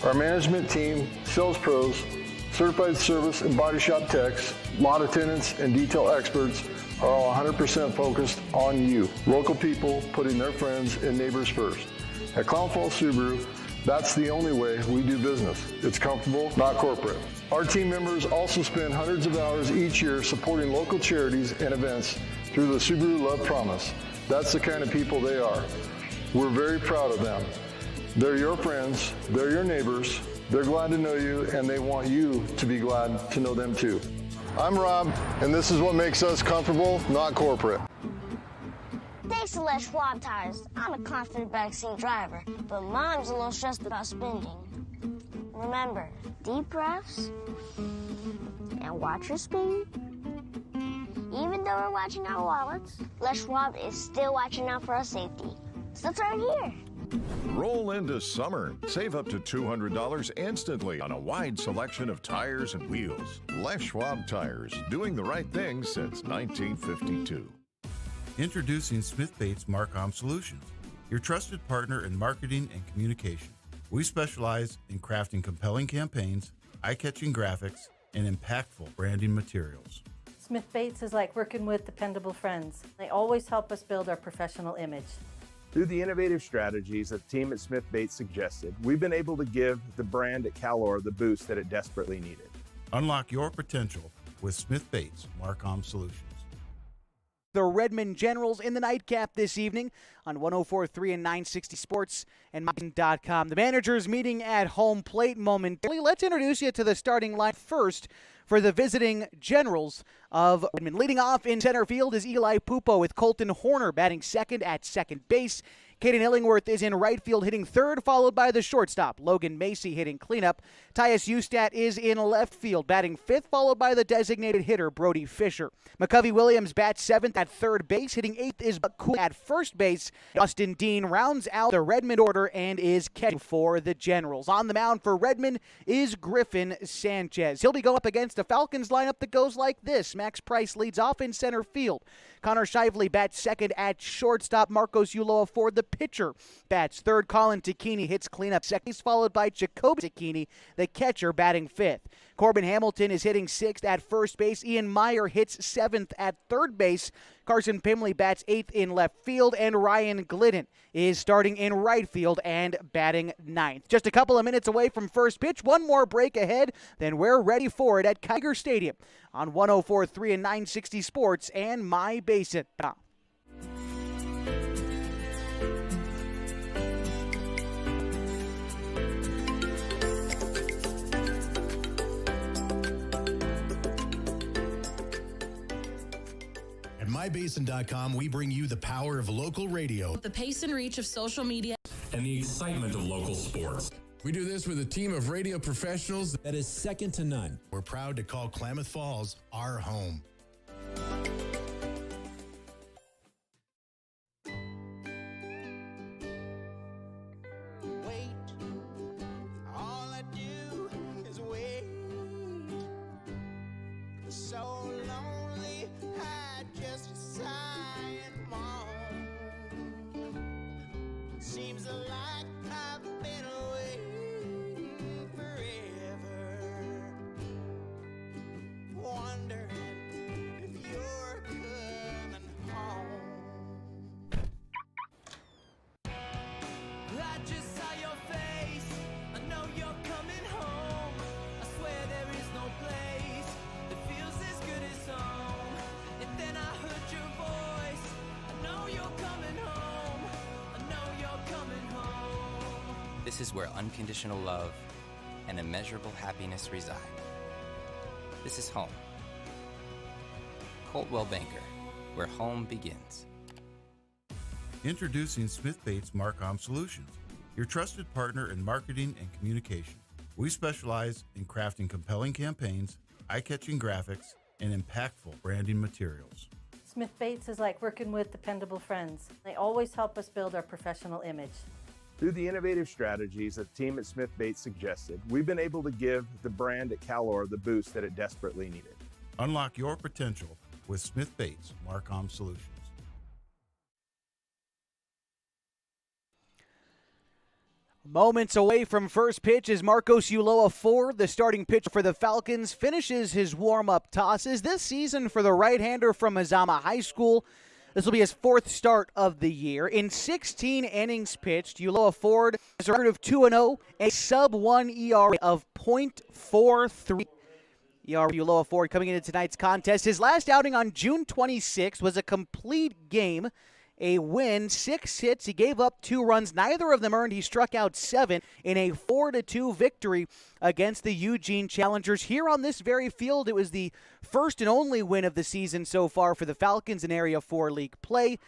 Our management team, sales pros, certified service and body shop techs, lot attendants, and detail experts are all 100% focused on you. Local people putting their friends and neighbors first. At Klamath Subaru, that's the only way we do business. It's comfortable, not corporate. Our team members also spend hundreds of hours each year supporting local charities and events through the Subaru Love Promise. That's the kind of people they are. We're very proud of them. They're your friends, they're your neighbors, they're glad to know you, and they want you to be glad to know them too. I'm Rob, and this is what makes us comfortable, not corporate. Thanks to Les Schwab Tires, I'm a confident backseat driver, but Mom's a little stressed about spending. Remember, deep breaths and watch your speed. Even though we're watching our wallets, Les Schwab is still watching out for our safety. So turn here. Roll into summer. Save up to $200 instantly on a wide selection of tires and wheels. Les Schwab Tires, doing the right thing since 1952. Introducing Smith Bates Marcom Solutions, your trusted partner in marketing and communication. We specialize in crafting compelling campaigns, eye-catching graphics, and impactful branding materials. Smith Bates is like working with dependable friends. They always help us build our professional image. Through the innovative strategies that the team at Smith Bates suggested, we've been able to give the brand at Calor the boost that it desperately needed. Unlock your potential with Smith Bates Marcom Solutions. The Redmond Generals in the nightcap this evening on 104.3 and 960 Sports and MyBasin.com. The managers meeting at home plate momentarily. Let's introduce you to the starting line first for the visiting Generals of Redmond. Leading off in center field is Eli Pupo with Colton Horner batting second at second base. Caden Illingworth is in right field hitting third, followed by the shortstop, Logan Macy, hitting cleanup. Tyus Ustat is in left field, batting fifth, followed by the designated hitter, Brody Fisher. McCovey Williams bats seventh at third base, hitting eighth is Baku at first base. Austin Dean rounds out the Redmond order and is catching for the Generals. On the mound for Redmond is Griffin Sanchez. He'll be going up against a Falcons lineup that goes like this. Max Price leads off in center field. Connor Shively bats second at shortstop. Marcos Ulloa Ford, the pitcher, bats third. Colin Tacchini hits cleanup second. He's followed by Jacoby Tacchini, the catcher, batting fifth. Corbin Hamilton is hitting sixth at first base. Ian Meyer hits seventh at third base. Carson Pimley bats eighth in left field. And Ryan Glidden is starting in right field and batting ninth. Just a couple of minutes away from first pitch. One more break ahead. Then we're ready for it at Kiger Stadium on 104.3 and 960 Sports and MyBasin.com. At MyBasin.com, we bring you the power of local radio. The pace and reach of social media and the excitement of local sports. We do this with a team of radio professionals that is second to none. We're proud to call Klamath Falls our home. This is where unconditional love and immeasurable happiness reside. This is home. Coldwell Banker, where home begins. Introducing Smith Bates Marcom Solutions, your trusted partner in marketing and communication. We specialize in crafting compelling campaigns, eye-catching graphics, and impactful branding materials. Smith Bates is like working with dependable friends. They always help us build our professional image. Through the innovative strategies that the team at Smith Bates suggested, we've been able to give the brand at Calor the boost that it desperately needed. Unlock your potential with Smith Bates Marcom Solutions. Moments away from first pitch as Marcos Ulloa Ford, the starting pitcher for the Falcons, finishes his warm-up tosses this season for the right-hander from Mazama High School. This will be his fourth start of the year. In 16 innings pitched, Ulloa Ford has a record of 2-0 and a sub-1 ERA of .43. ERA Ulloa Ford coming into tonight's contest. His last outing on June 26th was a complete game, a win, 6 hits. He gave up 2 runs. Neither of them earned. He struck out 7 in a 4-2 victory against the Eugene Challengers. Here on this very field, it was the first and only win of the season so far for the Falcons in Area 4 league play.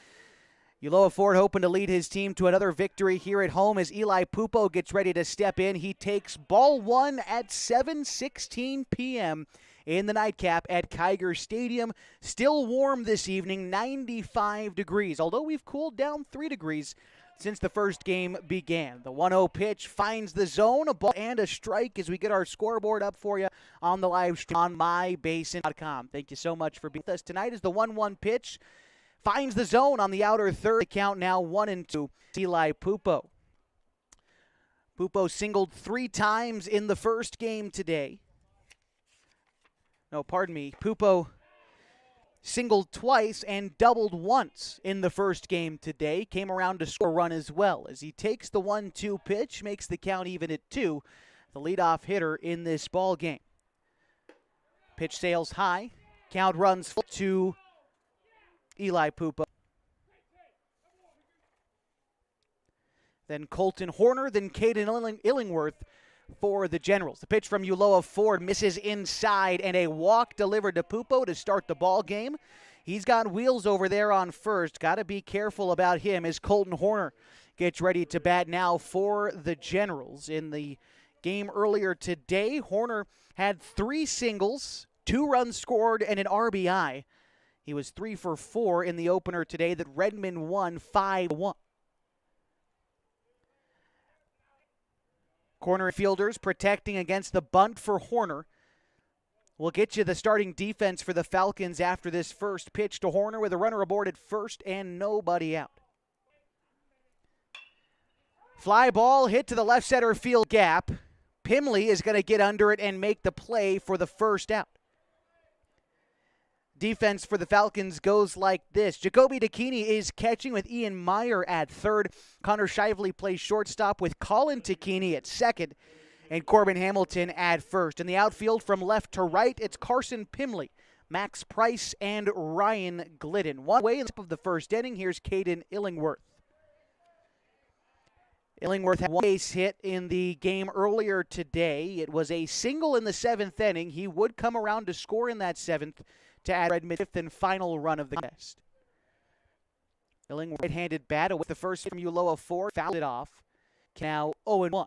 Ulloa Ford hoping to lead his team to another victory here at home as Eli Pupo gets ready to step in. He takes ball 1 at 7:16 p.m. in the nightcap at Kiger Stadium. Still warm this evening, 95 degrees, although we've cooled down 3 degrees since the first game began. The 1-0 pitch finds the zone, a ball and a strike as we get our scoreboard up for you on the live stream on MyBasin.com. Thank you so much for being with us tonight as the 1-1 pitch finds the zone on the outer third. The count now 1-2. Eli Pupo. Pupo singled 3 times in the first game today. No, pardon me. Pupo singled twice and doubled once in the first game today. Came around to score a run as well as he takes the 1-2 pitch, makes the count even at 2. The leadoff hitter in this ball game. Pitch sails high. Count runs full to Eli Pupo. Then Colton Horner, then Caden Illingworth for the Generals. The pitch from Uloa Ford misses inside, and a walk delivered to Pupo to start the ball game. He's got wheels over there on first. Got to be careful about him as Colton Horner gets ready to bat now for the Generals. In the game earlier today, Horner had 3 singles, 2 runs scored, and an RBI. He was 3 for 4 in the opener today that Redmond won 5-1. Corner fielders protecting against the bunt for Horner. We'll get you the starting defense for the Falcons after this first pitch to Horner with a runner aboard at first and nobody out. Fly ball hit to the left center field gap. Pimley is going to get under it and make the play for the first out. Defense for the Falcons goes like this. Jacoby Takini is catching with Ian Meyer at third. Connor Shively plays shortstop with Colin Takini at second. And Corbin Hamilton at first. In the outfield from left to right, it's Carson Pimley, Max Price, and Ryan Glidden. One way in the first inning, here's Caden Illingworth. Illingworth had 1 base hit in the game earlier today. It was a single in the 7th inning. He would come around to score in that 7th to add Redmond 5th and final run of the contest. Illingworth right-handed bat with the first from Uloa Ford, fouled it off. Now 0-1.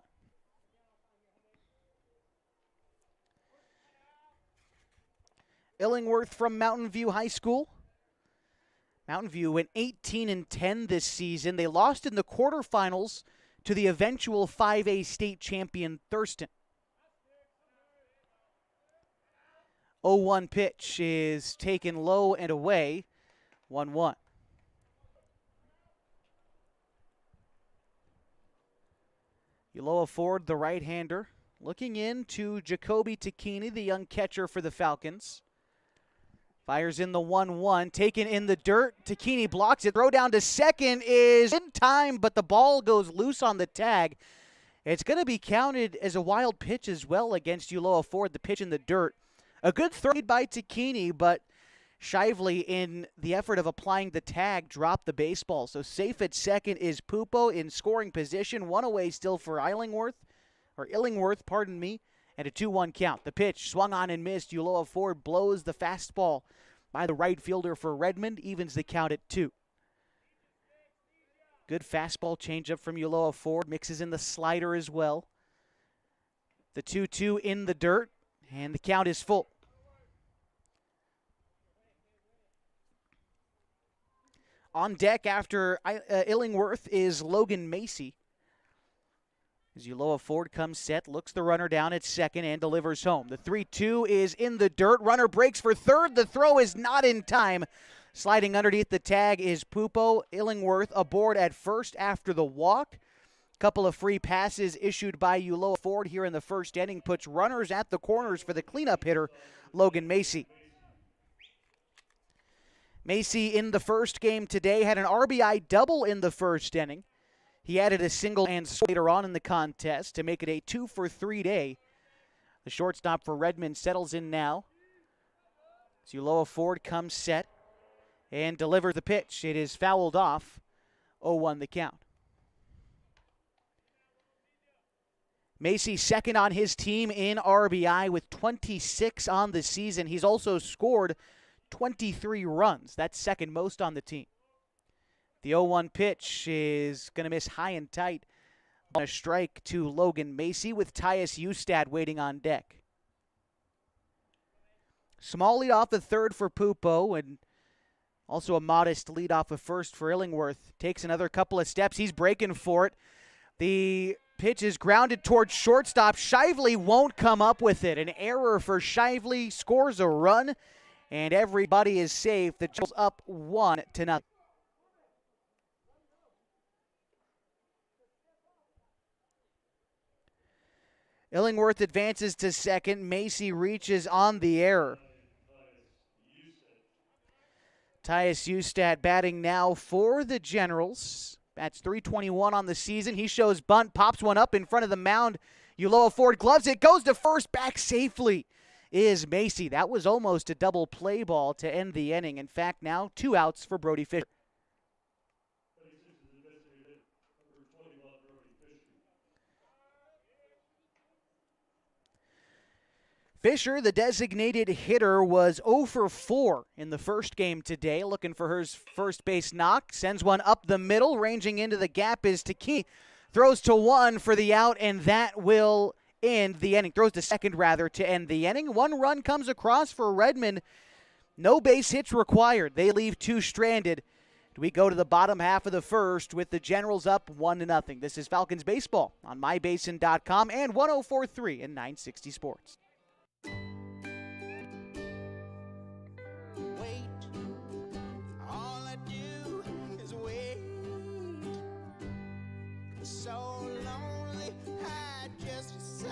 Illingworth from Mountain View High School. Mountain View went 18-10 this season. They lost in the quarterfinals to the eventual 5A state champion Thurston. 0-1 pitch is taken low and away. 1-1. Uloa Ford, the right-hander, looking in to Jacoby Takini, the young catcher for the Falcons. Fires in the 1-1, taken in the dirt. Takini blocks it. Throw down to second is in time, but the ball goes loose on the tag. It's going to be counted as a wild pitch as well against Uloa Ford, the pitch in the dirt. A good throw by Takini, but Shively, in the effort of applying the tag, dropped the baseball. So safe at second is Pupo in scoring position. 1 away still for Illingworth, and a 2-1 count. The pitch swung on and missed. Uloa Ford blows the fastball by the right fielder for Redmond, evens the count at 2. Good fastball changeup from Uloa Ford, mixes in the slider as well. The 2-2 in the dirt, and the count is full. On deck after Illingworth is Logan Macy. As Uloa Ford comes set, looks the runner down at second and delivers home. The 3-2 is in the dirt. Runner breaks for third. The throw is not in time. Sliding underneath the tag is Pupo. Illingworth aboard at first after the walk. Couple of free passes issued by Uloa Ford here in the first inning puts runners at the corners for the cleanup hitter, Logan Macy. Macy in the first game today had an RBI double in the first inning. He added a single and later on in the contest to make it a 2-for-3 day. The shortstop for Redmond settles in now. As Uloa Ford comes set and delivers the pitch. It is fouled off. 0-1 the count. Macy second on his team in RBI with 26 on the season. He's also scored 23 runs. That's second most on the team. The 0-1 pitch is going to miss high and tight on a strike to Logan Macy with Tyus Ustad waiting on deck. Small lead off the third for Pupo and also a modest lead off of first for Illingworth. Takes another couple of steps. He's breaking for it. The pitch is grounded towards shortstop. Shively won't come up with it. An error for Shively, scores a run, and everybody is safe. The Generals up 1-0. Illingworth advances to second. Macy reaches on the error. Tyus Ustad batting now for the Generals. That's .321 on the season. He shows bunt, pops one up in front of the mound. Uloa Ford gloves it, goes to first, back safely is Macy. That was almost a double play ball to end the inning. In fact, now 2 outs for Brody Fisher. Fisher, the designated hitter, was 0 for 4 in the first game today, looking for his first base knock. Sends one up the middle, ranging into the gap is Taki. Throws to 1 for the out, and that will end the inning. Throws to second, rather, to end the inning. 1 run comes across for Redmond. No base hits required. They leave 2 stranded. We go to the bottom half of the first with the Generals up 1-0. This is Falcons baseball on mybasin.com and 104.3 and 960 Sports. So lonely, I just sigh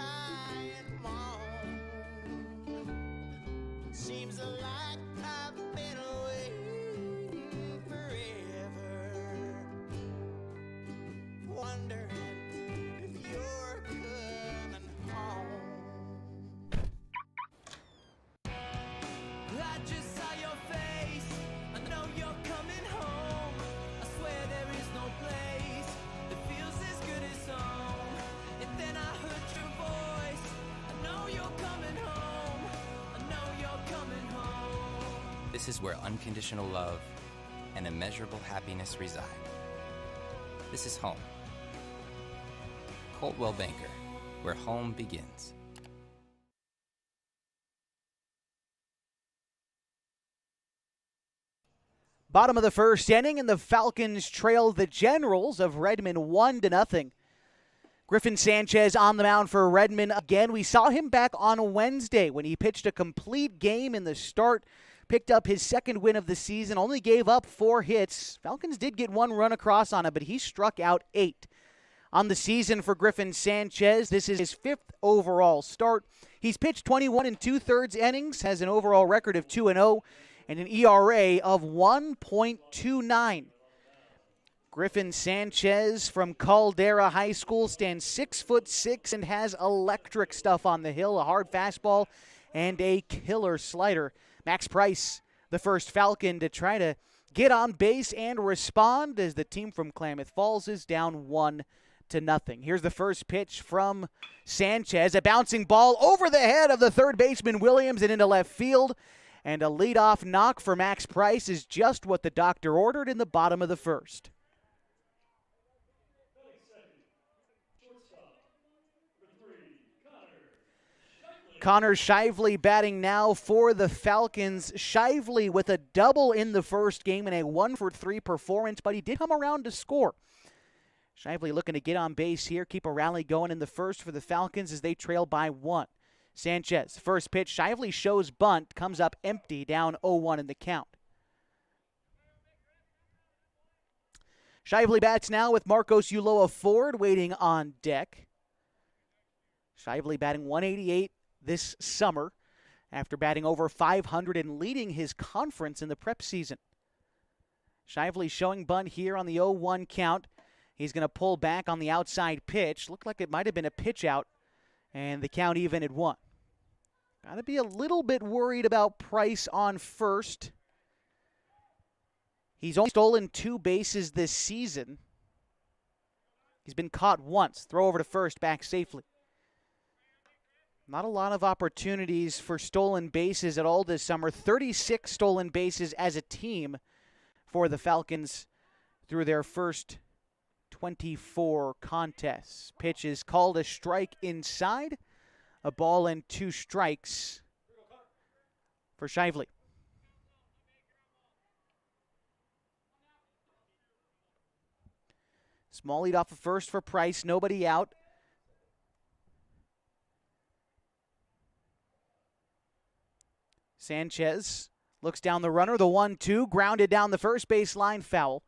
and moan. Seems like I've been waiting forever, wondering if you're coming home. I just saw your face, I know you're coming home. I swear there is no place that feels as good as home. And then I heard your voice, I know you're coming home. I know you're coming home. This is where unconditional love and immeasurable happiness reside. This is home. Coltwell Banker, where home begins. Bottom of the first inning, and the Falcons trail the Generals of Redmond 1-0. Griffin Sanchez on the mound for Redmond again. We saw him back on Wednesday when he pitched a complete game in the start, picked up his second win of the season, only gave up 4 hits. Falcons did get 1 run across on him, but he struck out 8. On the season for Griffin Sanchez, this is his 5th overall start. He's pitched 21 2/3 innings, has an overall record of 2-0, and an ERA of 1.29. Griffin Sanchez from Caldera High School stands 6'6" and has electric stuff on the hill, a hard fastball and a killer slider. Max Price, the first Falcon to try to get on base and respond as the team from Klamath Falls is down 1-0. Here's the first pitch from Sanchez, a bouncing ball over the head of the third baseman Williams and into left field. And a leadoff knock for Max Price is just what the doctor ordered in the bottom of the first. Connor Shively batting now for the Falcons. Shively with a double in the first game and a 1-for-3 performance, but he did come around to score. Shively looking to get on base here, keep a rally going in the first for the Falcons as they trail by 1. Sanchez, first pitch, Shively shows bunt, comes up empty, down 0-1 in the count. Shively bats now with Marcos Ulloa Ford waiting on deck. Shively batting 188 this summer after batting over 500 and leading his conference in the prep season. Shively showing bunt here on the 0-1 count. He's going to pull back on the outside pitch. Looked like it might have been a pitch out. And the count even at 1. Got to be a little bit worried about Price on first. He's only stolen 2 bases this season. He's been caught once. Throw over to first, back safely. Not a lot of opportunities for stolen bases at all this summer. 36 stolen bases as a team for the Falcons through their first 24 contests. Pitch is called a strike inside. A ball and 2 strikes for Shively. Small lead off of first for Price. Nobody out. Sanchez looks down the runner. The 1-2 grounded down the first baseline, foul.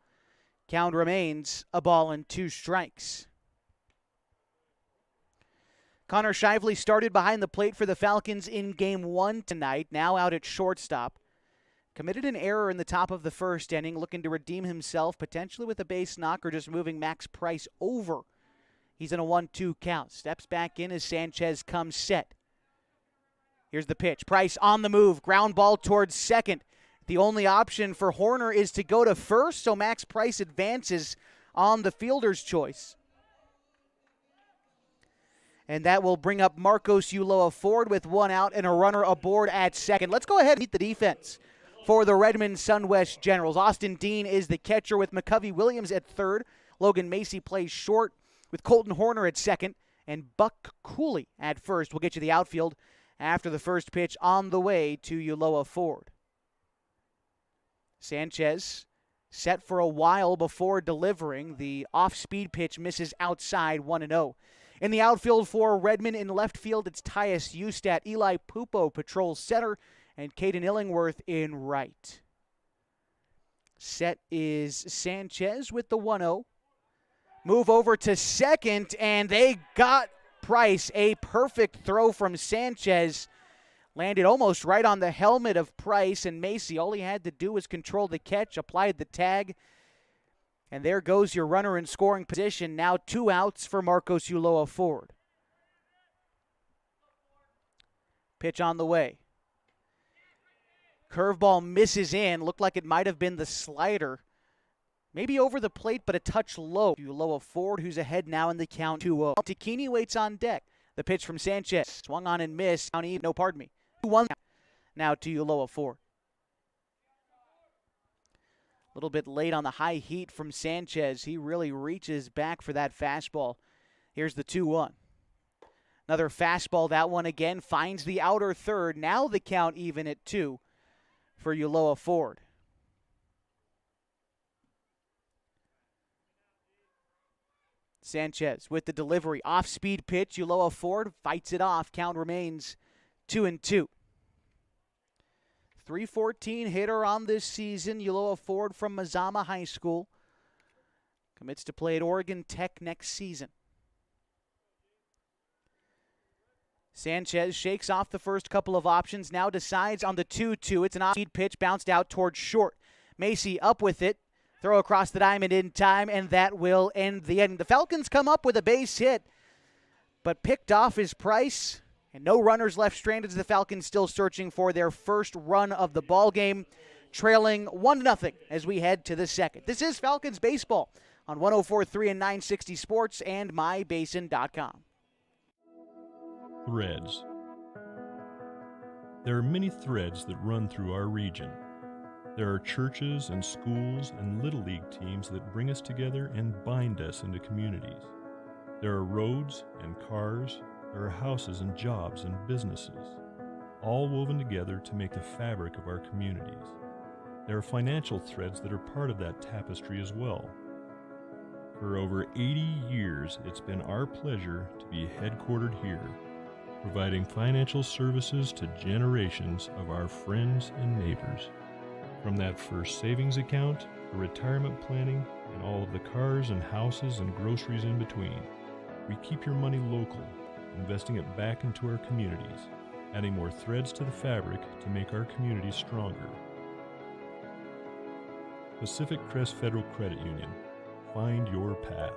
Count remains a ball and 2 strikes. Connor Shively started behind the plate for the Falcons in Game 1 tonight, now out at shortstop. Committed an error in the top of the first inning, looking to redeem himself, potentially with a base knock or just moving Max Price over. He's in a 1-2 count. Steps back in as Sanchez comes set. Here's the pitch. Price on the move. Ground ball towards second. The only option for Horner is to go to first, so Max Price advances on the fielder's choice. And that will bring up Marcos Ulloa Ford with one out and a runner aboard at second. Let's go ahead and meet the defense for the Redmond Sunwest Generals. Austin Dean is the catcher with McCovey Williams at third. Logan Macy plays short with Colton Horner at second. And Buck Cooley at first. We'll get you the outfield after the first pitch on the way to Ulloa Ford. Sanchez set for a while before delivering. The off-speed pitch misses outside 1-0. In the outfield for Redmond in left field, it's Tyus Ustat. Eli Pupo patrols center, and Caden Illingworth in right. Set is Sanchez with the 1-0. Move over to second, and they got Price. A perfect throw from Sanchez. Landed almost right on the helmet of Price, and Macy, all he had to do was control the catch, applied the tag, and there goes your runner in scoring position. Now 2 outs for Marcos Ulloa Ford. Pitch on the way. Curveball misses in. Looked like it might have been the slider. Maybe over the plate, but a touch low. Ulloa Ford, who's ahead now in the count 2-0. Takini waits on deck. The pitch from Sanchez. Swung on and missed. 2-1 now to Ulloa Ford. A little bit late on the high heat from Sanchez. He really reaches back for that fastball. Here's the 2-1. Another fastball. That one again finds the outer third. Now the count even at 2 for Ulloa Ford. Sanchez with the delivery. Off-speed pitch. Ulloa Ford fights it off. Count remains 2-2. 314 hitter on this season. Ulloa Ford from Mazama High School. Commits to play at Oregon Tech next season. Sanchez shakes off the first couple of options. Now decides on the 2-2. It's an off-speed pitch bounced out towards short. Macy up with it. Throw across the diamond in time, and that will end the inning. The Falcons come up with a base hit, but picked off is Price, and no runners left stranded as the Falcons still searching for their first run of the ball game, trailing 1-0 as we head to the second. This is Falcons baseball on 104.3 and 960 Sports and MyBasin.com. Threads. There are many threads that run through our region. There are churches and schools and Little League teams that bring us together and bind us into communities. There are roads and cars, there are houses and jobs and businesses, all woven together to make the fabric of our communities. There are financial threads that are part of that tapestry as well. For over 80 years, it's been our pleasure to be headquartered here, providing financial services to generations of our friends and neighbors. From that first savings account, to retirement planning, and all of the cars and houses and groceries in between, we keep your money local, investing it back into our communities, adding more threads to the fabric to make our communities stronger. Pacific Crest Federal Credit Union. Find your path.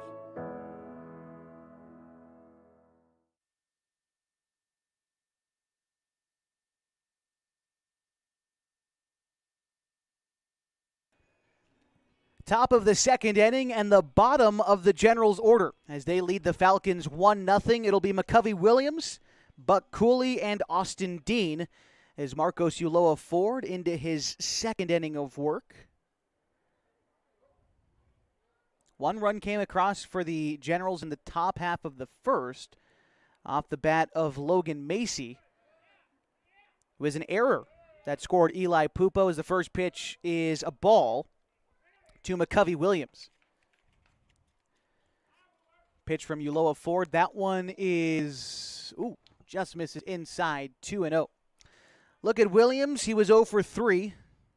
Top of the second inning and the bottom of the Generals' order as they lead the Falcons 1-0. It'll be McCovey Williams, Buck Cooley, and Austin Dean as Marcos Ulloa Ford into his second inning of work. One run came across for the Generals in the top half of the first off the bat of Logan Macy. It was an error that scored Eli Pupo as the first pitch is a ball to McCovey Williams. Pitch from Ulloa Ford. That one is, just misses inside, 2-0. Look at Williams. He was 0 for 3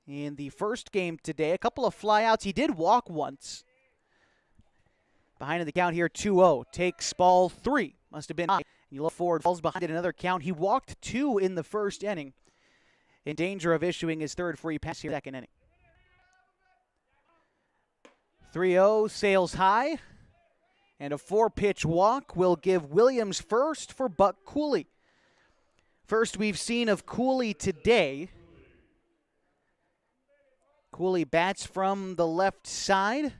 in the first game today. A couple of flyouts. He did walk once. Behind in the count here, 2-0. Takes ball 3. Must have been high. Ulloa Ford falls behind in another count. He walked 2 in the first inning. In danger of issuing his third free pass here in the second inning. 3-0 sails high, and a 4-pitch walk will give Williams first for Buck Cooley. First we've seen of Cooley today. Cooley bats from the left side.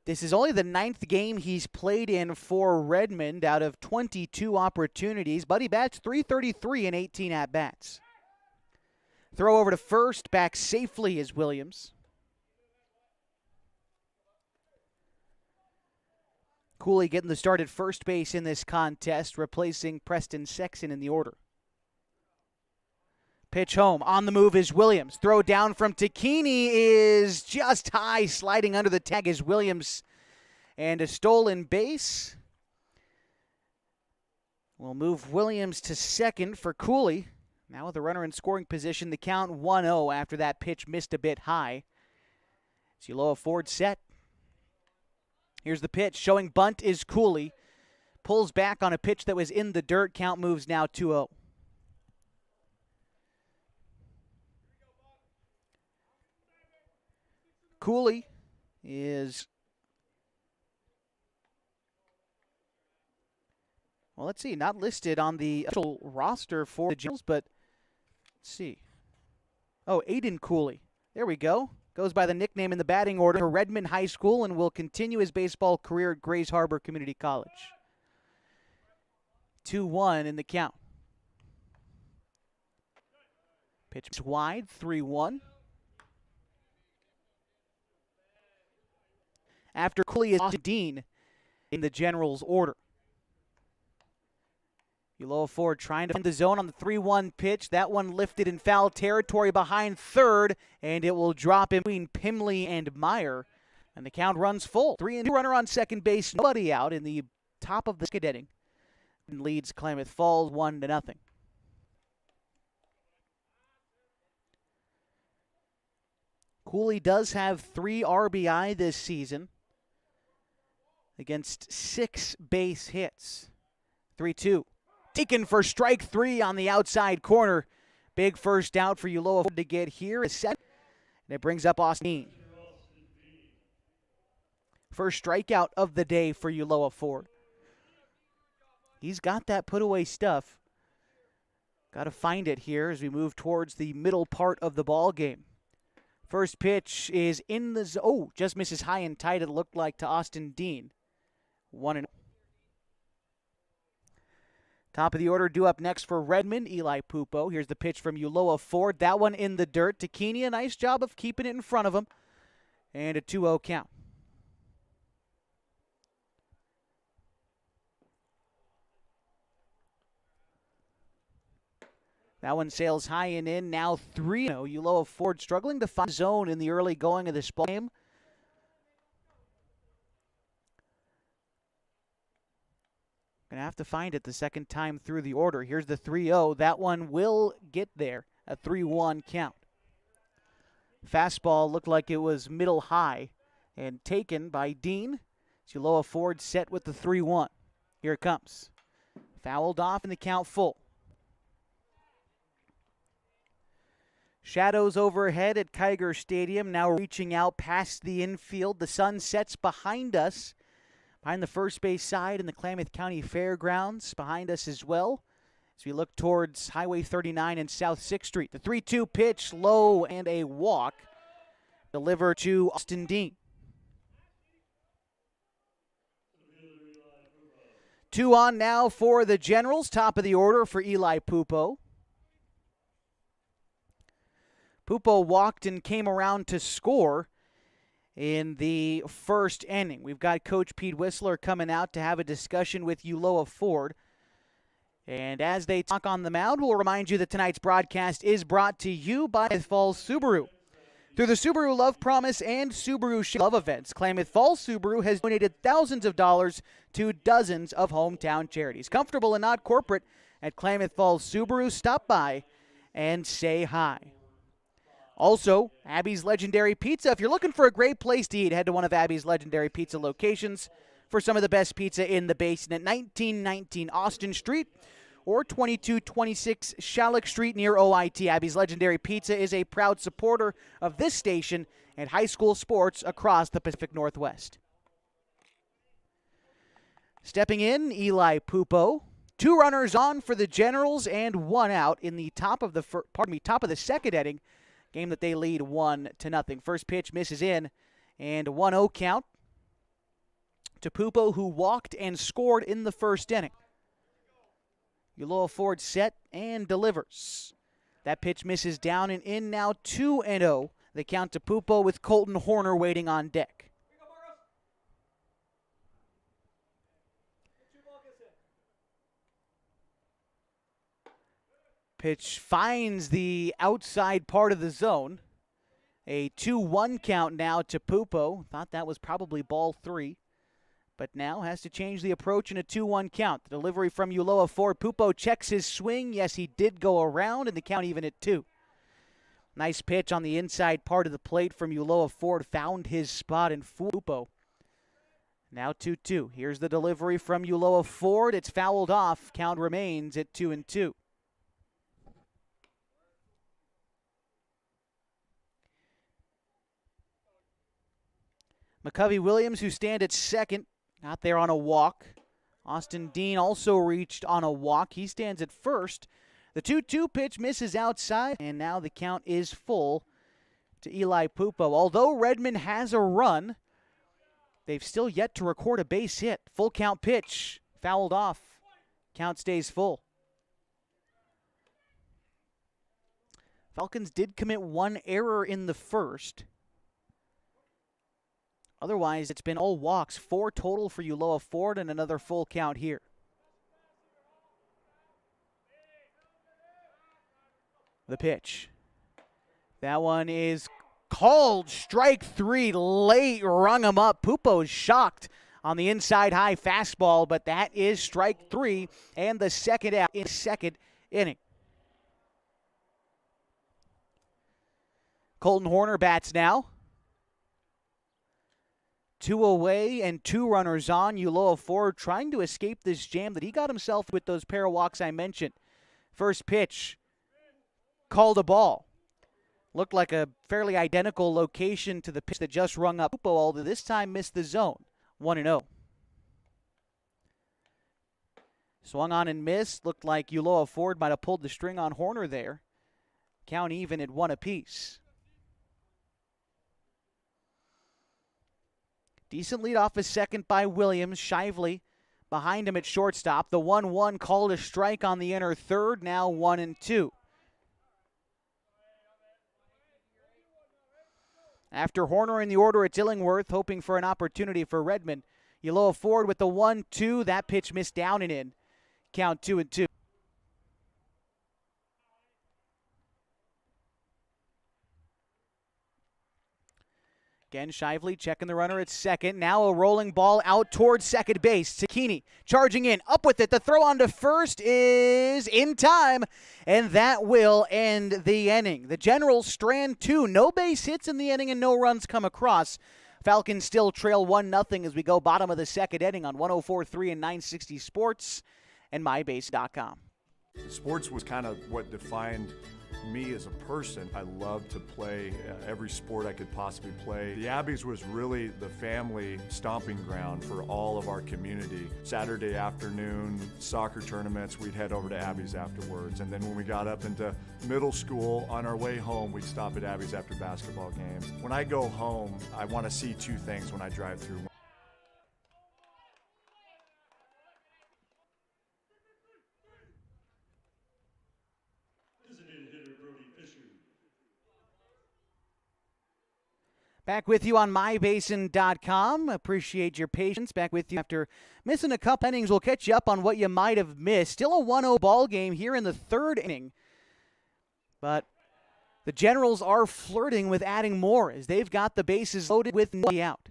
This is only the 9th game he's played in for Redmond out of 22 opportunities, but he bats .333 in 18 at-bats. Throw over to first, back safely is Williams. Cooley getting the start at first base in this contest, replacing Preston Sexton in the order. Pitch home. On the move is Williams. Throw down from Takini is just high. Sliding under the tag is Williams. And a stolen base. We'll move Williams to second for Cooley. Now with a runner in scoring position, the count 1-0 after that pitch missed a bit high. Ulloa Ford set. Here's the pitch. Showing bunt is Cooley. Pulls back on a pitch that was in the dirt. Count moves now 2-0. Cooley is, well, let's see, not listed on the official roster for the Generals, but let's see. Oh, Aiden Cooley. There we go. Goes by the nickname in the batting order for Redmond High School and will continue his baseball career at Grays Harbor Community College. 2-1 in the count. Pitch wide, 3-1. After Cooley is Austin Dean in the Generals order. Ulloa Ford trying to find the zone on the 3-1 pitch. That one lifted in foul territory behind third, and it will drop in between Pimley and Meyer. And the count runs full. 3-2 runner on second base, nobody out in the top of the second inning. Leads Klamath Falls 1-0. Cooley does have 3 RBI this season against 6 base hits. 3-2. Taken for strike 3 on the outside corner. Big first out for Ulloa to get here. And it brings up Austin Dean. First strikeout of the day for Ulloa Ford. He's got that put-away stuff. Got to find it here as we move towards the middle part of the ball game. First pitch is in the zone. Oh, just misses high and tight, it looked like, to Austin Dean. 1-0. Top of the order due up next for Redmond, Eli Pupo. Here's the pitch from Ulloa Ford. That one in the dirt. Takini, a nice job of keeping it in front of him. And a 2-0 count. That one sails high and in. Now 3-0. Ulloa Ford struggling to find zone in the early going of this ball game. Going to have to find it the second time through the order. Here's the 3-0. That one will get there. A 3-1 count. Fastball looked like it was middle high and taken by Dean. Ulloa Ford set with the 3-1. Here it comes. Fouled off and the count full. Shadows overhead at Kiger Stadium, now reaching out past the infield. The sun sets behind us, behind the first base side in the Klamath County Fairgrounds, behind us as well, as we look towards Highway 39 and South 6th Street. The 3-2 pitch, low and a walk, delivered to Austin Dean. 2 on now for the Generals, top of the order for Eli Pupo. Pupo walked and came around to score in the first inning. We've got Coach Pete Whistler coming out to have a discussion with Ulloa Ford. And as they talk on the mound, we'll remind you that tonight's broadcast is brought to you by Klamath Falls Subaru. Through the Subaru Love Promise and Subaru Love events, Klamath Falls Subaru has donated thousands of dollars to dozens of hometown charities. Comfortable and not corporate at Klamath Falls Subaru. Stop by and say hi. Also, Abby's Legendary Pizza. If you're looking for a great place to eat, head to one of Abby's Legendary Pizza locations for some of the best pizza in the basin at 1919 Austin Street or 2226 Shalleck Street near OIT. Abby's Legendary Pizza is a proud supporter of this station and high school sports across the Pacific Northwest. Stepping in, Eli Pupo. 2 runners on for the Generals and 1 out in the top of the second inning. Game that they lead 1-0. First pitch misses in, and 1-0 count to Pupo, who walked and scored in the first inning. Ulloa Ford set and delivers. That pitch misses down and in, now 2-0. The count to Pupo with Colton Horner waiting on deck. Pitch finds the outside part of the zone. A 2-1 count now to Pupo. Thought that was probably ball 3, but now has to change the approach in a 2-1 count. The delivery from Ulloa Ford. Pupo checks his swing. Yes, he did go around, and the count even at 2. Nice pitch on the inside part of the plate from Ulloa Ford. Found his spot in Pupo. Now 2-2. Here's the delivery from Ulloa Ford. It's fouled off. Count remains at 2-2. McCovey Williams, who stand at second, got there on a walk. Austin Dean also reached on a walk. He stands at first. The 2-2 pitch misses outside, and now the count is full to Eli Pupo. Although Redmond has a run, they've still yet to record a base hit. Full count pitch, fouled off. Count stays full. Falcons did commit 1 error in the first. Otherwise, it's been all walks. 4 total for Ulloa Ford and another full count here. The pitch. That one is called strike 3. Late rung him up. Pupo's shocked on the inside high fastball, but that is strike 3 and the second out in second inning. Colton Horner bats now. 2 away and 2 runners on. Ulloa Ford trying to escape this jam that he got himself with those pair of walks I mentioned. First pitch, called a ball. Looked like a fairly identical location to the pitch that just rung up Pupo, although this time missed the zone. 1-0. Swung on and missed. Looked like Ulloa Ford might have pulled the string on Horner there. Count even at 1 apiece. Decent lead off his second by Williams. Shively behind him at shortstop. The 1-1 called a strike on the inner third. Now 1-2. After Horner in the order, it's Illingworth hoping for an opportunity for Redmond. Ulloa Ford with the 1-2. That pitch missed down and in. Count 2-2. Again, Shively checking the runner at second. Now a rolling ball out towards second base. Zucchini charging in. Up with it. The throw on to first is in time. And that will end the inning. The Generals strand 2. No base hits in the inning and no runs come across. Falcons still trail 1-0 as we go bottom of the second inning on 104.3 and 960 Sports and MyBase.com. Sports was kind of what defined me as a person. I loved to play every sport I could possibly play. The Abbeys was really the family stomping ground for all of our community. Saturday afternoon soccer tournaments, we'd head over to Abbeys afterwards. And then when we got up into middle school, on our way home, we'd stop at Abbeys after basketball games. When I go home, I want to see 2 things when I drive through. Back with you on MyBasin.com. Appreciate your patience. Back with you after missing a couple innings. We'll catch you up on what you might have missed. Still a 1-0 ball game here in the third inning. But the Generals are flirting with adding more as they've got the bases loaded with nobody out.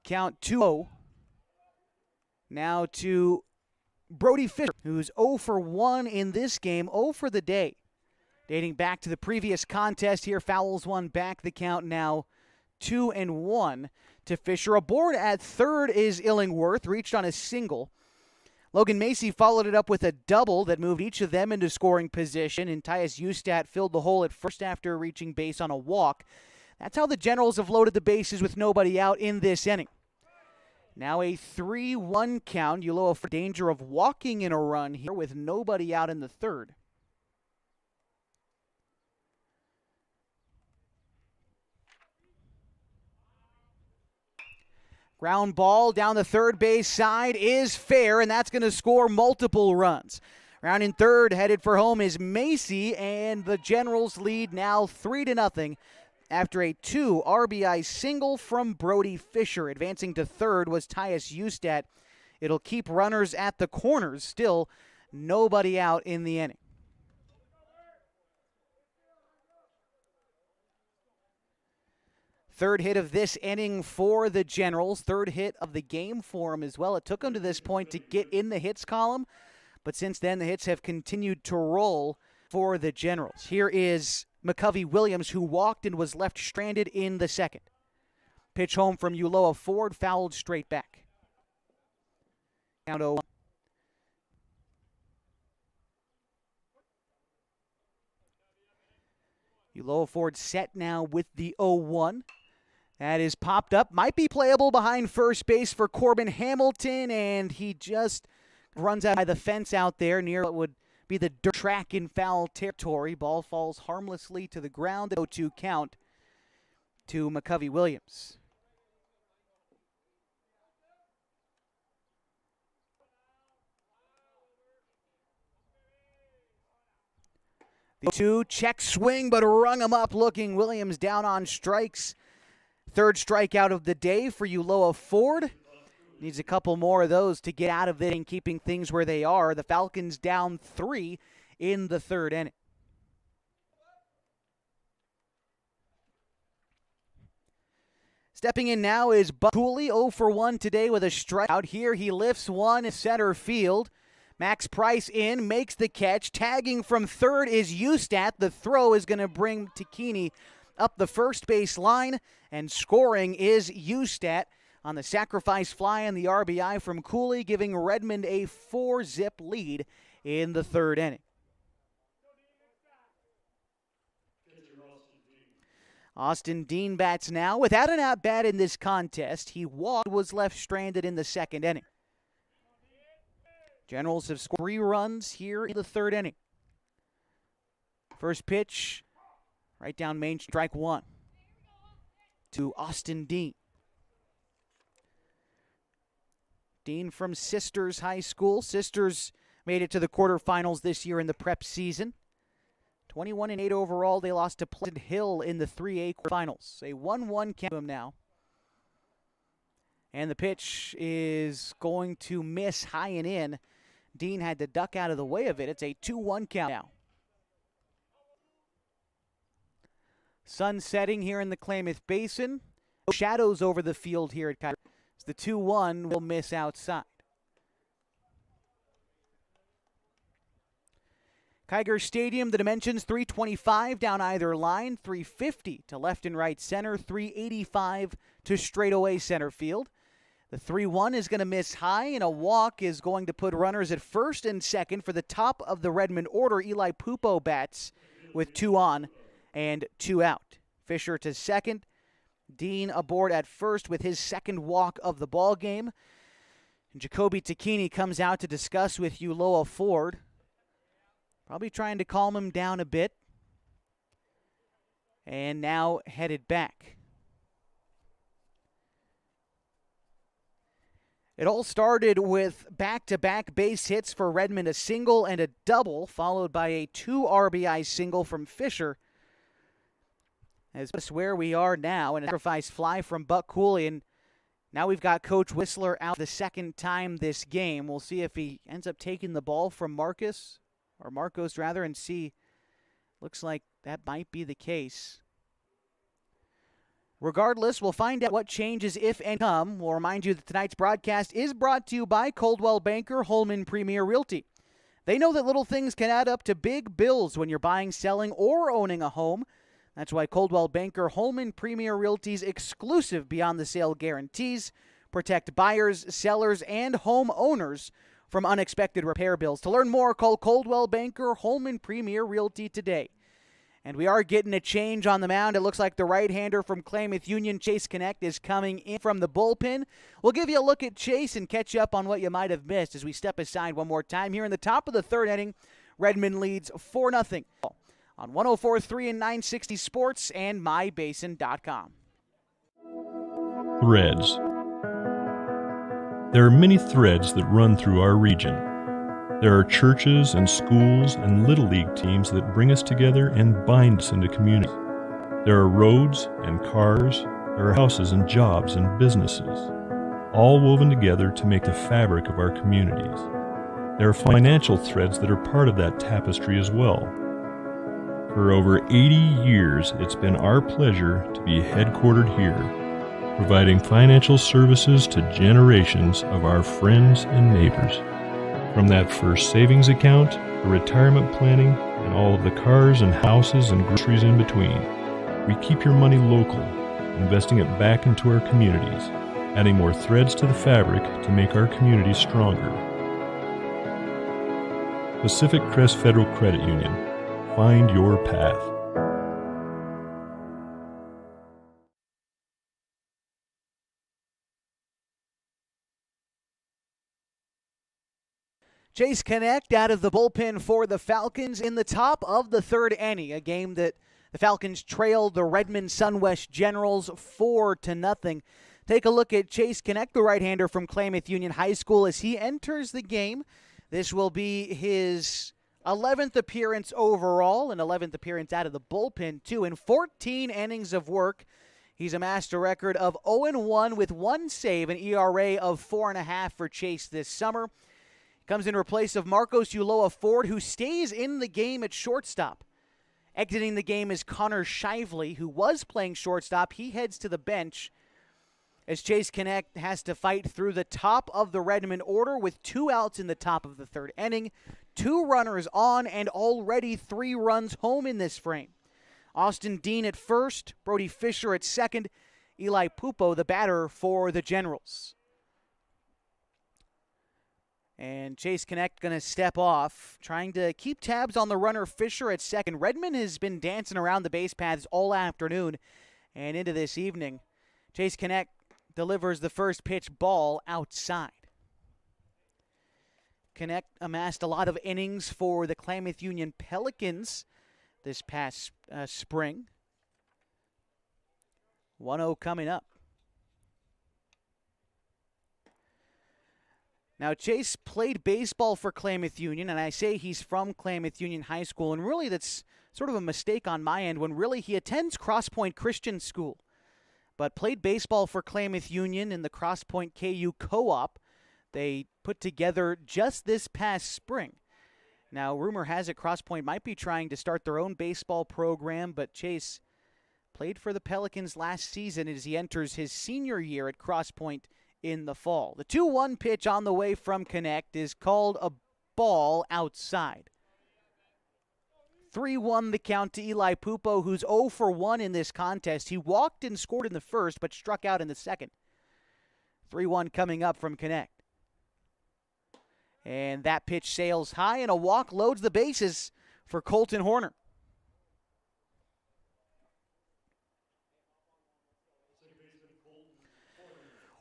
Count 2-0. Now to Brody Fisher, who's 0 for 1 in this game, 0 for the day. Dating back to the previous contest here, fouls one back the count now 2-1 to Fisher. Aboard at third is Illingworth, reached on a single. Logan Macy followed it up with a double that moved each of them into scoring position, and Tyus Ustat filled the hole at first after reaching base on a walk. That's how the Generals have loaded the bases with nobody out in this inning. Now a 3-1 count. Ulloa for danger of walking in a run here with nobody out in the third. Ground ball down the third base side is fair, and that's going to score multiple runs. Rounding third, headed for home is Macy, and the Generals lead now 3-0 after a 2 RBI single from Brody Fisher. Advancing to third was Tyus Ustat. It'll keep runners at the corners. Still nobody out in the inning. Third hit of this inning for the Generals. Third hit of the game for them as well. It took them to this point to get in the hits column, but since then the hits have continued to roll for the Generals. Here is McCovey Williams, who walked and was left stranded in the second. Pitch home from Ulloa Ford, fouled straight back. Count 0-1. Ulloa Ford set now with the 0-1. That is popped up. Might be playable behind first base for Corbin Hamilton, and he just runs out by the fence out there near what would be the dirt track in foul territory. Ball falls harmlessly to the ground. 0-2 count to McCovey Williams. The 2 check swing, but rung him up looking. Williams down on strikes. Third strikeout of the day for Ulloa Ford. Needs a couple more of those to get out of it and keeping things where they are. The Falcons down 3 in the third inning. Stepping in now is Buck Cooley, 0 for 1 today with a strikeout. Here he lifts one in center field. Max Price in, makes the catch. Tagging from third is Ustat. The throw is going to bring Takini up the first base line, and scoring is Ustat on the sacrifice fly and the RBI from Cooley, giving Redmond a 4-zip lead in the third inning. Austin Dean bats now. Without an at-bat in this contest, he walked, was left stranded in the second inning. Generals have scored 3 runs here in the third inning. First pitch, right down Main, strike 1 to Austin Dean. Dean from Sisters High School. Sisters made it to the quarterfinals this year in the prep season. 21-8 overall. They lost to Pleasant Hill in the 3A quarterfinals. A 1-1 count to him now. And the pitch is going to miss high and in. Dean had to duck out of the way of it. It's a 2-1 count now. Sun setting here in the Klamath Basin. Shadows over the field here at Kaiser. The 2-1 will miss outside. Kiger Stadium, the dimensions 325 down either line, 350 to left and right center, 385 to straightaway center field. The 3-1 is going to miss high, and a walk is going to put runners at first and second for the top of the Redmond order. Eli Pupo bats with 2 on and 2 out. Fisher to second. Dean aboard at first with his second walk of the ball game. And Jacoby Takini comes out to discuss with Ulloa Ford. Probably trying to calm him down a bit. And now headed back. It all started with back-to-back base hits for Redmond, a single and a double, followed by a 2 RBI single from Fisher. As that's where we are now, and a sacrifice fly from Buck Cooley, and now we've got Coach Whistler out the second time this game. We'll see if he ends up taking the ball from Marcos, and see. Looks like that might be the case. Regardless, we'll find out what changes, if any, come. We'll remind you that tonight's broadcast is brought to you by Coldwell Banker Holman Premier Realty. They know that little things can add up to big bills when you're buying, selling, or owning a home. That's why Coldwell Banker Holman Premier Realty's exclusive Beyond the Sale guarantees protect buyers, sellers, and homeowners from unexpected repair bills. To learn more, call Coldwell Banker Holman Premier Realty today. And we are getting a change on the mound. It looks like the right-hander from Klamath Union, Chase Connect, is coming in from the bullpen. We'll give you a look at Chase and catch you up on what you might have missed as we step aside one more time. Here in the top of the third inning, Redmond leads 4-0 on 104.3 and 960 Sports and MyBasin.com. Threads. There are many threads that run through our region. There are churches and schools and Little League teams that bring us together and bind us into community. There are roads and cars, there are houses and jobs and businesses, all woven together to make the fabric of our communities. There are financial threads that are part of that tapestry as well. For over 80 years, it's been our pleasure to be headquartered here, providing financial services to generations of our friends and neighbors. From that first savings account, the retirement planning, and all of the cars and houses and groceries in between, we keep your money local, investing it back into our communities, adding more threads to the fabric to make our communities stronger. Pacific Crest Federal Credit Union. Find your path. Chase Connect out of the bullpen for the Falcons in the top of the third inning, a game that the Falcons trailed the Redmond Sunwest Generals 4-0. Take a look at Chase Connect, the right-hander from Klamath Union High School, as he enters the game. This will be his 11th appearance overall, an 11th appearance out of the bullpen, too. In 14 innings of work, he's amassed a record of 0-1 with one save, an ERA of 4.5 for Chase this summer. Comes in replace of Marcos Ulloa Ford, who stays in the game at shortstop. Exiting the game is Connor Shively, who was playing shortstop. He heads to the bench as Chase Connect has to fight through the top of the Redmond order with 2 outs in the top of the third inning, 2 runners on, and already 3 runs home in this frame. Austin Dean at first, Brody Fisher at second, Eli Pupo the batter for the Generals. And Chase Connect going to step off, trying to keep tabs on the runner Fisher at second. Redmond has been dancing around the base paths all afternoon and into this evening. Chase Connect delivers the first pitch ball outside. Connect amassed a lot of innings for the Klamath Union Pelicans this past spring. 1-0 coming up. Now, Chase played baseball for Klamath Union, and I say he's from Klamath Union High School, and really that's sort of a mistake on my end when really he attends Cross Point Christian School, but played baseball for Klamath Union in the Cross Point KU Co-op they put together just this past spring. Now, rumor has it Cross Point might be trying to start their own baseball program, but Chase played for the Pelicans last season as he enters his senior year at Cross Point in the fall. The 2-1 pitch on the way from Connect is called a ball outside. 3-1 the count to Eli Pupo, who's 0 for 1 in this contest. He walked and scored in the first, but struck out in the second. 3-1 coming up from Connect. And that pitch sails high, and a walk loads the bases for Colton Horner.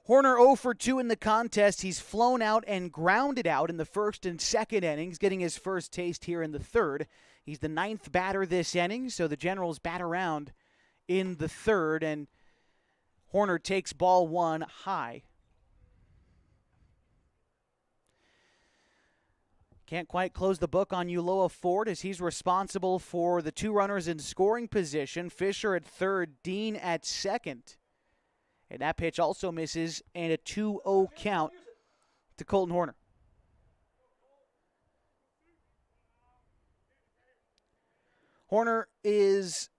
Horner 0 for 2 in the contest. He's flown out and grounded out in the first and second innings, getting his first taste here in the third. He's the 9th batter this inning, so the Generals bat around in the third, and Horner takes ball 1 high. Can't quite close the book on Ulloa Ford as he's responsible for the 2 runners in scoring position. Fisher at third, Dean at second. And that pitch also misses, and a 2-0 count to Colton Horner. Horner is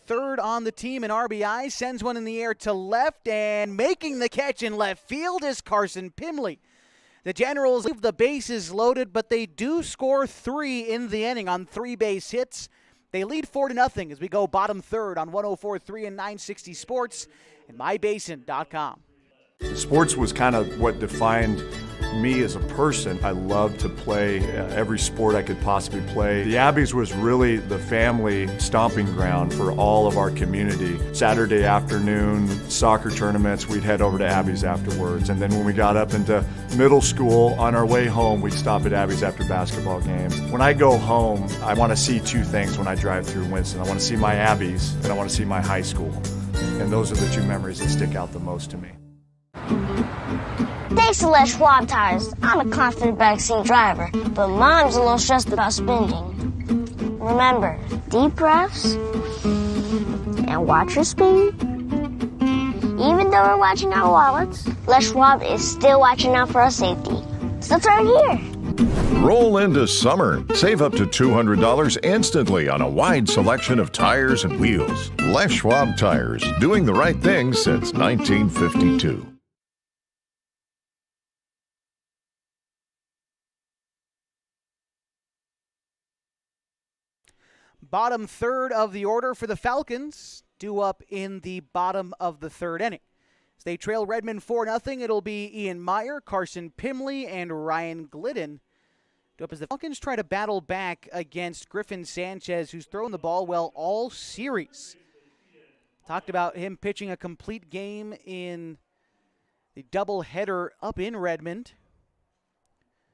third on the team in RBI, sends one in the air to left, and making the catch in left field is Carson Pimley. The Generals leave the bases loaded, but they do score 3 in the inning on 3 base hits. They lead 4-0 as we go bottom third on 104.3 and 960 Sports and MyBasin.com. Sports was kind of what defined me as a person. I love to play every sport I could possibly play. The Abbeys was really the family stomping ground for all of our community. Saturday afternoon soccer tournaments, we'd head over to Abbeys afterwards. And then when we got up into middle school, on our way home, we'd stop at Abbeys after basketball games. When I go home, I want to see two things when I drive through Winston. I want to see my Abbeys and I want to see my high school. And those are the two memories that stick out the most to me. Thanks to Les Schwab Tires, I'm a confident backseat driver, but Mom's a little stressed about spending. Remember, deep breaths and watch your speed. Even though we're watching our wallets, Les Schwab is still watching out for our safety. So turn here. Roll into summer. Save up to $200 instantly on a wide selection of tires and wheels. Les Schwab Tires, doing the right thing since 1952. Bottom third of the order for the Falcons, due up in the bottom of the third inning. As they trail Redmond 4-0, it'll be Ian Meyer, Carson Pimley, and Ryan Glidden. Due up as the Falcons try to battle back against Griffin Sanchez, who's thrown the ball well all series. Talked about him pitching a complete game in the doubleheader up in Redmond.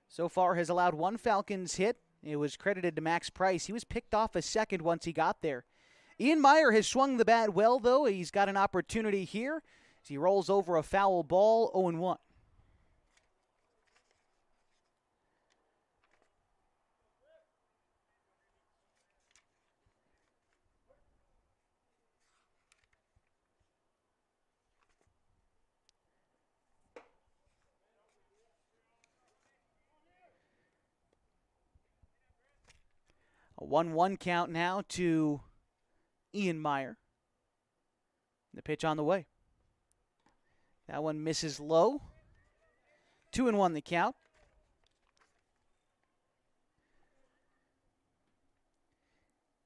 So far has allowed one Falcons hit. It was credited to Max Price. He was picked off a second once he got there. Ian Meyer has swung the bat well, though. He's got an opportunity here as he rolls over a foul ball, 0-1. A 1-1 count now to Ian Meyer. The pitch on the way. That one misses low. 2-1 the count.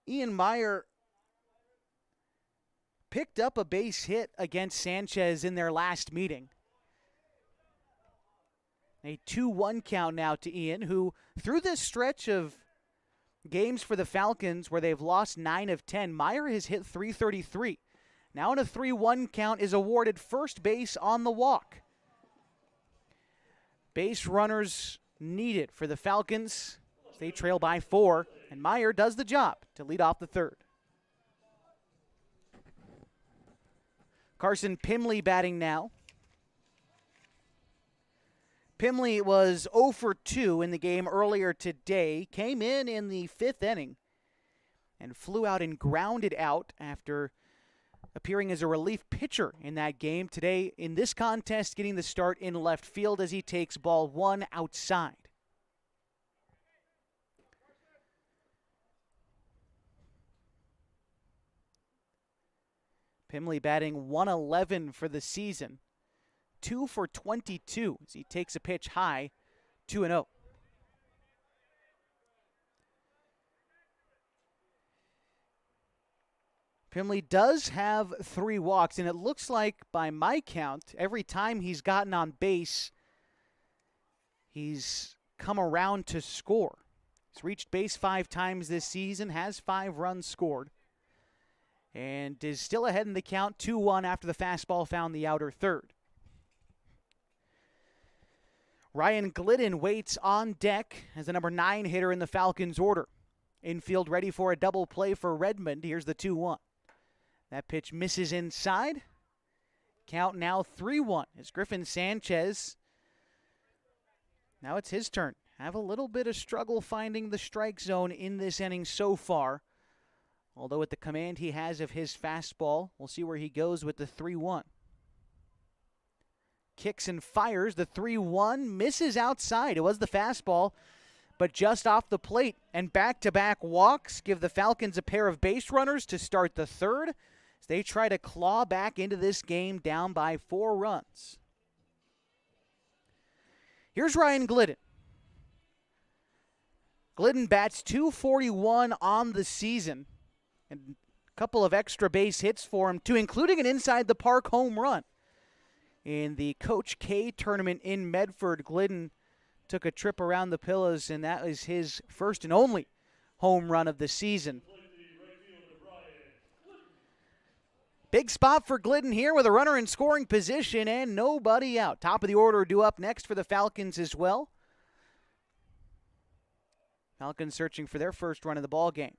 Ian Meyer picked up a base hit against Sanchez in their last meeting. A 2-1 count now to Ian, who through this stretch of games for the Falcons where they've lost 9 of 10, Meyer has hit .333. Now in a 3-1 count is awarded first base on the walk. Base runners needed for the Falcons. They trail by 4, and Meyer does the job to lead off the third. Carson Pimley batting now. Pimley was 0 for 2 in the game earlier today. Came in the 5th inning and flew out and grounded out after appearing as a relief pitcher in that game. Today in this contest, getting the start in left field as he takes ball 1 outside. Pimley batting .111 for the season. 2 for 22 as he takes a pitch high, 2-0. Pimley does have 3 walks, and it looks like, by my count, every time he's gotten on base, he's come around to score. He's reached base 5 times this season, has 5 runs scored, and is still ahead in the count, 2-1 after the fastball found the outer third. Ryan Glidden waits on deck as the number 9 hitter in the Falcons order. Infield ready for a double play for Redmond. Here's the 2-1. That pitch misses inside. Count now 3-1 as Griffin Sanchez, now it's his turn. Have a little bit of struggle finding the strike zone in this inning so far. Although at the command he has of his fastball, we'll see where he goes with the 3-1. Kicks and fires. The 3-1 misses outside. It was the fastball, but just off the plate. And back-to-back walks give the Falcons a pair of base runners to start the third as they try to claw back into this game down by 4 runs. Here's Ryan Glidden. Glidden bats .241 on the season, and a couple of extra base hits for him, too, including an inside-the-park home run. In the Coach K tournament in Medford, Glidden took a trip around the pillows, and that was his first and only home run of the season. Big spot for Glidden here with a runner in scoring position and nobody out. Top of the order due up next for the Falcons as well. Falcons searching for their first run of the ball game.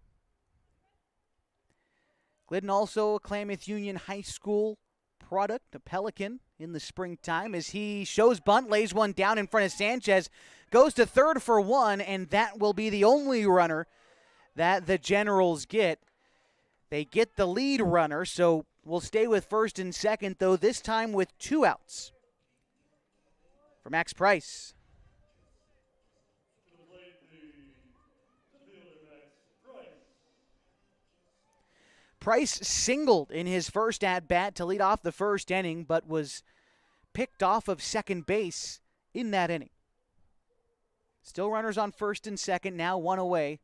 Glidden also a Klamath Union High School product, a Pelican in the springtime, as he shows bunt, lays one down in front of Sanchez, goes to third for one, and that will be the only runner that the Generals get. They get the lead runner, so we'll stay with first and second, though this time with 2 outs for Max Price. Price singled in his first at-bat to lead off the first inning, but was picked off of second base in that inning. Still runners on first and second, now 1 away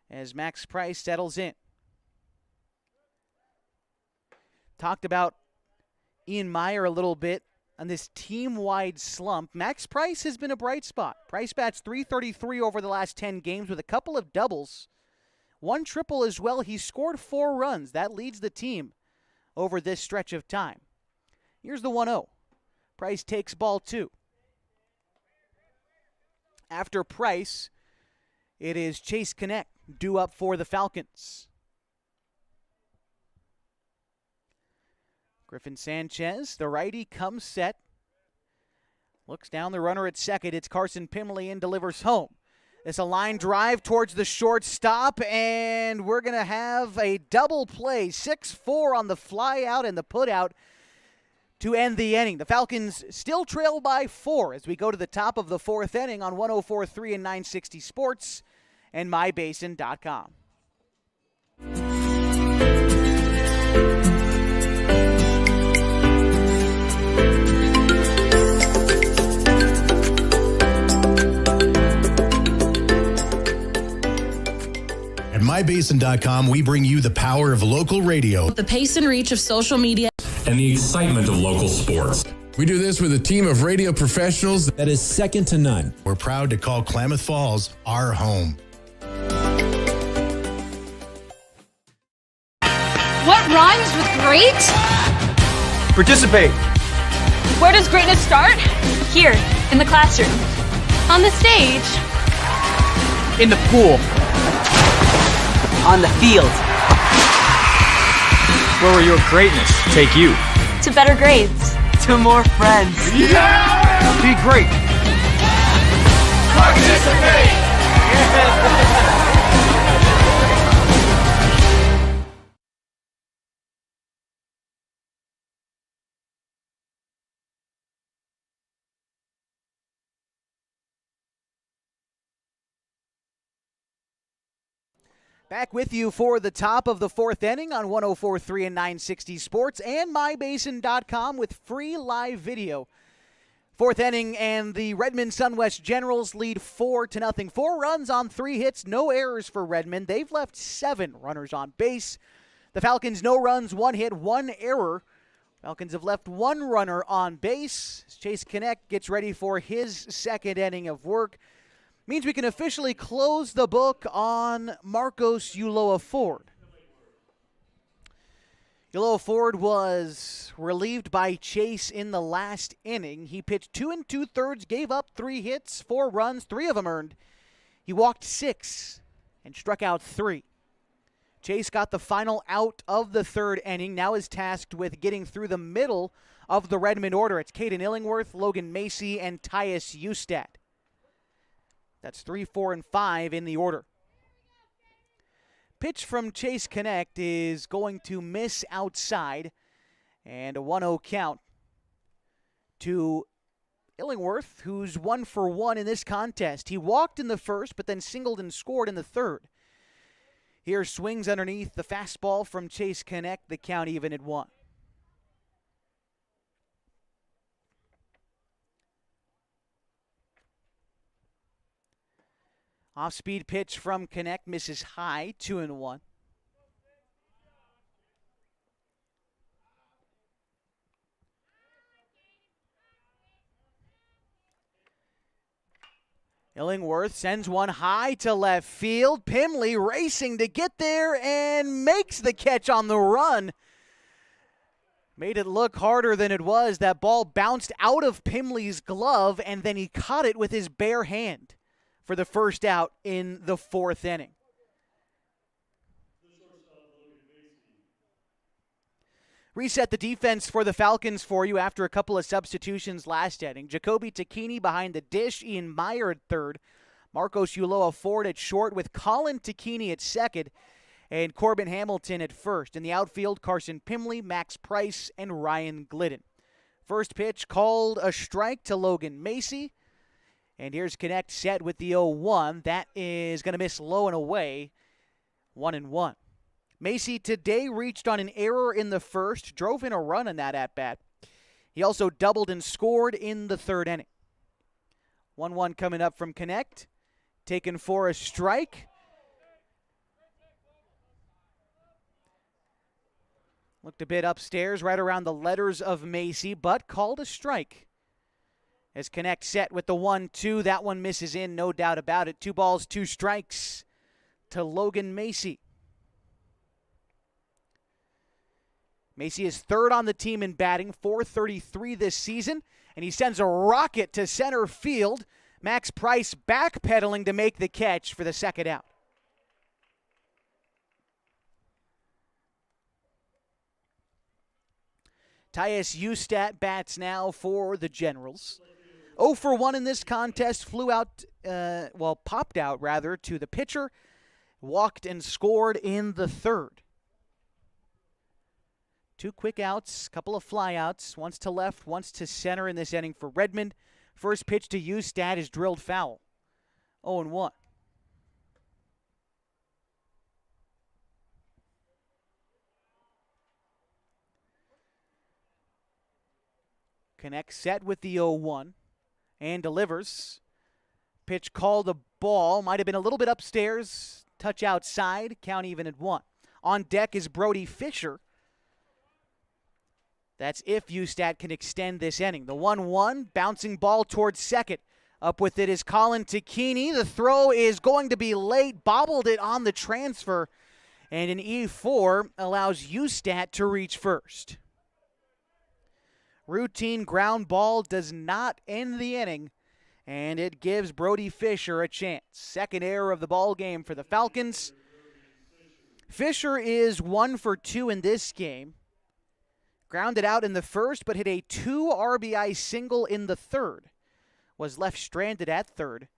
as Max Price settles in. Talked about Ian Meyer a little bit on this team-wide slump. Max Price has been a bright spot. Price bats .333 over the last 10 games with a couple of doubles. 1 triple as well. He scored 4 runs. That leads the team over this stretch of time. Here's the 1-0. Price takes ball 2. After Price, it is Chase Connect due up for the Falcons. Griffin Sanchez, the righty, comes set. Looks down the runner at second. It's Carson Pimley and delivers home. It's a line drive towards the shortstop, and we're going to have a double play. 6-4 on the fly out and the put out to end the inning. The Falcons still trail by 4 as we go to the top of the 4th inning on 104.3 and 960 Sports and mybasin.com. At mybasin.com, we bring you the power of local radio, The pace and reach of social media, and the excitement of local sports. We do this with a team of radio professionals that is second to none. We're proud to call Klamath Falls our home. What rhymes with great? Participate. Where does greatness start? Here, in the classroom. On the stage. In the pool. On the field. Where will your greatness take you? To better grades. To more friends. Yeah! Be great. Participate! Back with you for the top of the 4th inning on 104.3 and 960 Sports and mybasin.com with free live video. 4th inning, and the Redmond Sunwest Generals lead 4-0. 4 runs on 3 hits, no errors for Redmond. They've left 7 runners on base. The Falcons, no runs, 1 hit, 1 error. Falcons have left 1 runner on base. Chase Connect gets ready for his 2nd inning of work. Means we can officially close the book on Marcos Ulloa Ford. Ulloa Ford was relieved by Chase in the last inning. He pitched 2 2/3, gave up 3 hits, 4 runs, 3 of them earned. He walked 6 and struck out 3. Chase got the final out of the 3rd inning, now is tasked with getting through the middle of the Redmond order. It's Caden Illingworth, Logan Macy, and Tyus Ustad. That's 3, 4, and 5 in the order. Pitch from Chase Connect is going to miss outside, and a 1-0 count to Illingworth, who's 1 for 1 in this contest. He walked in the first, but then singled and scored in the 3rd. Here swings underneath the fastball from Chase Connect, the count even at 1. Off-speed pitch from Connect misses high, 2-1. Illingworth sends one high to left field. Pimley racing to get there and makes the catch on the run. Made it look harder than it was. That ball bounced out of Pimley's glove, and then he caught it with his bare hand for the first out in the 4th inning. Reset the defense for the Falcons for you after a couple of substitutions last inning. Jacoby Takini behind the dish, Ian Meyer at third, Marcos Ulloa forward at short with Colin Takini at second, and Corbin Hamilton at first. In the outfield, Carson Pimley, Max Price, and Ryan Glidden. First pitch called a strike to Logan Macy. And here's Connect set with the 0-1. That is going to miss low and away, 1-1. Macy today reached on an error in the first, drove in a run in that at-bat. He also doubled and scored in the 3rd inning. 1-1 coming up from Connect. Taken for a strike. Looked a bit upstairs, right around the letters of Macy, but called a strike. As Connect set with the 1-2, that one misses in, no doubt about it. 2 balls, 2 strikes to Logan Macy. Macy is 3rd on the team in batting, .433 this season, and he sends a rocket to center field. Max Price backpedaling to make the catch for the 2nd out. Tyus Ustat bats now for the Generals. 0 for 1 in this contest, popped out to the pitcher, walked and scored in the 3rd. 2 quick outs, couple of flyouts, once to left, once to center in this inning for Redmond. First pitch to Ustat is drilled foul. 0-1. Connect set with the 0-1 and delivers. Pitch called a ball, might have been a little bit upstairs, touch outside, count even at 1. On deck is Brody Fisher. That's if Ustat can extend this inning. The 1-1, bouncing ball towards second. Up with it is Colin Takini. The throw is going to be late, bobbled it on the transfer, and an E4 allows Ustat to reach first. Routine ground ball does not end the inning, and it gives Brody Fisher a chance. 2nd error of the ball game for the Falcons. Fisher is 1 for 2 in this game. Grounded out in the first, but hit a 2 RBI single in the 3rd. Was left stranded at 3rd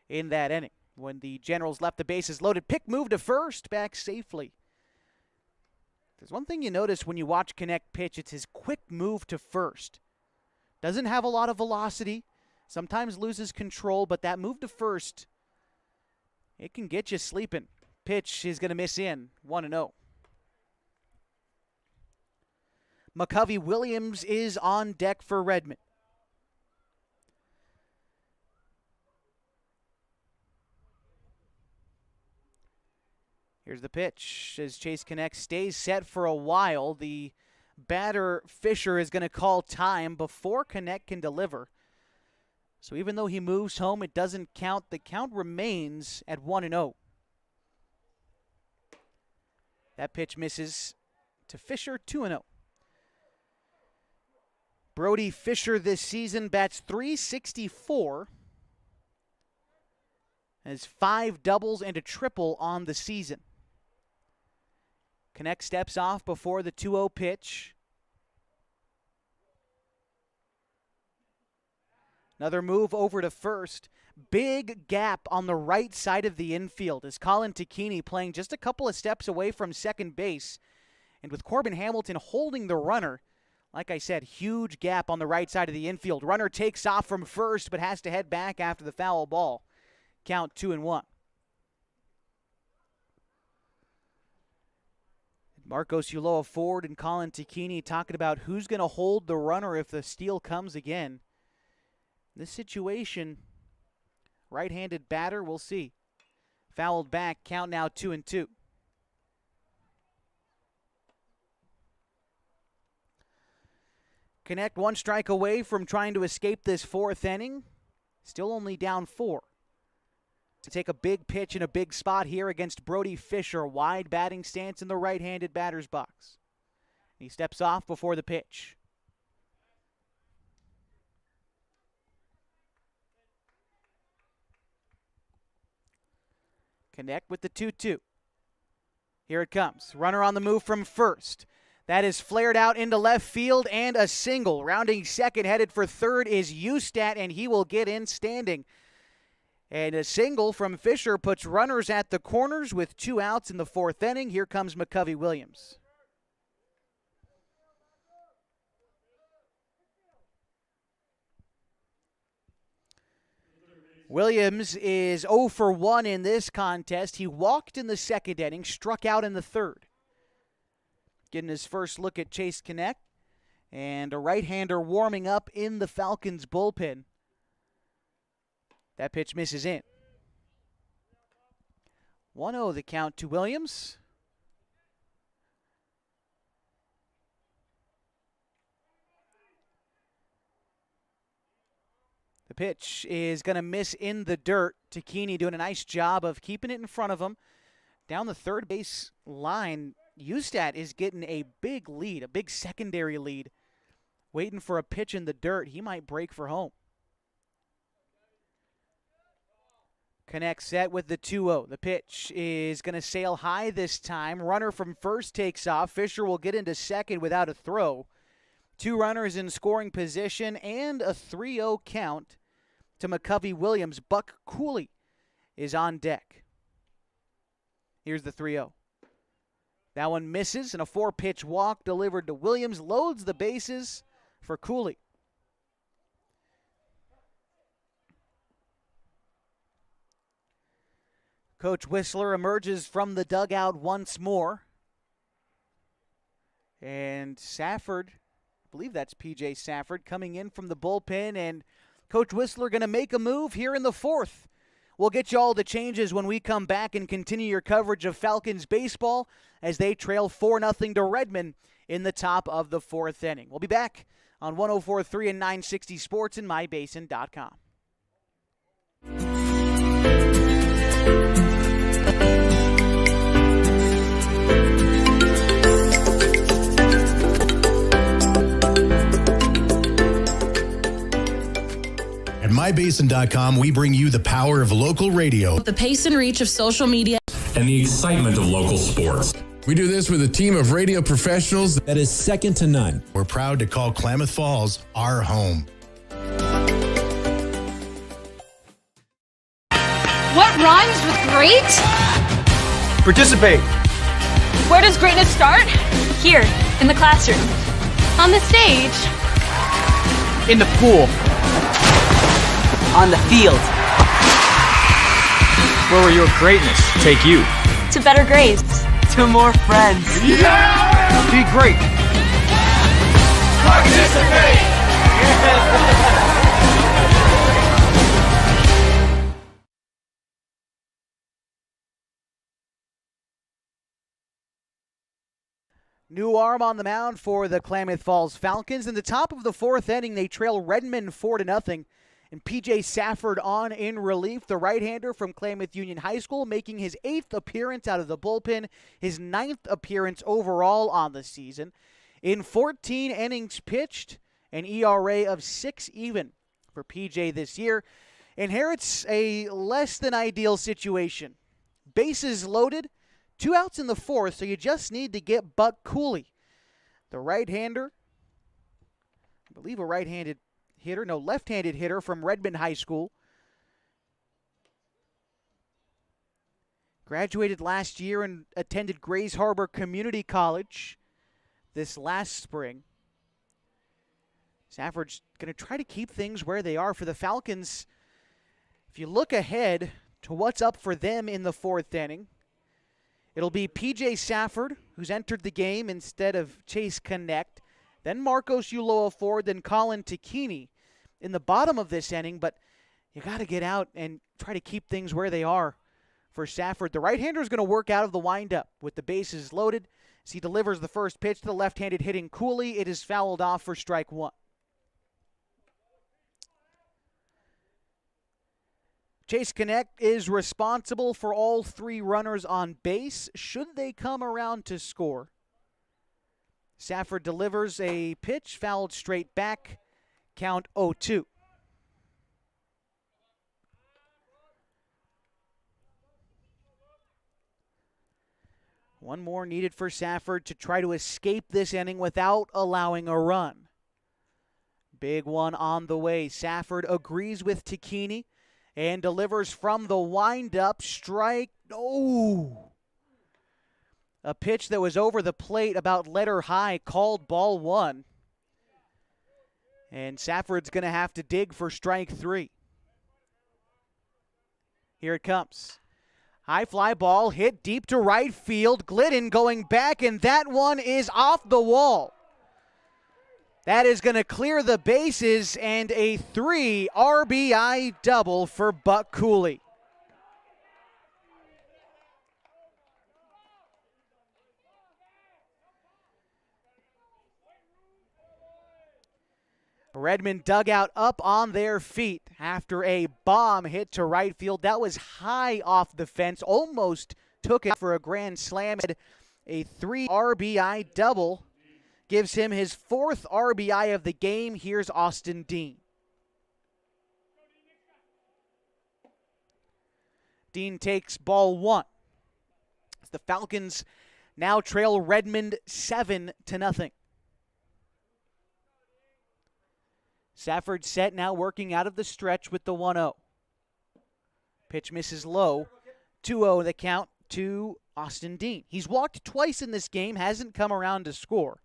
in that inning. When the Generals left the bases loaded, Pick moved to first, back safely. There's one thing you notice when you watch Connect pitch, it's his quick move to first. Doesn't have a lot of velocity, sometimes loses control, but that move to first, it can get you sleeping. Pitch is going to miss in, 1-0. McCovey Williams is on deck for Redmond. Here's the pitch as Chase Connect stays set for a while. The batter, Fisher, is going to call time before Connect can deliver. So even though he moves home, it doesn't count. The count remains at 1-0. That pitch misses to Fisher, 2-0. Brody Fisher this season bats .364. Has 5 doubles and a triple on the season. Connect steps off before the 2-0 pitch. Another move over to first. Big gap on the right side of the infield as Colin Takini playing just a couple of steps away from second base. And with Corbin Hamilton holding the runner, like I said, huge gap on the right side of the infield. Runner takes off from first but has to head back after the foul ball. Count 2-1. Marcos Ulloa forward and Colin Takini talking about who's going to hold the runner if the steal comes again. This situation, right-handed batter, we'll see. Fouled back, count now 2-2. Connect 1 strike away from trying to escape this 4th inning. Still only down 4. to take a big pitch in a big spot here against Brody Fisher. Wide batting stance in the right-handed batter's box. He steps off before the pitch. Connect with the 2-2. Here it comes. Runner on the move from first. That is flared out into left field and a single. Rounding second, headed for third is Ustat, and he will get in standing. And a single from Fisher puts runners at the corners with 2 outs in the 4th inning. Here comes McCovey Williams. Williams is 0 for 1 in this contest. He walked in the 2nd inning, struck out in the 3rd. Getting his first look at Chase Connect. And a right-hander warming up in the Falcons bullpen. That pitch misses in. 1-0 the count to Williams. The pitch is going to miss in the dirt. Takini doing a nice job of keeping it in front of him. Down the third base line, Ustat is getting a big lead, a big secondary lead. Waiting for a pitch in the dirt. He might break for home. Connect set with the 2-0. The pitch is going to sail high this time. Runner from first takes off. Fisher will get into second without a throw. 2 runners in scoring position and a 3-0 count to McCovey Williams. Buck Cooley is on deck. Here's the 3-0. That one misses, and a 4-pitch walk delivered to Williams loads the bases for Cooley. Coach Whistler emerges from the dugout once more. And Safford, I believe that's P.J. Safford, coming in from the bullpen, and Coach Whistler going to make a move here in the 4th. We'll get you all the changes when we come back and continue your coverage of Falcons baseball as they trail 4-0 to Redmond in the top of the 4th inning. We'll be back on 104.3 and 960 Sports and MyBasin.com. At MyBasin.com, we bring you the power of local radio, The pace and reach of social media, and the excitement of local sports. We do this with a team of radio professionals that is second to none. We're proud to call Klamath Falls our home. What rhymes with great? Participate. Where does greatness start? Here, in the classroom. On the stage. In the pool. On the field. Where will your greatness take you? To better grades. To more friends. Yeah! Be great. Participate! New arm on the mound for the Klamath Falls Falcons. In the top of the 4th inning, they trail Redmond 4-0. And P.J. Safford on in relief, the right-hander from Klamath Union High School, making his 8th appearance out of the bullpen, his 9th appearance overall on the season. In 14 innings pitched, an ERA of 6 even for P.J. this year. Inherits a less than ideal situation. Bases loaded, 2 outs in the 4th, so you just need to get Buck Cooley, the right-hander, I believe a right-handed hitter, no, left-handed hitter from Redmond High School. Graduated last year and attended Grays Harbor Community College this last spring. Safford's going to try to keep things where they are for the Falcons. If you look ahead to what's up for them in the 4th inning, it'll be P.J. Safford, who's entered the game instead of Chase Connect, then Marcos Ulloa Ford, then Colin Takini in the bottom of this inning, but you got to get out and try to keep things where they are for Safford. The right-hander is going to work out of the windup with the bases loaded as he delivers the first pitch to the left-handed hitting Cooley. It is fouled off for strike 1. Chase Connect is responsible for all 3 runners on base should they come around to score. Safford delivers a pitch, fouled straight back, count 0-2. One more needed for Safford to try to escape this inning without allowing a run. Big one on the way. Safford agrees with Tacchini and delivers from the windup. Strike. Oh! A pitch that was over the plate about letter high, called ball 1. And Safford's going to have to dig for strike 3. Here it comes. High fly ball hit deep to right field. Glidden going back, and that one is off the wall. That is going to clear the bases, and a 3 RBI double for Buck Cooley. Redmond dugout up on their feet after a bomb hit to right field. That was high off the fence, almost took it for a grand slam. A 3 RBI double gives him his 4th RBI of the game. Here's Austin Dean. Dean takes ball 1. As the Falcons now trail Redmond 7-0. Safford set, now working out of the stretch with the 1-0. Pitch misses low. 2-0 the count to Austin Dean. He's walked twice in this game, hasn't come around to score.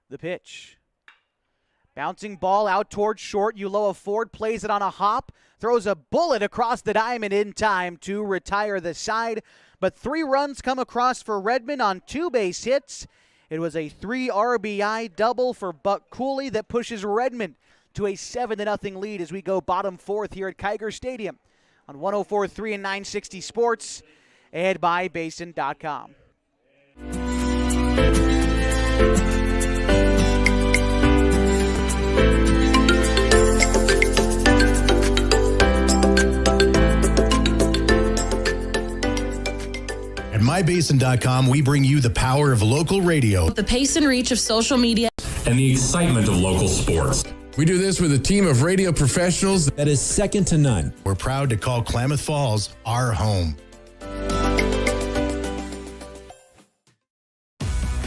The pitch. Bouncing ball out towards short. Ulloa Ford plays it on a hop. Throws a bullet across the diamond in time to retire the side. But 3 runs come across for Redmond on 2 base hits. It was a 3 RBI double for Buck Cooley that pushes Redmond to a 7-0 lead as we go bottom 4th here at Kiger Stadium on 104.3 and 960 Sports and mybasin.com. At mybasin.com, we bring you the power of local radio, The pace and reach of social media, and the excitement of local sports. We do this with a team of radio professionals that is second to none. We're proud to call Klamath Falls our home.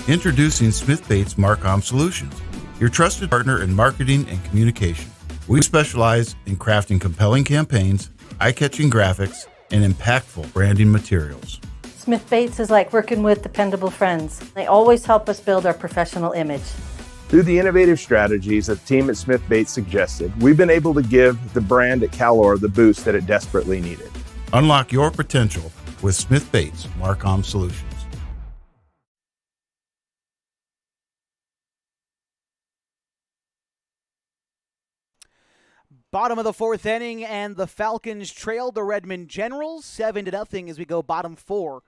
Introducing Smith Bates Marcom Solutions, your trusted partner in marketing and communication. We specialize in crafting compelling campaigns, eye-catching graphics, and impactful branding materials. Smith Bates is like working with dependable friends. They always help us build our professional image. Through the innovative strategies that the team at Smith Bates suggested, we've been able to give the brand at Calor the boost that it desperately needed. Unlock your potential with Smith Bates Marcom Solutions. Bottom of the 4th inning, and the Falcons trailed the Redmond Generals 7-0 as we go bottom 4.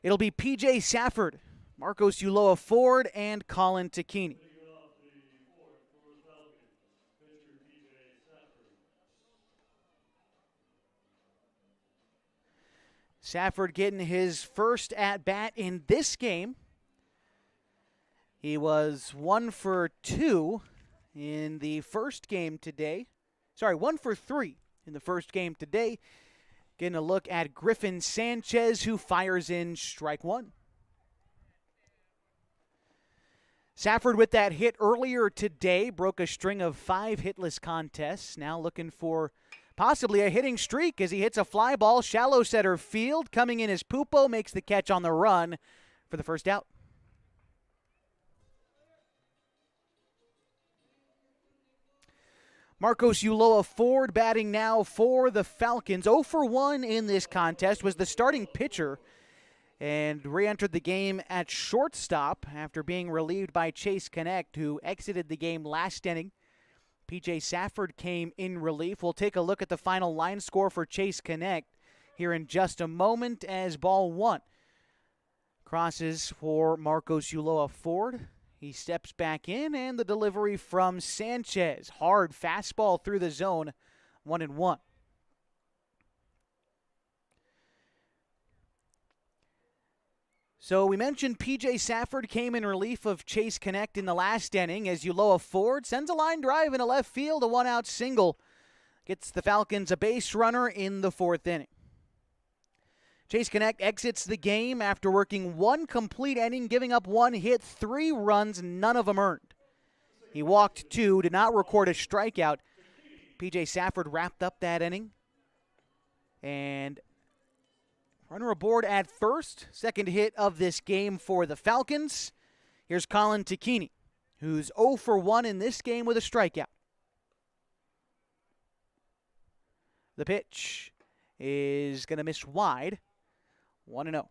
It'll be P.J. Safford, Marcos Ulloa Ford, and Colin Tacchini. Safford getting his first at-bat in this game. He was 1 for 2 in the first game today. 1 for 3 in the first game today. Getting a look at Griffin Sanchez, who fires in strike 1. Safford with that hit earlier today broke a string of 5 hitless contests. Now looking for possibly a hitting streak as he hits a fly ball shallow center field. Coming in as Pupo makes the catch on the run for the first out. Marcos Ulloa Ford batting now for the Falcons. 0 for 1 in this contest, was the starting pitcher and re-entered the game at shortstop after being relieved by Chase Connect, who exited the game last inning. P.J. Safford came in relief. We'll take a look at the final line score for Chase Connect here in just a moment as ball 1 crosses for Marcos Ulloa Ford. He steps back in, and the delivery from Sanchez. Hard fastball through the zone, 1-1. So we mentioned P.J. Safford came in relief of Chase Connect in the last inning as Ulloa Ford sends a line drive into left field, a one-out single. Gets the Falcons a base runner in the fourth inning. Chase Connect exits the game after working one complete inning, giving up one hit, 3 runs, none of them earned. He walked 2, did not record a strikeout. P.J. Safford wrapped up that inning. And runner aboard at first. Second hit of this game for the Falcons. Here's Colin Tacchini, who's 0 for 1 in this game with a strikeout. The pitch is going to miss wide. 1-0.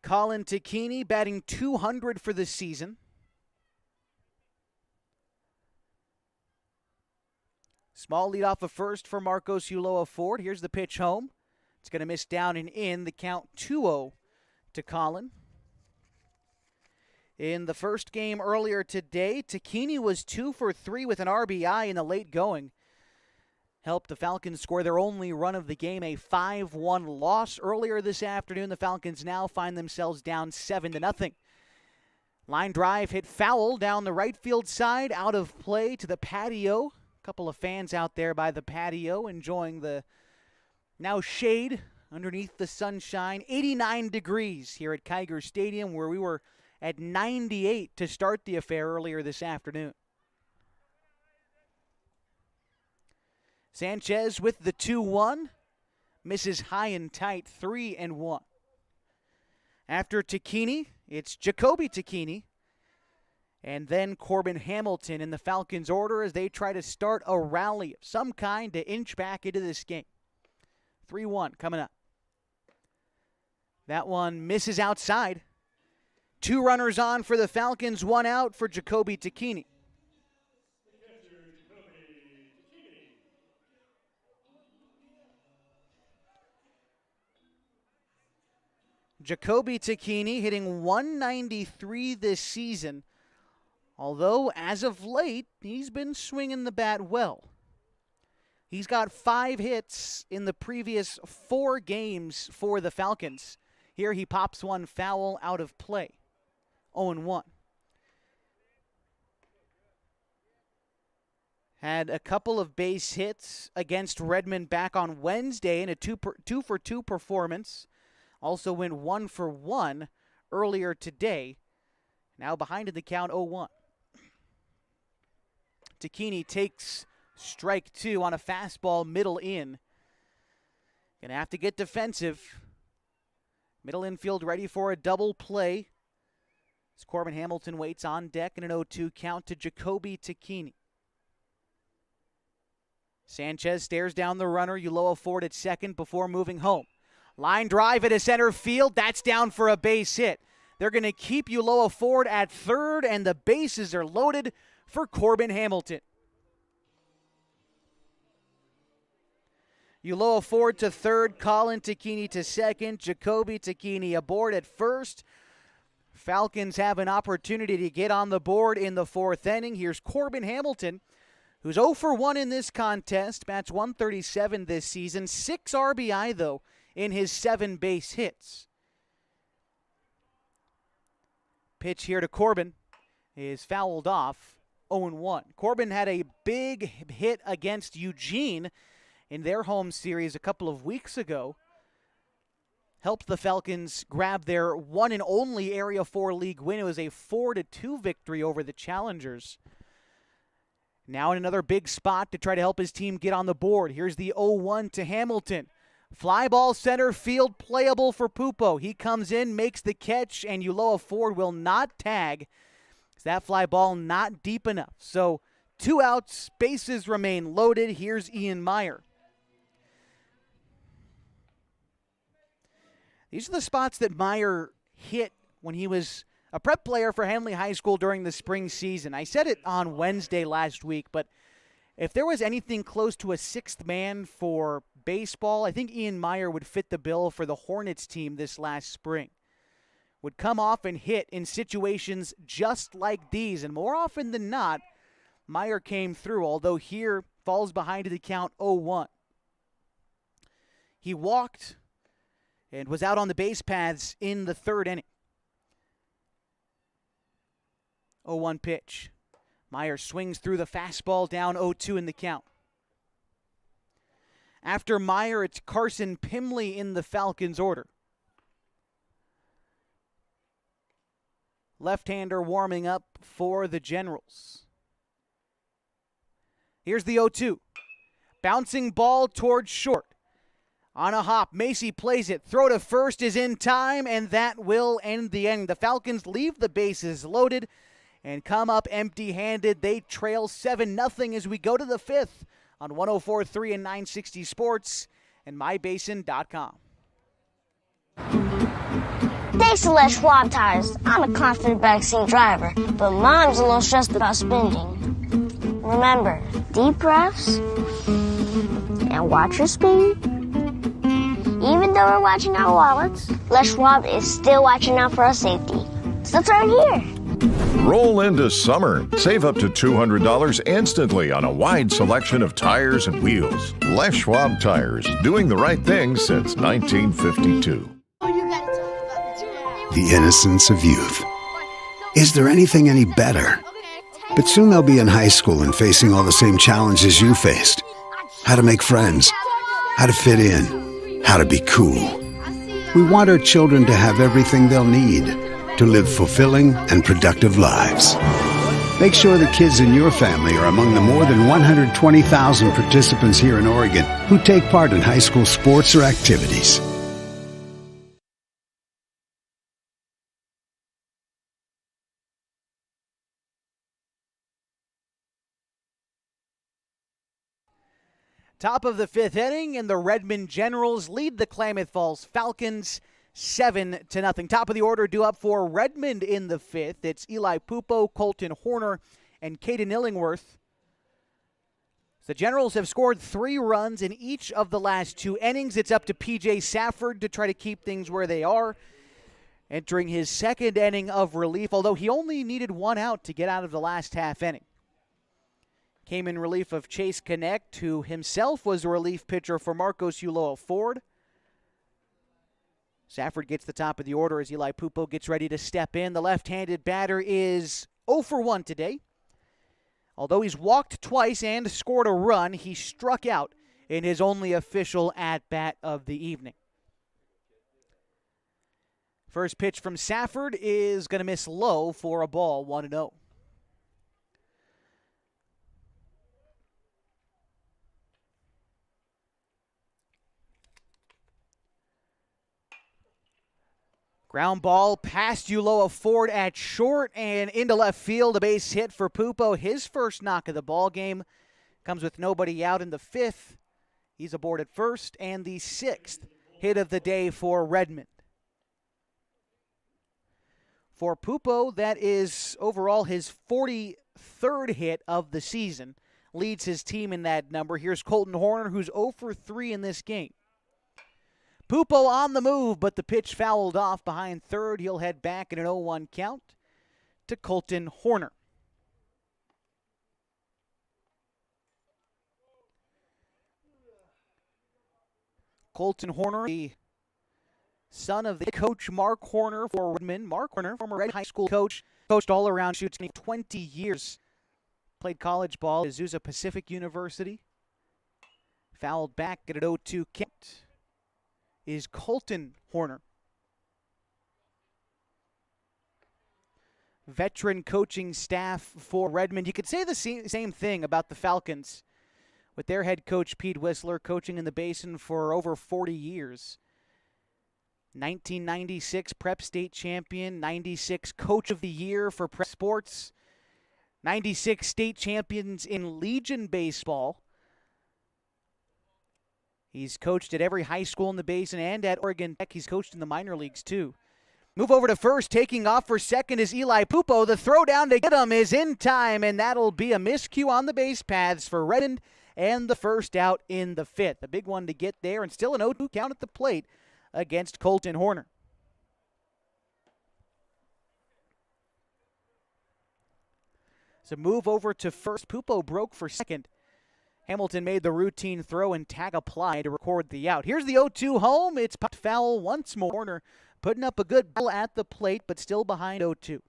Colin Tacchini batting .200 for the season. Small lead off of first for Marcos Ulloa Ford. Here's the pitch home. It's going to miss down and in. The count 2-0 to Colin. In the first game earlier today, Tacchini was 2 for 3 with an RBI in the late going. Helped the Falcons score their only run of the game, a 5-1 loss earlier this afternoon. The Falcons now find themselves down 7-0. Line drive hit foul down the right field side, out of play to the patio. Couple of fans out there by the patio enjoying the now shade underneath the sunshine. 89 degrees here at Kiger Stadium, where we were at 98 to start the affair earlier this afternoon. Sanchez with the 2-1. Misses high and tight, 3-1. After Tacchini, it's Jacoby Tacchini. And then Corbin Hamilton in the Falcons' order as they try to start a rally of some kind to inch back into this game. 3-1 coming up. That one misses outside. 2 runners on for the Falcons, 1 out for Jacoby Tacchini. Jacoby Tacchini hitting .193 this season. Although, as of late, he's been swinging the bat well. He's got 5 hits in the previous 4 games for the Falcons. Here he pops one foul out of play. 0-1. Had a couple of base hits against Redmond back on Wednesday in a 2-for-2 performance. Also went 1-for-1 earlier today. Now behind in the count, 0-1. Tacchini takes strike 2 on a fastball middle in. Gonna have to get defensive. Middle infield ready for a double play. As Corbin Hamilton waits on deck in an 0-2 count to Jacoby Tacchini. Sanchez stares down the runner. Ulloa Ford at second before moving home. Line drive into center field. That's down for a base hit. They're going to keep Ulloa Ford at third, and the bases are loaded for Corbin Hamilton. Ulloa Ford to third, Colin Tacchini to second, Jacoby Tacchini aboard at first. Falcons have an opportunity to get on the board in the fourth inning. Here's Corbin Hamilton, who's 0 for 1 in this contest, bats .137 this season, 6 RBI, though, in his 7 base hits. Pitch here to Corbin is fouled off, 0-1. Corbin had a big hit against Eugene in their home series a couple of weeks ago. Helped the Falcons grab their one and only Area 4 League win. It was a 4-2 victory over the Challengers. Now in another big spot to try to help his team get on the board. Here's the 0-1 to Hamilton. Fly ball center field, playable for Pupo. He comes in, makes the catch, and Ulloa Ford will not tag. That fly ball not deep enough. So 2 outs, bases remain loaded. Here's Ian Meyer. These are the spots that Meyer hit when he was a prep player for Henley High School during the spring season. I said it on Wednesday last week, but if there was anything close to a 6th man for baseball, I think Ian Meyer would fit the bill for the Hornets team this last spring. would come off and hit in situations just like these. And more often than not, Meyer came through, although here falls behind to the count 0-1. He walked and was out on the base paths in the third inning. 0-1 pitch. Meyer swings through the fastball, down 0-2 in the count. After Meyer, it's Carson Pimley in the Falcons order. Left-hander warming up for the Generals. Here's the 0-2. Bouncing ball towards short. On a hop, Macy plays it. Throw to first is in time, and that will end the inning. The Falcons leave the bases loaded and come up empty-handed. They trail 7-0 as we go to the fifth on 104.3 and 960 Sports and mybasin.com. Thanks to Les Schwab Tires. I'm a confident backseat driver, but Mom's a little stressed about spending. Remember, deep breaths and watch your speed. Even though we're watching our wallets, Les Schwab is still watching out for our safety. So turn here. Roll into summer. Save up to $200 instantly on a wide selection of tires and wheels. Les Schwab Tires, doing the right thing since 1952. The innocence of youth. Is there anything any better? But soon they'll be in high school and facing all the same challenges you faced. How to make friends, how to fit in, how to be cool. We want our children to have everything they'll need to live fulfilling and productive lives. Make sure the kids in your family are among the more than 120,000 participants here in Oregon who take part in high school sports or activities. Top of the fifth inning, and the Redmond Generals lead the Klamath Falls Falcons 7-0. Top of the order due up for Redmond in the fifth. It's Eli Pupo, Colton Horner, and Caden Illingworth. The Generals have scored 3 runs in each of the last 2 innings. It's up to P.J. Safford to try to keep things where they are. Entering his second inning of relief, although he only needed 1 out to get out of the last half inning. Came in relief of Chase Connect, who himself was a relief pitcher for Marcos Ulloa Ford. Safford gets the top of the order as Eli Pupo gets ready to step in. The left-handed batter is 0 for 1 today. Although he's walked twice and scored a run, he struck out in his only official at-bat of the evening. First pitch from Safford is going to miss low for a ball, 1-0. Ground ball past Ulloa Ford at short and into left field. A base hit for Pupo. His first knock of the ball game comes with nobody out in the fifth. He's aboard at first, and the 6th hit of the day for Redmond. For Pupo, that is overall his 43rd hit of the season. Leads his team in that number. Here's Colton Horner, who's 0 for 3 in this game. Pupo on the move, but the pitch fouled off behind third. He'll head back in an 0-1 count to Colton Horner. Colton Horner, the son of the coach Mark Horner for Redmond. Mark Horner, former Red High School coach, coached all around shoots 20 years. Played college ball at Azusa Pacific University. Fouled back at an 0-2 count is Colton Horner. Veteran coaching staff for Redmond. You could say the same thing about the Falcons with their head coach Pete Whistler coaching in the Basin for over 40 years. 1996 Prep State champion, 96 Coach of the Year for Prep Sports, 96 state champions in Legion Baseball. He's coached at every high school in the Basin and at Oregon Tech. He's coached in the minor leagues, too. Move over to first. Taking off for second is Eli Pupo. The throw down to get him is in time, and that'll be a miscue on the base paths for Redmond and the first out in the fifth. A big one to get there, and still an 0-2 count at the plate against Colton Horner. So move over to first. Pupo broke for second. Hamilton made the routine throw and tag apply to record the out. Here's the 0-2 home. It's popped foul once more. Horner putting up a good ball at the plate, but still behind 0-2.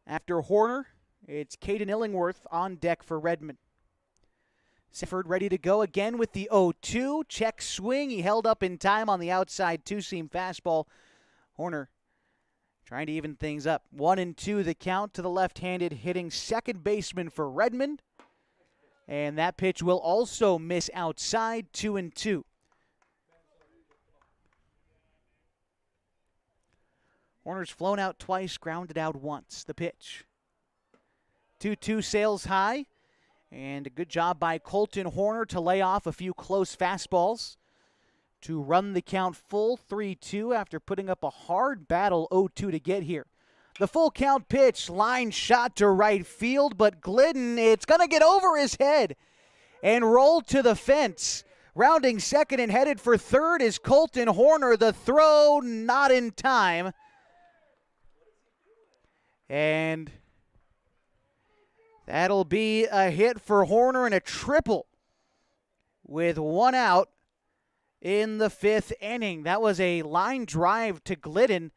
After Horner, it's Caden Illingworth on deck for Redmond. Sanford ready to go again with the 0-2. Check swing. He held up in time on the outside two-seam fastball. Horner trying to even things up. 1-2 the count to the left-handed hitting second baseman for Redmond. And that pitch will also miss outside. 2-2. Horner's flown out twice, grounded out once. The pitch. 2-2 sails high. And a good job by Colton Horner to lay off a few close fastballs to run the count full 3-2 after putting up a hard battle 0-2 to get here. The full count pitch, line shot to right field, but Glidden, it's going to get over his head and roll to the fence. Rounding second and headed for third is Colton Horner. The throw not in time. And that'll be a hit for Horner and a triple with one out in the fifth inning. That was a line drive to Glidden,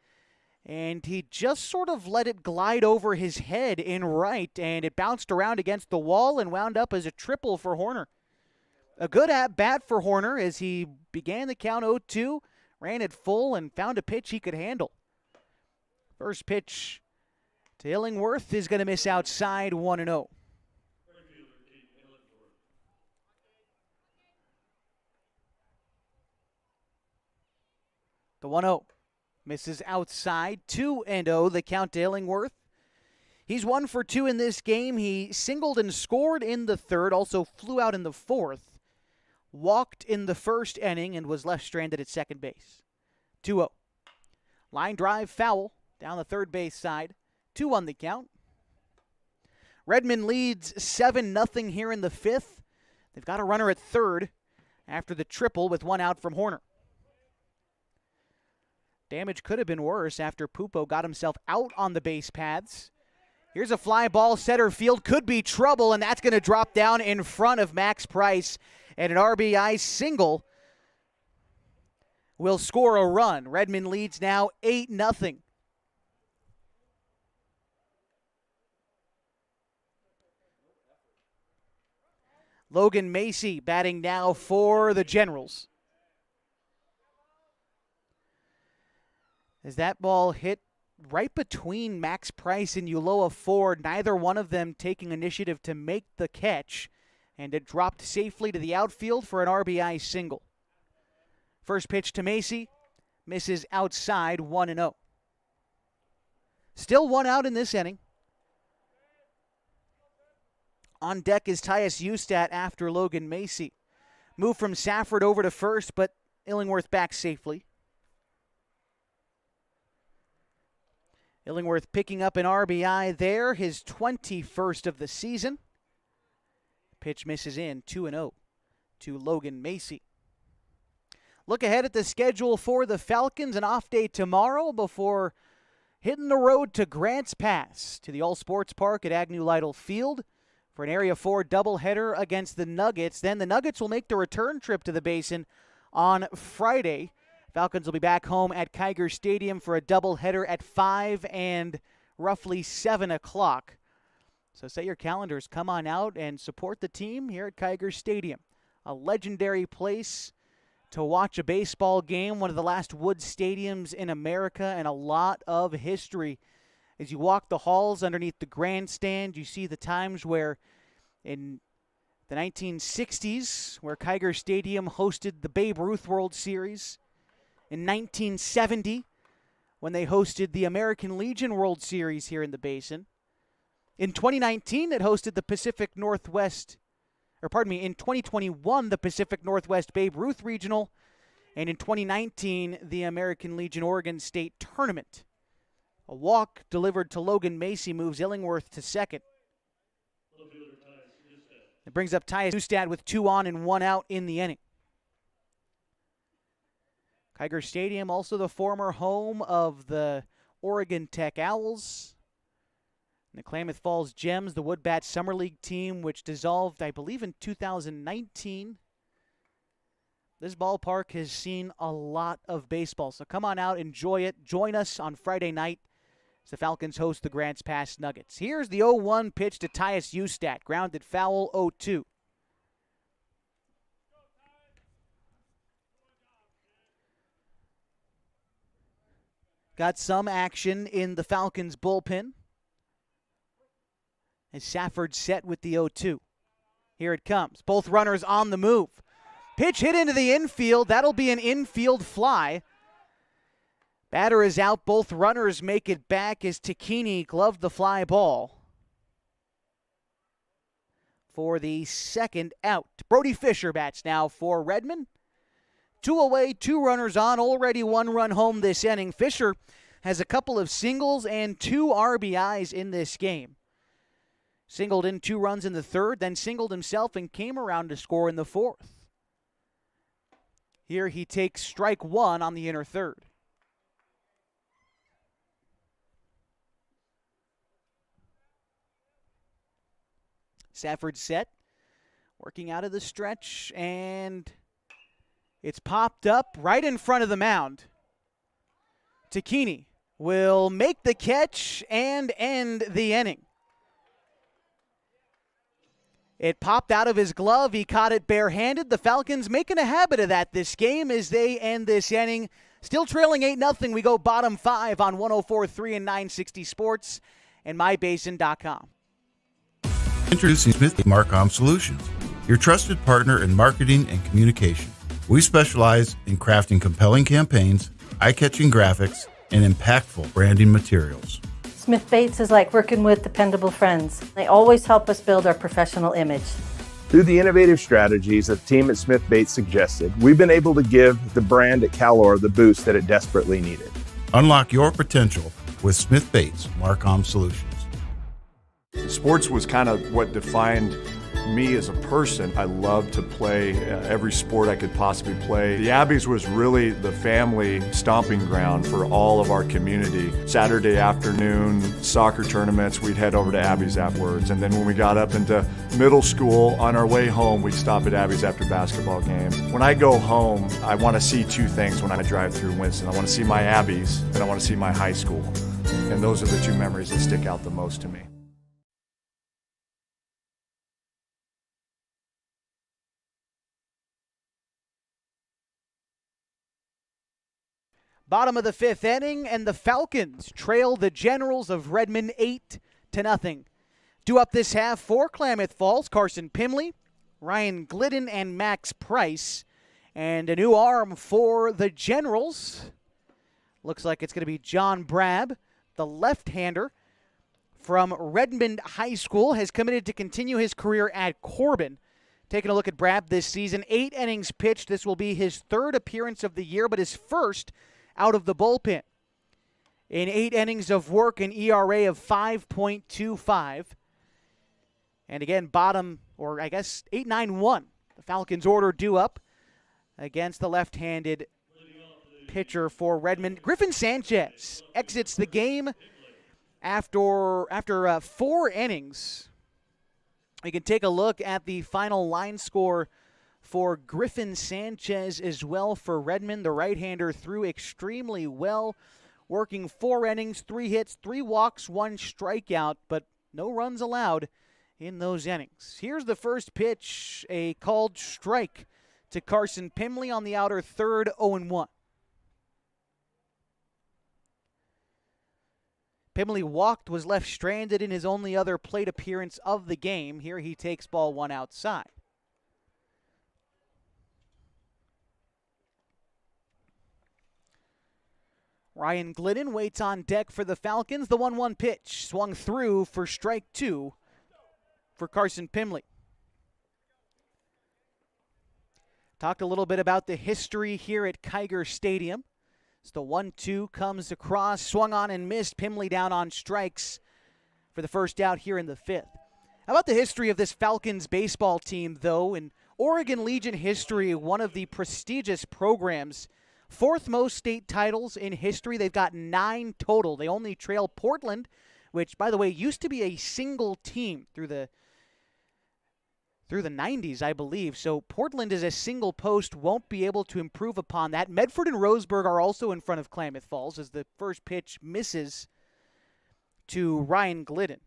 and he just sort of let it glide over his head in right, and it bounced around against the wall and wound up as a triple for Horner. A good at-bat for Horner as he began the count 0-2, ran it full, and found a pitch he could handle. First pitch to Illingworth is going to miss outside 1-0. The 1-0 misses outside. 2-0 the count to Illingworth. He's 1 for 2 in this game. He singled and scored in the third, also flew out in the fourth, walked in the first inning, and was left stranded at second base. 2-0. Line drive foul down the third base side. 2-1 the count. Redmond leads 7-0 here in the fifth. They've got a runner at third after the triple with one out from Horner. Damage could have been worse after Pupo got himself out on the base paths. Here's a fly ball, center field, could be trouble, and that's going to drop down in front of Max Price. And an RBI single will score a run. Redmond leads now 8-0. Logan Macy batting now for the Generals. As that ball hit right between Max Price and Ulloa Ford, neither one of them taking initiative to make the catch, and it dropped safely to the outfield for an RBI single. First pitch to Macy, misses outside 1-0. Still one out in this inning. On deck is Tyus Ustat after Logan Macy. Move from Safford over to first, but Illingworth back safely. Illingworth picking up an RBI there, his 21st of the season. Pitch misses in, 2-0 to Logan Macy. Look ahead at the schedule for the Falcons, an off day tomorrow before hitting the road to Grants Pass to the All Sports Park at Agnew Lytle Field for an Area 4 doubleheader against the Nuggets. Then the Nuggets will make the return trip to the Basin on Friday. Falcons will be back home at Kiger Stadium for a doubleheader at 5 and roughly 7 o'clock. So set your calendars. Come on out and support the team here at Kiger Stadium. A legendary place to watch a baseball game, one of the last wood stadiums in America, and a lot of history. As you walk the halls underneath the grandstand, you see the times where in the 1960s, where Kiger Stadium hosted the Babe Ruth World Series. In 1970, when they hosted the American Legion World Series here in the Basin. In 2019, it hosted the Pacific Northwest, in 2021, the Pacific Northwest Babe Ruth Regional, and in 2019, the American Legion Oregon State Tournament. A walk delivered to Logan Macy moves Illingworth to second. It brings up Tyus Ustat with 2 on and 1 out in the inning. Kiger Stadium, also the former home of the Oregon Tech Owls. And the Klamath Falls Gems, the Woodbat Summer League team, which dissolved, I believe, in 2019. This ballpark has seen a lot of baseball, so come on out, enjoy it. Join us on Friday night as the Falcons host the Grants Pass Nuggets. Here's the 0-1 pitch to Tyus Ustat, grounded foul, 0-2. Got some action in the Falcons bullpen as Safford set with the 0-2. Here it comes. Both runners on the move. Pitch hit into the infield. That'll be an infield fly. Batter is out. Both runners make it back as Takini gloved the fly ball for the second out. Brody Fisher bats now for Redmond. 2 away, 2 runners on, already 1 run home this inning. Fisher has a couple of singles and 2 RBIs in this game. Singled in 2 runs in the third, then singled himself and came around to score in the fourth. Here he takes strike 1 on the inner third. Safford set, working out of the stretch, and it's popped up right in front of the mound. Takini will make the catch and end the inning. It popped out of his glove. He caught it barehanded. The Falcons making a habit of that this game as they end this inning. Still trailing 8-0. We go bottom 5 on 104.3 and 960 Sports and mybasin.com. Introducing Smith Marcom Solutions, your trusted partner in marketing and communication. We specialize in crafting compelling campaigns, eye-catching graphics, and impactful branding materials. Smith Bates is like working with dependable friends. They always help us build our professional image. Through the innovative strategies that the team at Smith Bates suggested, we've been able to give the brand at Calor the boost that it desperately needed. Unlock your potential with Smith Bates Marcom Solutions. Sports was kind of what defined me as a person. I loved to play every sport I could possibly play. The Abbeys was really the family stomping ground for all of our community. Saturday afternoon soccer tournaments, we'd head over to Abbeys afterwards. And then when we got up into middle school, on our way home, we'd stop at Abbeys after basketball games. When I go home, I want to see 2 things when I drive through Winston. I want to see my Abbeys and I want to see my high school. And those are the 2 memories that stick out the most to me. Bottom of the 5th inning, and the Falcons trail the Generals of Redmond 8-0. Due up this half for Klamath Falls, Carson Pimley, Ryan Glidden, and Max Price. And a new arm for the Generals. Looks like it's going to be John Brab, the left-hander from Redmond High School, has committed to continue his career at Corbin. Taking a look at Brab this season, 8 innings pitched. This will be his 3rd appearance of the year, but his first out of the bullpen. In 8 innings of work, an ERA of 5.25. And again, bottom, or I guess 8-9-1. The Falcons order due up against the left-handed pitcher for Redmond. Griffin Sanchez exits the game after 4 innings. We can take a look at the final line score for Griffin Sanchez as well for Redmond. The right-hander threw extremely well, working 4 innings, 3 hits, 3 walks, 1 strikeout, but no runs allowed in those innings. Here's the first pitch, a called strike to Carson Pimley on the outer third, 0-1. Pimley walked, was left stranded in his only other plate appearance of the game. Here he takes ball 1 outside. Ryan Glidden waits on deck for the Falcons. The 1-1 pitch swung through for strike 2 for Carson Pimley. Talked a little bit about the history here at Kiger Stadium. So the 1-2 comes across, swung on and missed. Pimley down on strikes for the first out here in the 5th. How about the history of this Falcons baseball team, though? In Oregon Legion history, one of the prestigious programs Fourth most state titles in history. They've got 9 total. They only trail Portland, which, by the way, used to be a single team through the 90s, I believe. So Portland is a single post, won't be able to improve upon that. Medford and Roseburg are also in front of Klamath Falls as the first pitch misses to Ryan Glidden.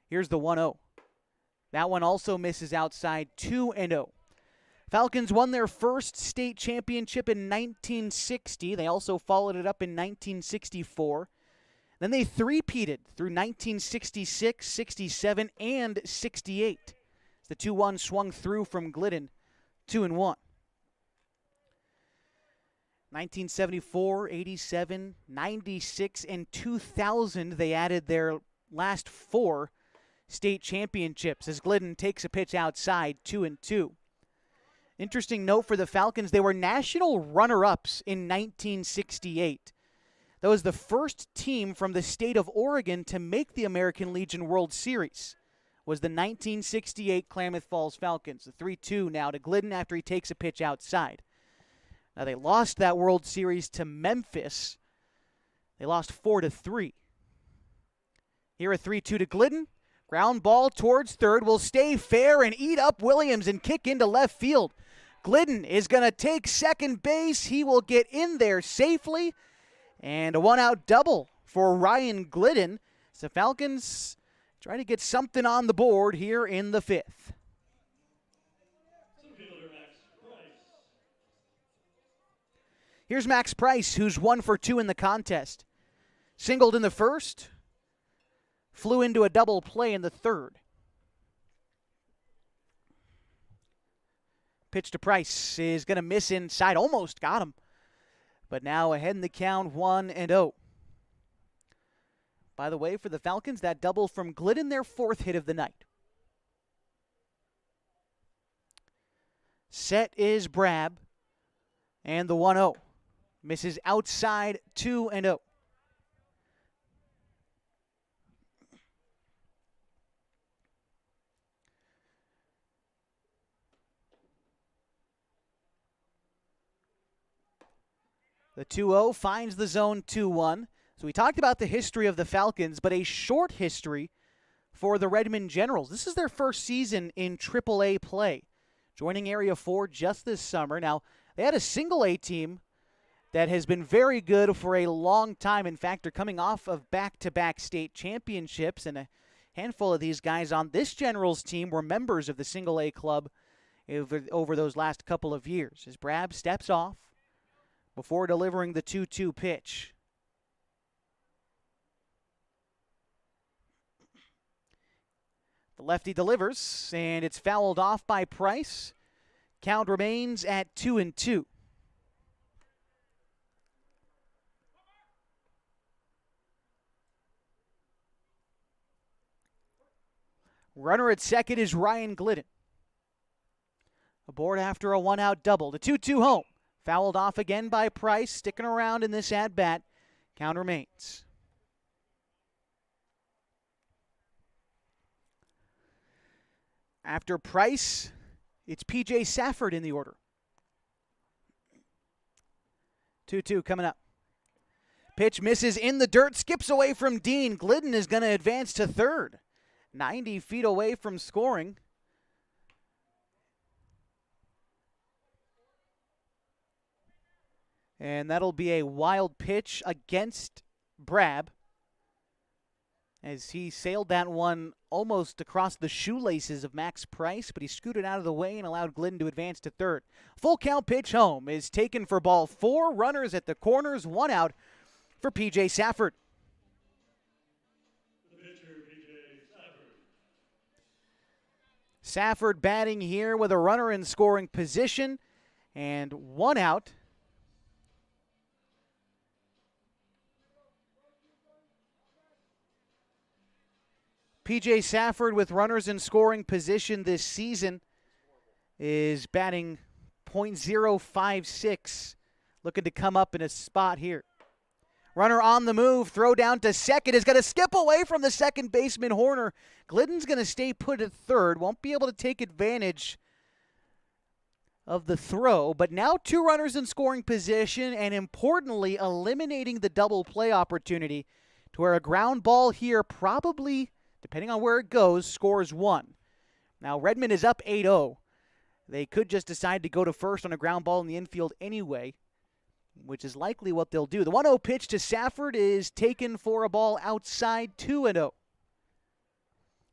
Here's the 1-0. That one also misses outside, 2-0. Falcons won their first state championship in 1960. They also followed it up in 1964. Then they three-peated through 1966, 67, and 68. The 2-1 swung through from Glidden, 2-1. 1974, 87, 96, and 2000, they added their last 4 state championships as Glidden takes a pitch outside, 2-2. Interesting note for the Falcons, they were national runner-ups in 1968. That was the first team from the state of Oregon to make the American Legion World Series, was the 1968 Klamath Falls Falcons. The 3-2 now to Glidden after he takes a pitch outside. Now they lost that World Series to Memphis. They lost 4-3. Here a 3-2 to Glidden. Ground ball towards third, will stay fair and eat up Williams and kick into left field. Glidden is going to take second base. He will get in there safely. And a one-out double for Ryan Glidden. So Falcons try to get something on the board here in the 5th. Here's Max Price, who's 1 for 2 in the contest. Singled in the first, flew into a double play in the third. Pitch to Price is going to miss inside, almost got him. But now ahead in the count, 1-0. By the way, for the Falcons, that double from Glidden, their 4th hit of the night. Set is Brab, and the 1-0. Misses outside, 2-0. The 2-0 finds the zone 2-1. So we talked about the history of the Falcons, but a short history for the Redmond Generals. This is their first season in AAA play, joining Area 4 just this summer. Now, they had a single-A team that has been very good for a long time. In fact, they're coming off of back-to-back state championships, and a handful of these guys on this Generals team were members of the single-A club over those last couple of years. As Brab steps off before delivering the 2-2 pitch. The lefty delivers, and it's fouled off by Price. Count remains at 2-2. Runner at second is Ryan Glidden. Aboard after a one-out double. The 2-2 home. Fouled off again by Price, sticking around in this at-bat. Count remains. After Price, it's P.J. Safford in the order. 2-2 coming up. Pitch misses in the dirt, skips away from Dean. Glidden is going to advance to third. 90 feet away from scoring. And that'll be a wild pitch against Brab as he sailed that one almost across the shoelaces of Max Price, but he scooted out of the way and allowed Glidden to advance to third. Full count pitch home is taken for ball 4. Runners at the corners, 1 out for P.J. Safford. Safford batting here with a runner in scoring position and 1 out. P.J. Safford with runners in scoring position this season is batting .056, looking to come up in a spot here. Runner on the move, throw down to second, is going to skip away from the second baseman Horner. Glidden's going to stay put at third, won't be able to take advantage of the throw, but now 2 runners in scoring position, and importantly, eliminating the double play opportunity to where a ground ball here probably, depending on where it goes, scores 1. Now, Redmond is up 8-0. They could just decide to go to first on a ground ball in the infield anyway, which is likely what they'll do. The 1-0 pitch to Safford is taken for a ball outside, 2-0.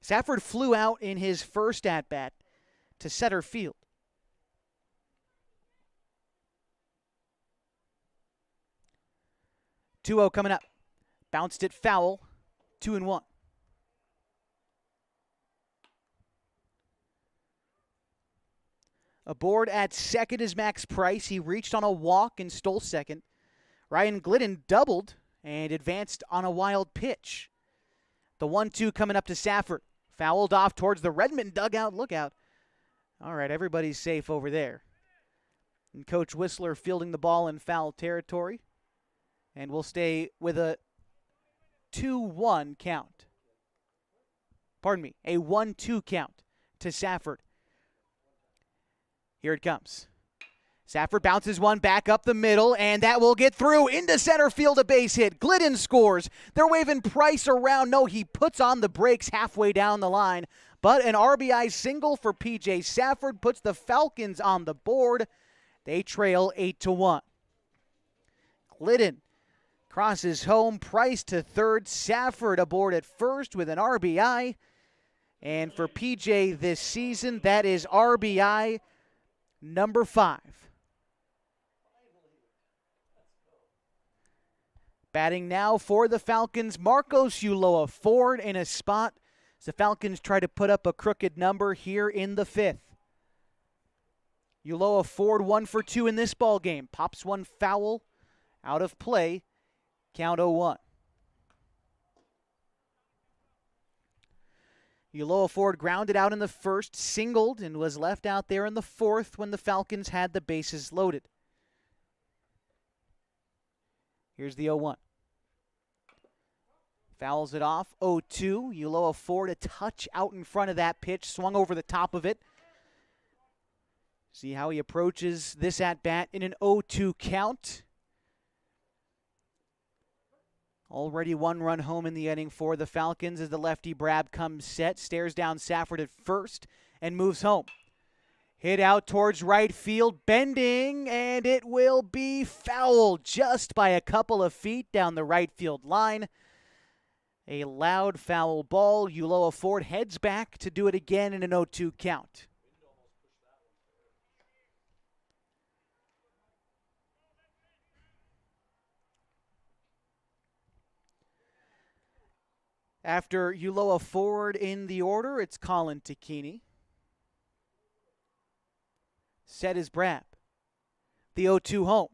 Safford flew out in his first at-bat to center field. (2-0) coming up. Bounced it foul, 2-1. Aboard at second is Max Price. He reached on a walk and stole second. Ryan Glidden doubled and advanced on a wild pitch. The 1-2 coming up to Safford. Fouled off towards the Redmond dugout. Look out. All right, everybody's safe over there. And Coach Whistler fielding the ball in foul territory. And we'll stay with a 2-1 count. Pardon me, a 1-2 count to Safford. Here it comes. Safford bounces one back up the middle, and that will get through into center field, a base hit. Glidden scores. They're waving Price around. No, he puts on the brakes halfway down the line. But an RBI single for P.J. Safford puts the Falcons on the board. They trail 8-1. Glidden crosses home. Price to third. Safford aboard at first with an RBI. And for P.J. this season, that is RBI number 5. Batting now for the Falcons, Marcos Ulloa Ford in a spot as the Falcons try to put up a crooked number here in the 5th. Ulloa Ford 1 for 2 in this ball game. Pops one foul out of play. Count 0-1. Ulloa Ford grounded out in the first, singled, and was left out there in the 4th when the Falcons had the bases loaded. Here's the 0-1. Fouls it off, 0-2. Ulloa Ford a touch out in front of that pitch, swung over the top of it. See how he approaches this at-bat in an 0-2 count. Already 1 run home in the inning for the Falcons as the lefty Brab comes set, stares down Safford at first, and moves home. Hit out towards right field, bending, and it will be foul just by a couple of feet down the right field line. A loud foul ball. Ulloa Ford heads back to do it again in an 0-2 count. After Ulloa Ford in the order, it's Colin Tacchini. Set is Brab. The 0-2 home.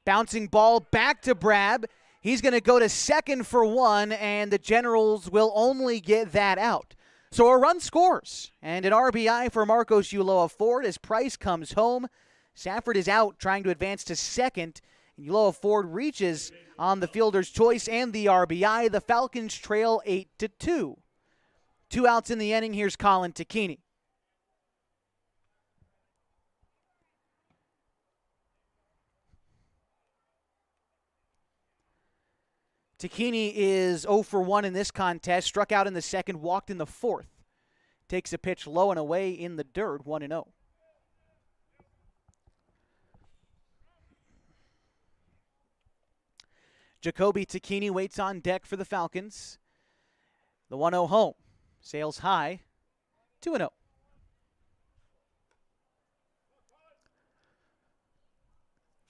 Bouncing ball back to Brab. He's going to go to second for 1, and the Generals will only get that out. So a run scores, and an RBI for Marcos Ulloa Ford as Price comes home. Safford is out trying to advance to second. Ulloa Ford reaches on the fielder's choice and the RBI. The Falcons trail 8-2. 2 outs in the inning. Here's Colin Tacchini. Tacchini is 0 for 1 in this contest. Struck out in the second, walked in the 4th. Takes a pitch low and away in the dirt, 1-0. Jacoby Tacchini waits on deck for the Falcons. The 1-0 home. Sails high, 2-0.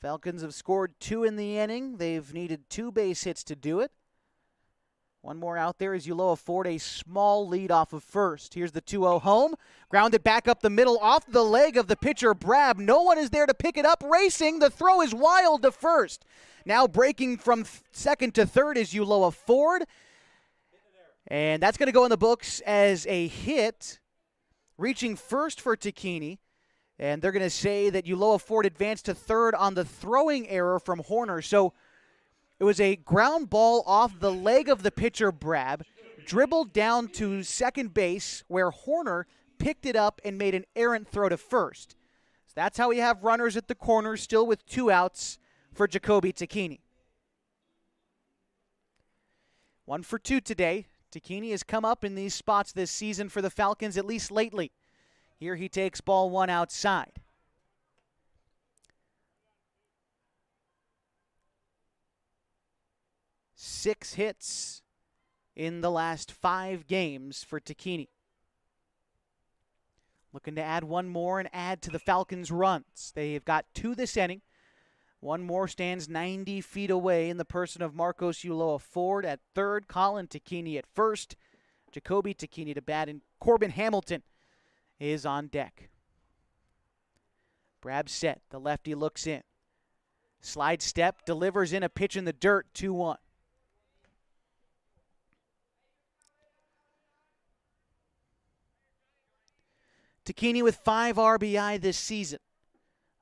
Falcons have scored 2 in the inning. They've needed 2 base hits to do it. One more out there as Ulloa Ford a small lead off of first. Here's the 2-0 home. Grounded back up the middle off the leg of the pitcher Brab. No one is there to pick it up. Racing. The throw is wild to first. Now breaking from second to third is Ulloa Ford. And that's going to go in the books as a hit. Reaching first for Tacchini. And they're going to say that Ulloa Ford advanced to third on the throwing error from Horner. So it was a ground ball off the leg of the pitcher Brab, dribbled down to second base where Horner picked it up and made an errant throw to first. So that's how we have runners at the corners, still with 2 outs for Jacoby Tacchini. 1 for 2 today. Tacchini has come up in these spots this season for the Falcons, at least lately. Here he takes ball 1 outside. Six hits in the last 5 games for Tacchini. Looking to add 1 more and add to the Falcons' runs. They've got 2 this inning. 1 more stands 90 feet away in the person of Marcos Ulloa Ford at third, Colin Tacchini at first, Jacoby Tacchini to bat, and Corbin Hamilton is on deck. Brab set. The lefty looks in. Slide step, delivers in a pitch in the dirt, 2-1. Tacchini with 5 RBI this season.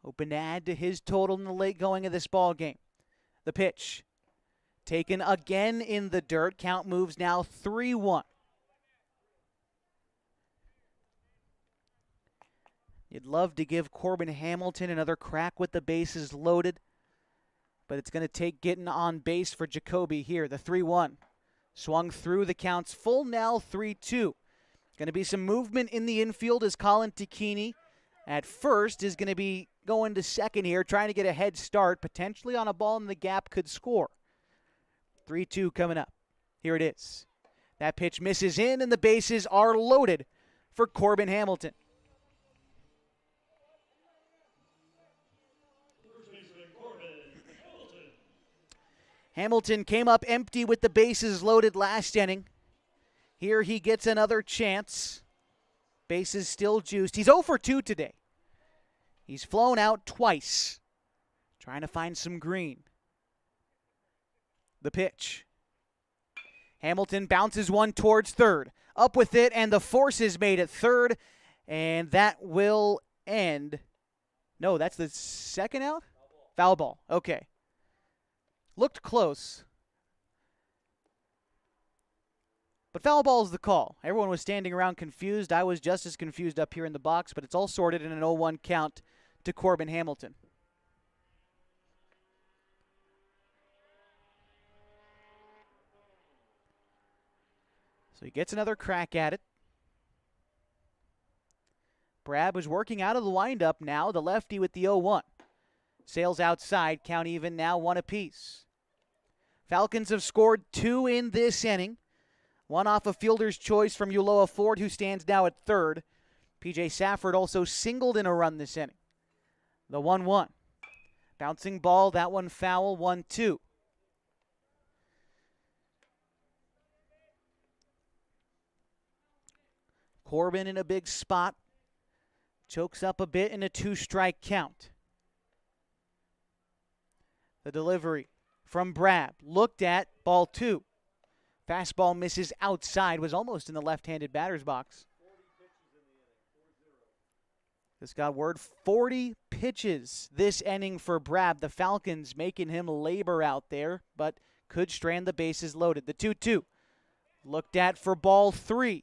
Hoping to add to his total in the late going of this ball game. The pitch. Taken again in the dirt. Count moves now 3-1. You'd love to give Corbin Hamilton another crack with the bases loaded, but it's going to take getting on base for Jacoby here. The 3-1. Swung through, the count's full now, 3-2. Going to be some movement in the infield as Colin Tacchini at first is going to be going to second here, trying to get a head start, potentially on a ball in the gap, could score. 3-2 coming up. Here it is. That pitch misses in, and the bases are loaded for Corbin Hamilton. Hamilton came up empty with the bases loaded last inning. Here he gets another chance. Bases still juiced. He's 0 for 2 today. He's flown out twice, trying to find some green. The pitch. Hamilton bounces 1 towards third. Up with it, and the force is made at third, and that will end. No, that's the second out? Foul ball. Okay. Looked close. But foul ball is the call. Everyone was standing around confused. I was just as confused up here in the box, but it's all sorted in an 0-1 count to Corbin Hamilton. So he gets another crack at it. Brab was working out of the windup now, the lefty with the 0-1. Sails outside, count even now, 1 apiece. Falcons have scored 2 in this inning. 1 off a fielder's choice from Ulloa Ford, who stands now at third. P.J. Safford also singled in a run this inning. The 1-1. Bouncing ball, that one foul, 1-2. Corbin in a big spot. Chokes up a bit in a 2-strike count. The delivery from Brab. Looked at, ball 2. Fastball misses outside, was almost in the left-handed batter's box. Just got word, 40 pitches this inning for Brab. The Falcons making him labor out there, but could strand the bases loaded. The 2-2. Looked at for ball 3.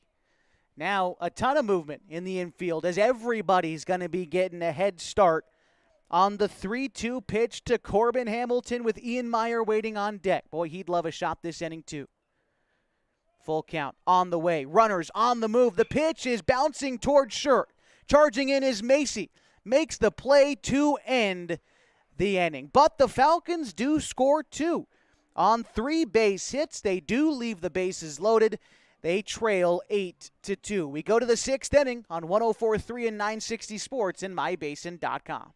Now a ton of movement in the infield as everybody's going to be getting a head start on the 3-2 pitch to Corbin Hamilton with Ian Meyer waiting on deck. Boy, he'd love a shot this inning too. Full count on the way. Runners on the move. The pitch is bouncing towards Shirt. Charging in is Macy. Makes the play to end the inning. But the Falcons do score 2. On 3 base hits, they do leave the bases loaded. They trail 8-2. We go to the 6th inning on 104.3 and 960 Sports and MyBasin.com.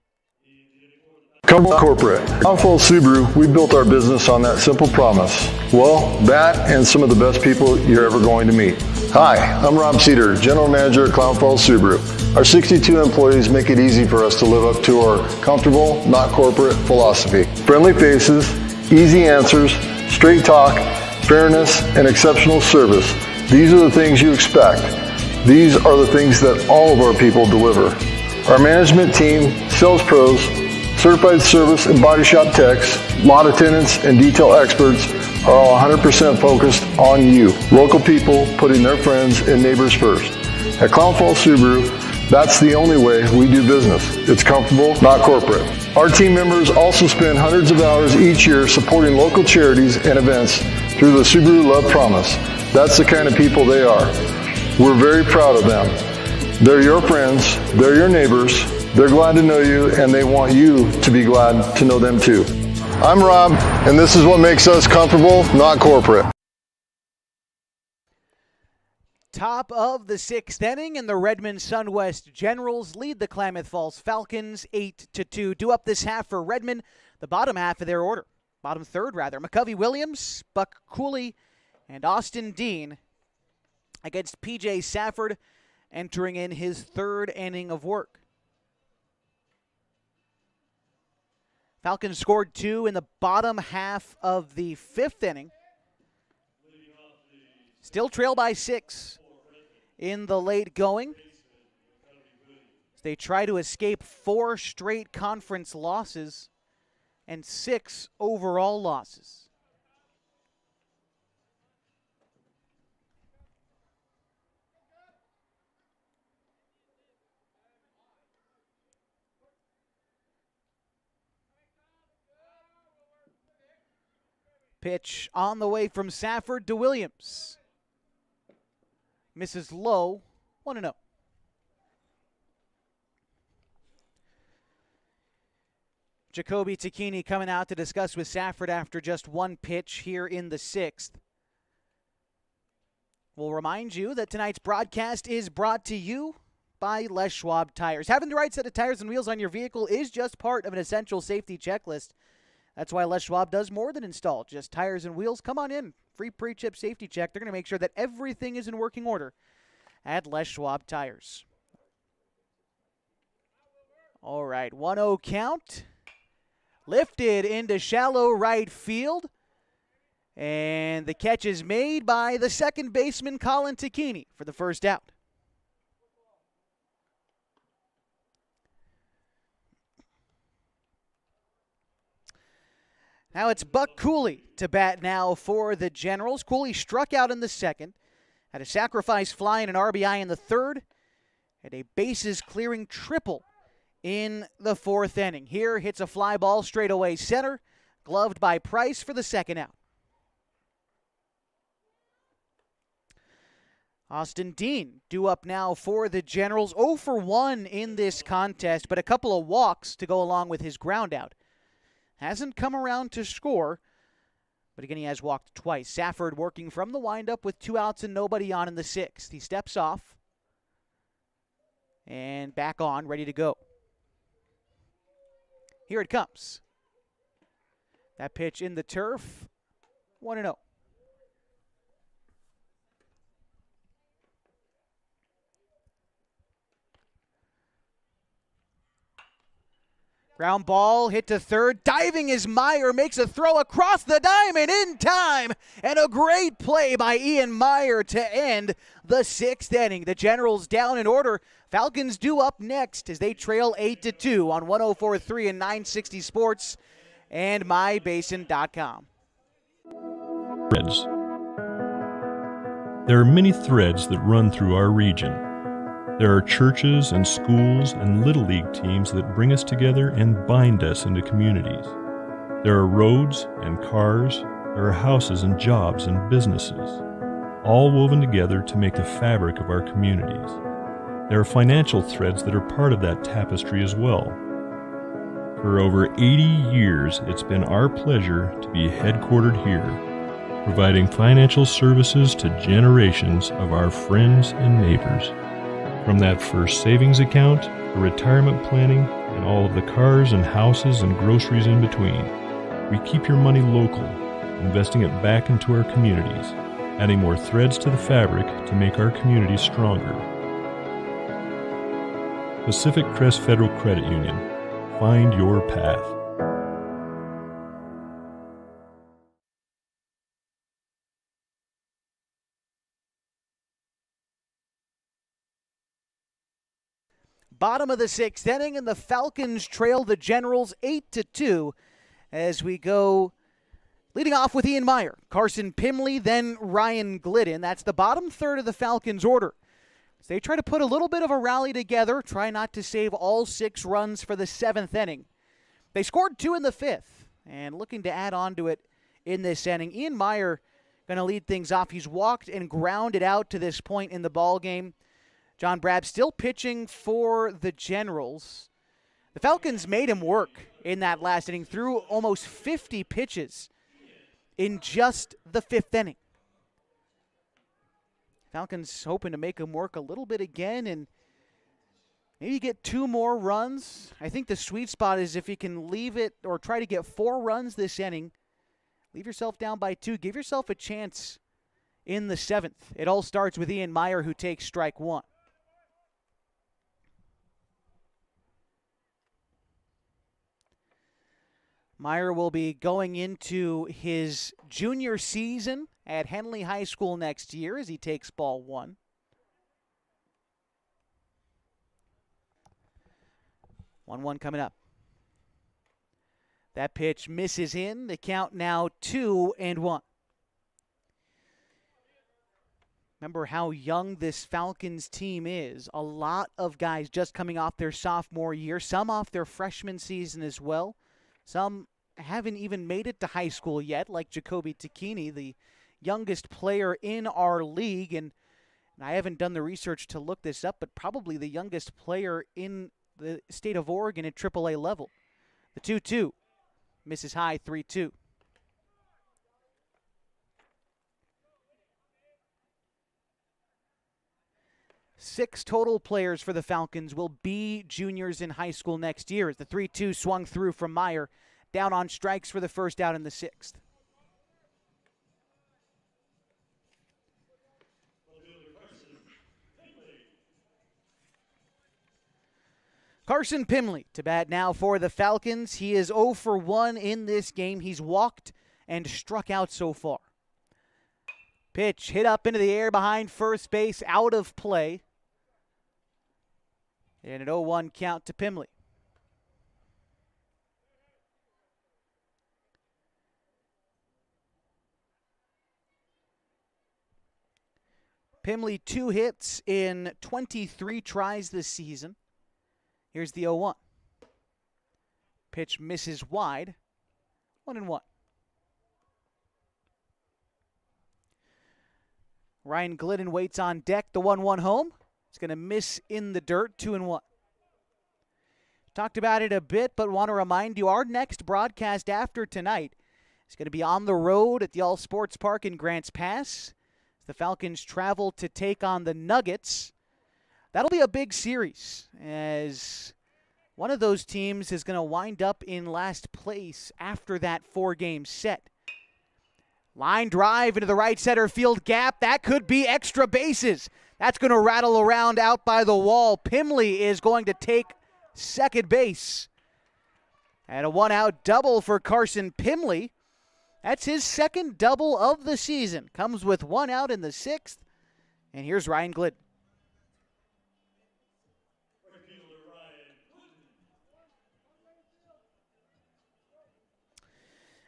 Come corporate. At Klamath Subaru, we built our business on that simple promise. Well, that and some of the best people you're ever going to meet. Hi, I'm Rob Cedar, General Manager at Klamath Subaru. Our 62 employees make it easy for us to live up to our comfortable, not corporate philosophy. Friendly faces, easy answers, straight talk, fairness, and exceptional service. These are the things you expect. These are the things that all of our people deliver. Our management team, sales pros, certified service and body shop techs, lot attendants, and detail experts are all 100% focused on you. Local people putting their friends and neighbors first. At Klamath Subaru, That's the only way we do business. It's comfortable, not corporate. Our team members also spend hundreds of hours each year supporting local charities and events through the Subaru Love Promise. That's the kind of people they are. We're very proud of them. They're your friends, they're your neighbors, they're glad to know you, and they want you to be glad to know them too. I'm Rob, and this is what makes us comfortable, not corporate. Top of the 6th inning, and the Redmond Sunwest Generals lead the Klamath Falls Falcons 8-2. Due up this half for Redmond, the bottom half of their order. Bottom third, rather. McCovey Williams, Buck Cooley, and Austin Dean against P.J. Safford, entering in his 3rd inning of work. Falcons scored 2 in the bottom half of the 5th inning. Still trail by 6 in the late going. They try to escape 4 straight conference losses and 6 overall losses. Pitch on the way from Safford to Williams. Misses low, 1-0. Jacoby Tacchini coming out to discuss with Safford after just 1 pitch here in the 6th. We'll remind you that tonight's broadcast is brought to you by Les Schwab Tires. Having the right set of tires and wheels on your vehicle is just part of an essential safety checklist. That's why Les Schwab does more than install just tires and wheels. Come on in. Free pre-chip safety check. They're going to make sure that everything is in working order at Les Schwab Tires. All right, 1-0 count. Lifted into shallow right field. And the catch is made by the second baseman, Colin Tacchini, for the first out. Now it's Buck Cooley to bat now for the Generals. Cooley struck out in the 2nd, had a sacrifice fly and an RBI in the 3rd, and a bases-clearing triple in the 4th inning. Here hits a fly ball straight away center, gloved by Price for the 2nd out. Austin Dean due up now for the Generals. 0 for 1 in this contest, but a couple of walks to go along with his ground out. Hasn't come around to score, but again, he has walked twice. Safford working from the windup with 2 outs and nobody on in the 6th. He steps off and back on, ready to go. Here it comes. That pitch in the turf, 1-0. Ground ball hit to 3rd. Diving is Meyer, makes a throw across the diamond in time. And a great play by Ian Meyer to end the 6th inning. The Generals down in order. Falcons due up next as they trail 8-2 on 104.3 and 960 Sports and mybasin.com. Threads. There are many threads that run through our region. There are churches and schools and Little League teams that bring us together and bind us into communities. There are roads and cars, there are houses and jobs and businesses, all woven together to make the fabric of our communities. There are financial threads that are part of that tapestry as well. For over 80 years, it's been our pleasure to be headquartered here, providing financial services to generations of our friends and neighbors. From that first savings account, to retirement planning, and all of the cars and houses and groceries in between, we keep your money local, investing it back into our communities, adding more threads to the fabric to make our communities stronger. Pacific Crest Federal Credit Union. Find your path. Bottom of the 6th inning, and the Falcons trail the Generals 8-2 as we go leading off with Ian Meyer, Carson Pimley, then Ryan Glidden. That's the bottom third of the Falcons' order. So they try to put a little bit of a rally together, try not to save all 6 runs for the 7th inning. They scored 2 in the 5th, and looking to add on to it in this inning. Ian Meyer going to lead things off. He's walked and grounded out to this point in the ball game. John Brabb still pitching for the Generals. The Falcons made him work in that last inning, threw almost 50 pitches in just the 5th inning. Falcons hoping to make him work a little bit again and maybe get 2 more runs. I think the sweet spot is if you can leave it or try to get 4 runs this inning, leave yourself down by 2. Give yourself a chance in the 7th. It all starts with Ian Meyer, who takes strike 1. Meyer will be going into his junior season at Henley High School next year as he takes ball 1. 1-1 coming up. That pitch misses in. The count now 2-1. Remember how young this Falcons team is. A lot of guys just coming off their sophomore year, some off their freshman season as well. Some haven't even made it to high school yet, like Jacoby Tacchini, the youngest player in our league. And I haven't done the research to look this up, but probably the youngest player in the state of Oregon at AAA level. The 2-2 misses high, 3-2. Six total players for the Falcons will be juniors in high school next year as the 3-2 swung through from Meyer, down on strikes for the first out in the 6th. Carson Pimley to bat now for the Falcons. He is 0 for 1 in this game. He's walked and struck out so far. Pitch hit up into the air behind first base, out of play. And an 0-1 count to Pimley. Pimley 2 hits in 23 tries this season. Here's the 0-1. Pitch misses wide. 1-1. Ryan Glidden waits on deck. The 1-1 home. It's going to miss in the dirt. 2-1. Talked about it a bit, but want to remind you our next broadcast after tonight is going to be on the road at the All Sports Park in Grants Pass. The Falcons travel to take on the Nuggets. That'll be a big series, as one of those teams is going to wind up in last place after that 4-game set. Line drive into the right center field gap. That could be extra bases. That's going to rattle around out by the wall. Pimley is going to take second base. And a 1-out double for Carson Pimley. That's his second double of the season. Comes with 1 out in the 6th. And here's Ryan Glidden.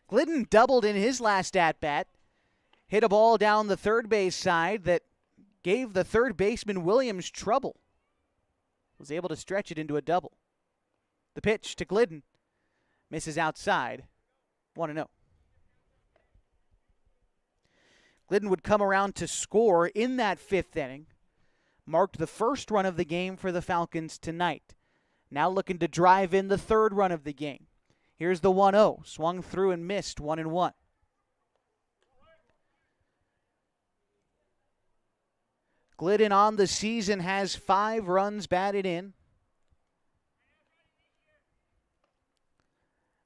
Glidden doubled in his last at-bat. Hit a ball down the third base side that gave the third baseman Williams trouble. Was able to stretch it into a double. The pitch to Glidden. Misses outside. 1-0. Glidden would come around to score in that 5th inning. Marked the first run of the game for the Falcons tonight. Now looking to drive in the 3rd run of the game. Here's the 1-0. Swung through and missed. 1-1. Glidden on the season has 5 runs batted in.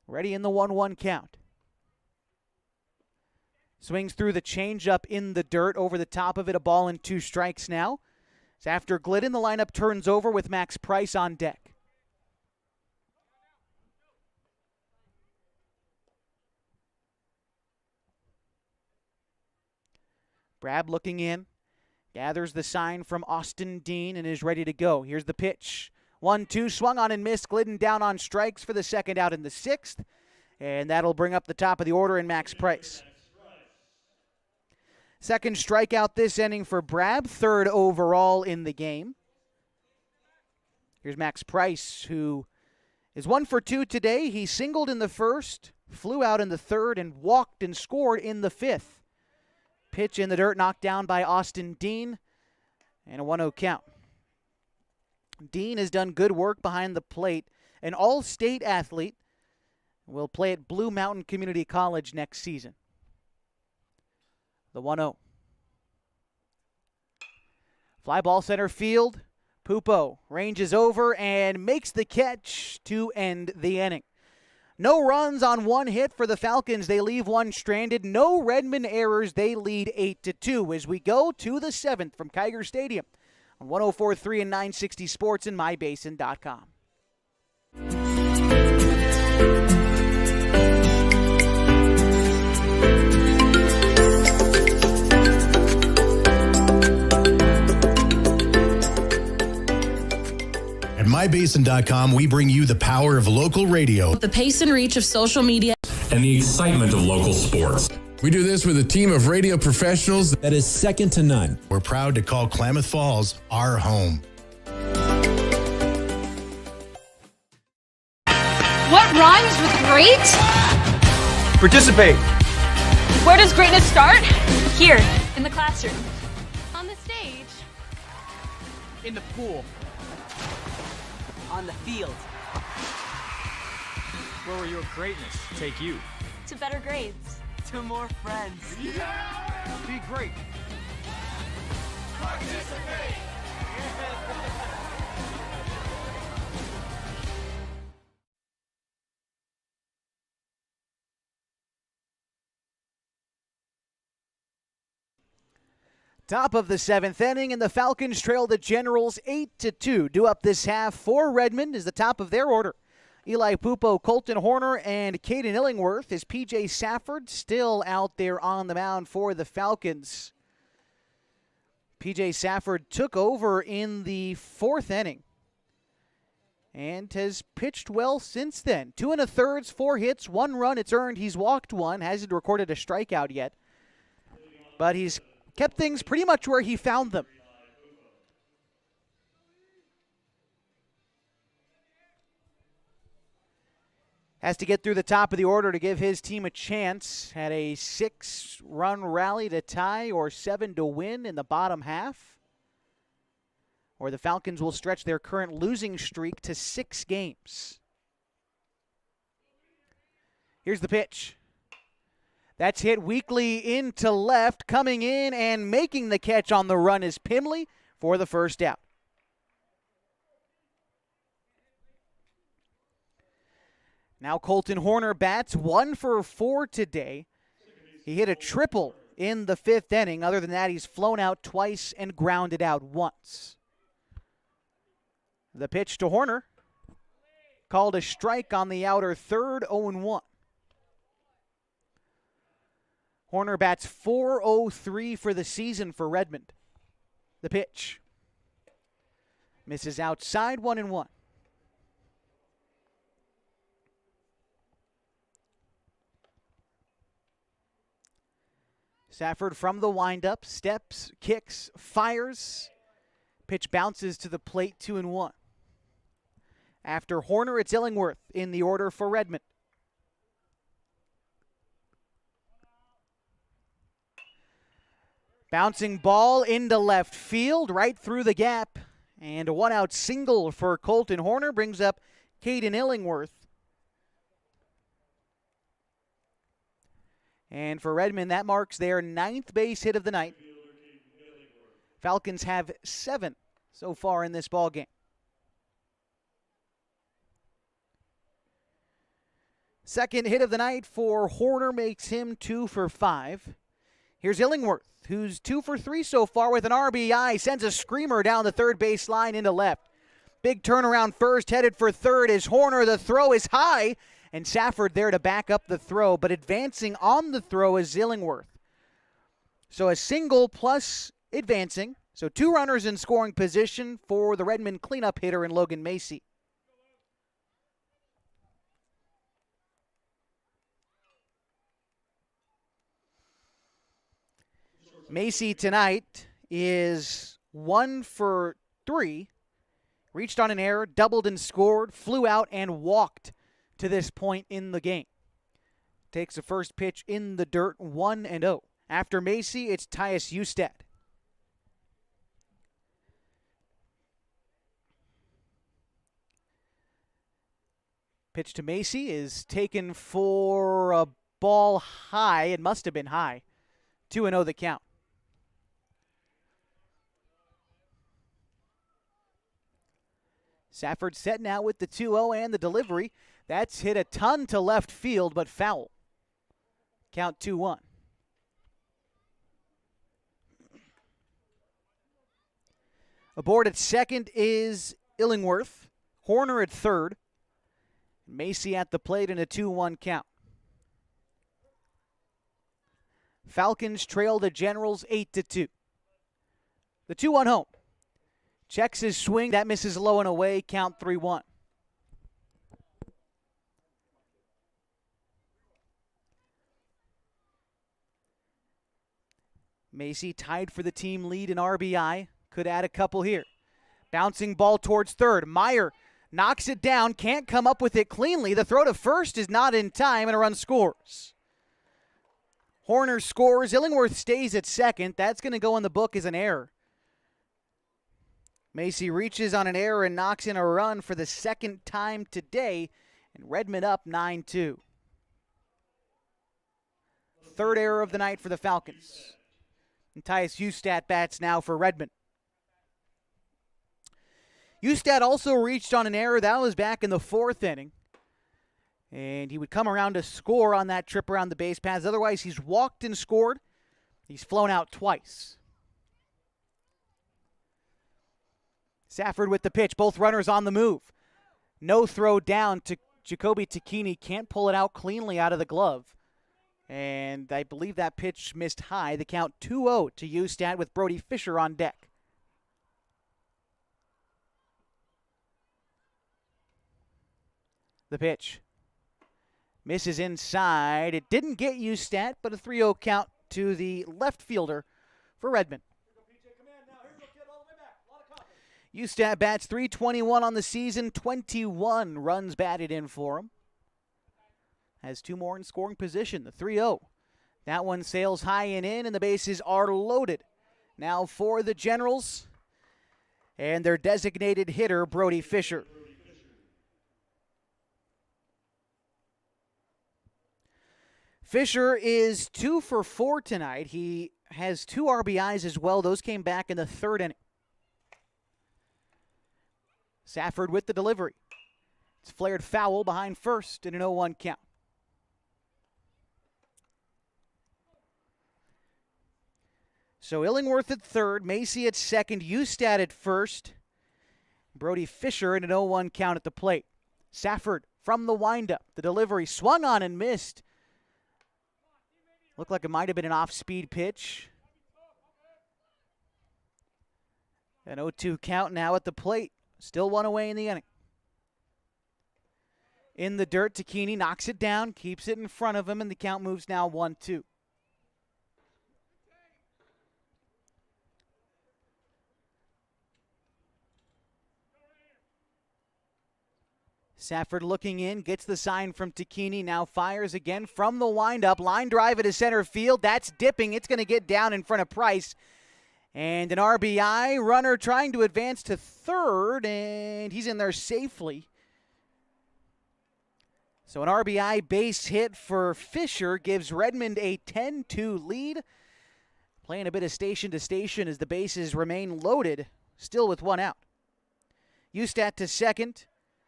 Ready in the 1-1 count. Swings through the changeup in the dirt. Over the top of it, a ball and 2 strikes now. It's after Glidden, the lineup turns over with Max Price on deck. Brabb looking in. Gathers the sign from Austin Dean and is ready to go. Here's the pitch. 1-2, swung on and missed. Glidden down on strikes for the second out in the 6th. And that'll bring up the top of the order in Max Price. Second strikeout this inning for Brab, third overall in the game. Here's Max Price, who is 1 for 2 today. He singled in the first, flew out in the third, and walked and scored in the fifth. Pitch in the dirt, knocked down by Austin Dean, and a 1-0 count. Dean has done good work behind the plate. An all-state athlete, will play at Blue Mountain Community College next season. The 1-0. Fly ball center field. Pupo ranges over and makes the catch to end the inning. No runs on one hit for the Falcons. They leave one stranded. No Redmond errors. They lead 8-2 as we go to the 7th from Kiger Stadium on 104.3 and 960 Sports and MyBasin.com. At MyBasin.com, we bring you the power of local radio, The pace and reach of social media, and the excitement of local sports. We do this with a team of radio professionals that is second to none. We're proud to call Klamath Falls our home. What rhymes with great? Participate. Where does greatness start? Here, in the classroom. On the stage. In the pool. On the field. Where will your greatness take you? To better grades. To more friends. Be great. Participate. Top of the 7th inning, and the Falcons trail the Generals 8-2. Due up this half for Redmond is the top of their order. Eli Pupo, Colton Horner, and Caden Illingworth. Is P.J. Safford still out there on the mound for the Falcons? P.J. Safford took over in the 4th inning and has pitched well since then. 2 1/3, 4 hits, 1 run. It's earned. He's walked 1. Hasn't recorded a strikeout yet. But he's kept things pretty much where he found them. Has to get through the top of the order to give his team a chance. Had a 6-run rally to tie or 7 to win in the bottom half. Or the Falcons will stretch their current losing streak to 6 games. Here's the pitch. That's hit weakly into left. Coming in and making the catch on the run is Pimley for the first out. Now Colton Horner bats 1 for 4 today. He hit a triple in the 5th inning. Other than that, he's flown out twice and grounded out once. The pitch to Horner. Called a strike on the outer third, 0-1. Horner bats .403 for the season for Redmond. The pitch. Misses outside, 1-1. Safford from the windup, steps, kicks, fires. Pitch bounces to the plate, 2-1. After Horner, it's Illingworth in the order for Redmond. Bouncing ball into left field, right through the gap. And a 1-out single for Colton Horner brings up Caden Illingworth. And for Redmond, that marks their 9th base hit of the night. Falcons have 7 so far in this ballgame. Second hit of the night for Horner makes him 2 for 5. Here's Illingworth, who's 2 for 3 so far with an RBI. Sends a screamer down the third base line into left. Big turnaround first, headed for third is Horner. The throw is high, and Safford there to back up the throw. But advancing on the throw is Illingworth. So a single plus advancing. So 2 runners in scoring position for the Redmond cleanup hitter in Logan Macy. Macy tonight is 1 for 3. Reached on an error, doubled and scored, flew out and walked to this point in the game. Takes the first pitch in the dirt, 1-0. After Macy, it's Tyus Ustad. Pitch to Macy is taken for a ball high. It must have been high. 2-0 the count. Safford setting out with the 2-0 and the delivery. That's hit a ton to left field, but foul. Count 2-1. Aboard at second is Illingworth. Horner at third. Macy at the plate in a 2-1 count. Falcons trail the Generals 8-2. The 2-1 home. Checks his swing. That misses low and away. Count 3-1. Macy tied for the team lead in RBI. Could add a couple here. Bouncing ball towards third. Meyer knocks it down. Can't come up with it cleanly. The throw to first is not in time, and a run scores. Horner scores. Illingworth stays at second. That's going to go in the book as an error. Macy reaches on an error and knocks in a run for the second time today, and Redmond up 9-2. Third error of the night for the Falcons. And Tyus Ustad bats now for Redmond. Ustad also reached on an error. That was back in the fourth inning. And he would come around to score on that trip around the base paths. Otherwise, he's walked and scored. He's flown out twice. Safford with the pitch. Both runners on the move. No throw down to Jacoby Tacchini. Can't pull it out cleanly out of the glove. And I believe that pitch missed high. The count 2-0 to Ustad with Brody Fisher on deck. The pitch. Misses inside. It didn't get Ustad, but a 3-0 count to the left fielder for Redmond. Ustad bats .321 on the season, 21 runs batted in for him. Has two more in scoring position, the 3-0. That one sails high and in, and the bases are loaded. Now for the Generals and their designated hitter, Brody Fisher. Fisher is 2 for 4 tonight. He has 2 RBIs as well. Those came back in the third inning. Safford with the delivery. It's flared foul behind first in an 0-1 count. So Illingworth at third, Macy at second, Ustad at first. Brody Fisher in an 0-1 count at the plate. Safford from the windup. The delivery swung on and missed. Looked like it might have been an off-speed pitch. An 0-2 count now at the plate. Still one away in the inning. In the dirt, Tacchini knocks it down, keeps it in front of him, and the count moves now 1-2. Safford looking in, gets the sign from Tacchini, now fires again from the windup. Line drive into center field. That's dipping. It's going to get down in front of Price. And an RBI runner trying to advance to third, and he's in there safely. So an RBI base hit for Fisher gives Redmond a 10-2 lead. Playing a bit of station to station as the bases remain loaded, still with one out. Ustad to second.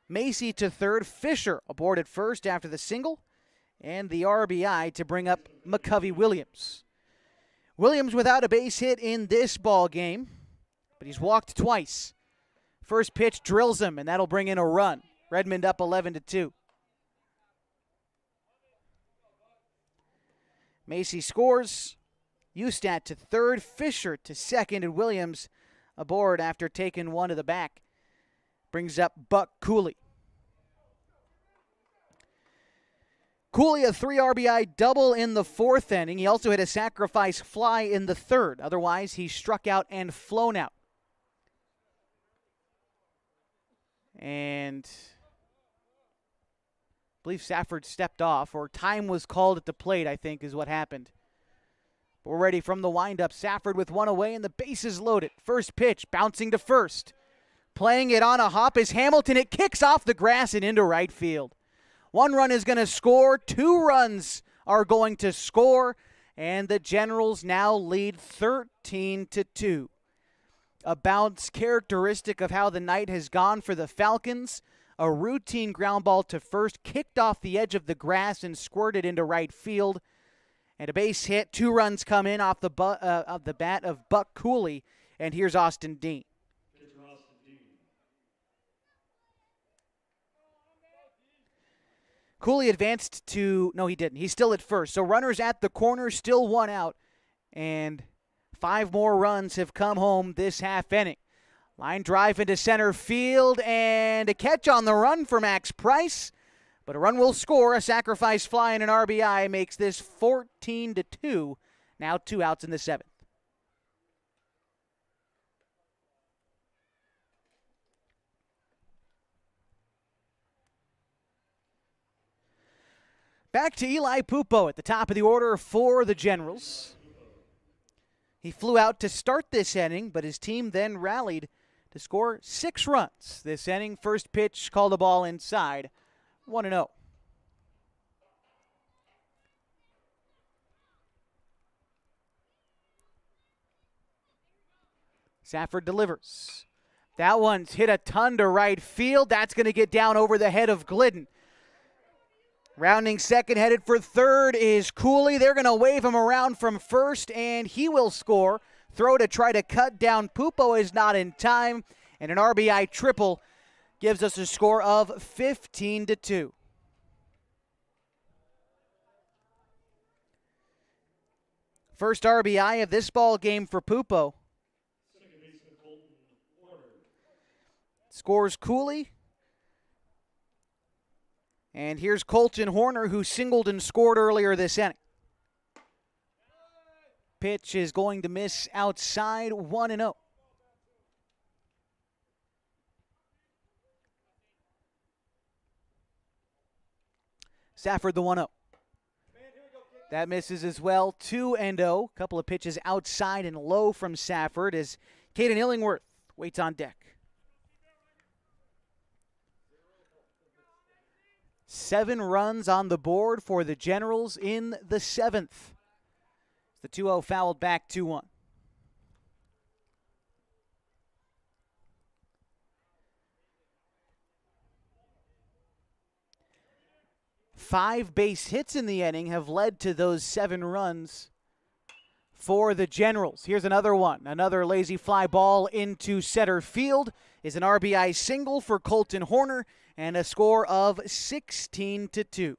Macy to third. Fisher aboard at first after the single. And the RBI to bring up McCovey Williams. Williams without a base hit in this ball game, but he's walked twice. First pitch drills him, and that'll bring in a run. Redmond up 11-2. Macy scores. Ustad to third. Fisher to second, and Williams aboard after taking one to the back. Brings up Buck Cooley. Cooley, a 3 RBI double in the 4th inning. He also hit a sacrifice fly in the 3rd. Otherwise, he struck out and flown out. And I believe Safford stepped off, or time was called at the plate, I think, is what happened. But we're ready from the windup. Safford with one away, and the bases loaded. First pitch, bouncing to first. Playing it on a hop is Hamilton. It kicks off the grass and into right field. 1 run is going to score. 2 runs are going to score. And the Generals now lead 13-2. A bounce characteristic of how the night has gone for the Falcons. A routine ground ball to first, kicked off the edge of the grass and squirted into right field. And a base hit. 2 runs come in off the bat of Buck Cooley. And here's Austin Dean. Cooley advanced to, no, he didn't. He's still at first. So runners at the corner, still 1 out. And 5 more runs have come home this half inning. Line drive into center field, and a catch on the run for Max Price. But a run will score. A sacrifice fly and an RBI makes this 14-2. Now 2 outs in the 7th. Back to Eli Pupo at the top of the order for the Generals. He flew out to start this inning, but his team then rallied to score 6 runs. This inning, first pitch, called a ball inside, 1-0. Safford delivers. That one's hit a ton to right field. That's going to get down over the head of Glidden. Rounding second, headed for third is Cooley. They're going to wave him around from first, and he will score. Throw to try to cut down. Pupo is not in time, and an RBI triple gives us a score of 15-2. First RBI of this ball game for Pupo. Scores Cooley. And here's Colton Horner, who singled and scored earlier this inning. Pitch is going to miss outside, 1-0. Safford the 1-0. That misses as well, 2-0. Couple of pitches outside and low from Safford as Caden Illingworth waits on deck. 7 runs on the board for the Generals in the 7th. The 2-0 fouled back 2-1. Five base hits in the inning have led to those 7 runs for the Generals. Here's another one. Another lazy fly ball into center field is an RBI single for Colton Horner, and a score of 16-2.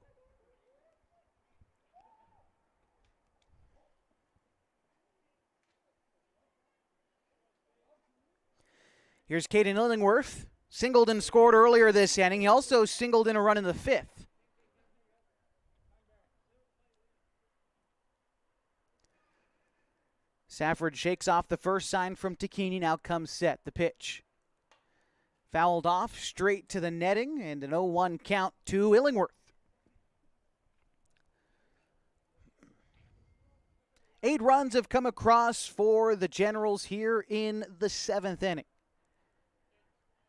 Here's Caden Illingworth. Singled and scored earlier this inning. He also singled in a run in the 5th. Safford shakes off the first sign from Takini. Now comes set. The pitch. Fouled off straight to the netting, and an 0-1 count to Illingworth. 8 runs have come across for the Generals here in the 7th inning.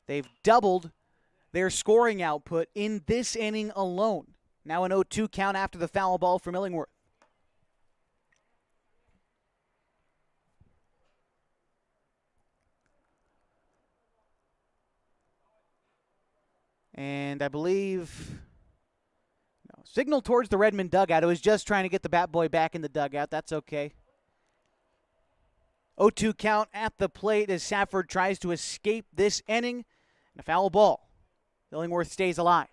They've doubled their scoring output in this inning alone. Now an 0-2 count after the foul ball from Illingworth. And I believe, signal towards the Redmond dugout. It was just trying to get the bat boy back in the dugout. That's okay. 0-2 count at the plate as Safford tries to escape this inning. And a foul ball. Illingworth stays alive.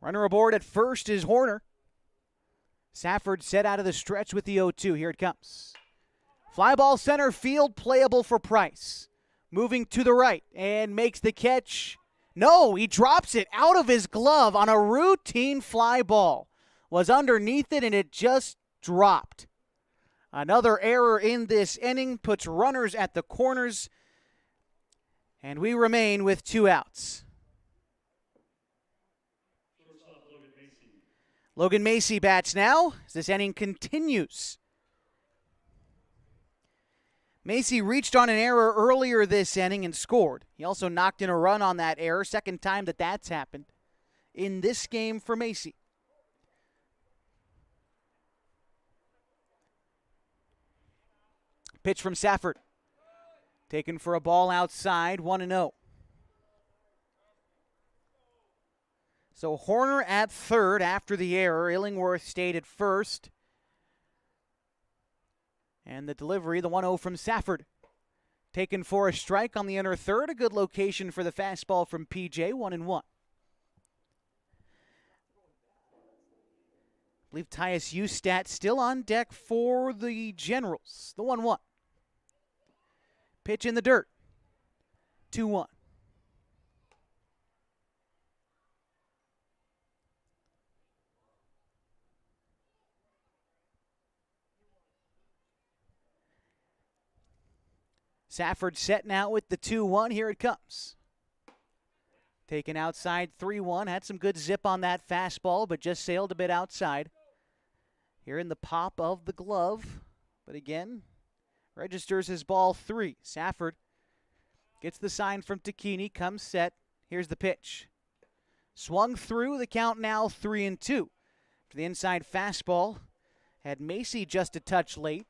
Runner aboard at first is Horner. Safford set out of the stretch with the 0-2. Here it comes. Fly ball center field, playable for Price. Moving to the right and makes the catch. No, he drops it out of his glove on a routine fly ball. Was underneath it and it just dropped. Another error in this inning puts runners at the corners. And we remain with 2 outs. Logan Macy bats now as this inning continues. Macy reached on an error earlier this inning and scored. He also knocked in a run on that error, second time that's happened in this game for Macy. Pitch from Safford. Taken for a ball outside, 1-0. So Horner at third after the error. Illingworth stayed at first. And the delivery, the 1-0 from Safford. Taken for a strike on the inner third. A good location for the fastball from PJ, 1-1. I believe Tyus Ustat still on deck for the Generals. The 1-1. Pitch in the dirt. 2-1. Safford set now with the 2-1. Here it comes. Taken outside 3-1. Had some good zip on that fastball, but just sailed a bit outside. Here in the pop of the glove. But again, registers his ball 3. Safford gets the sign from Tacchini. Comes set. Here's the pitch. Swung through. The count now 3-2. To the inside fastball. Had Macy just a touch late.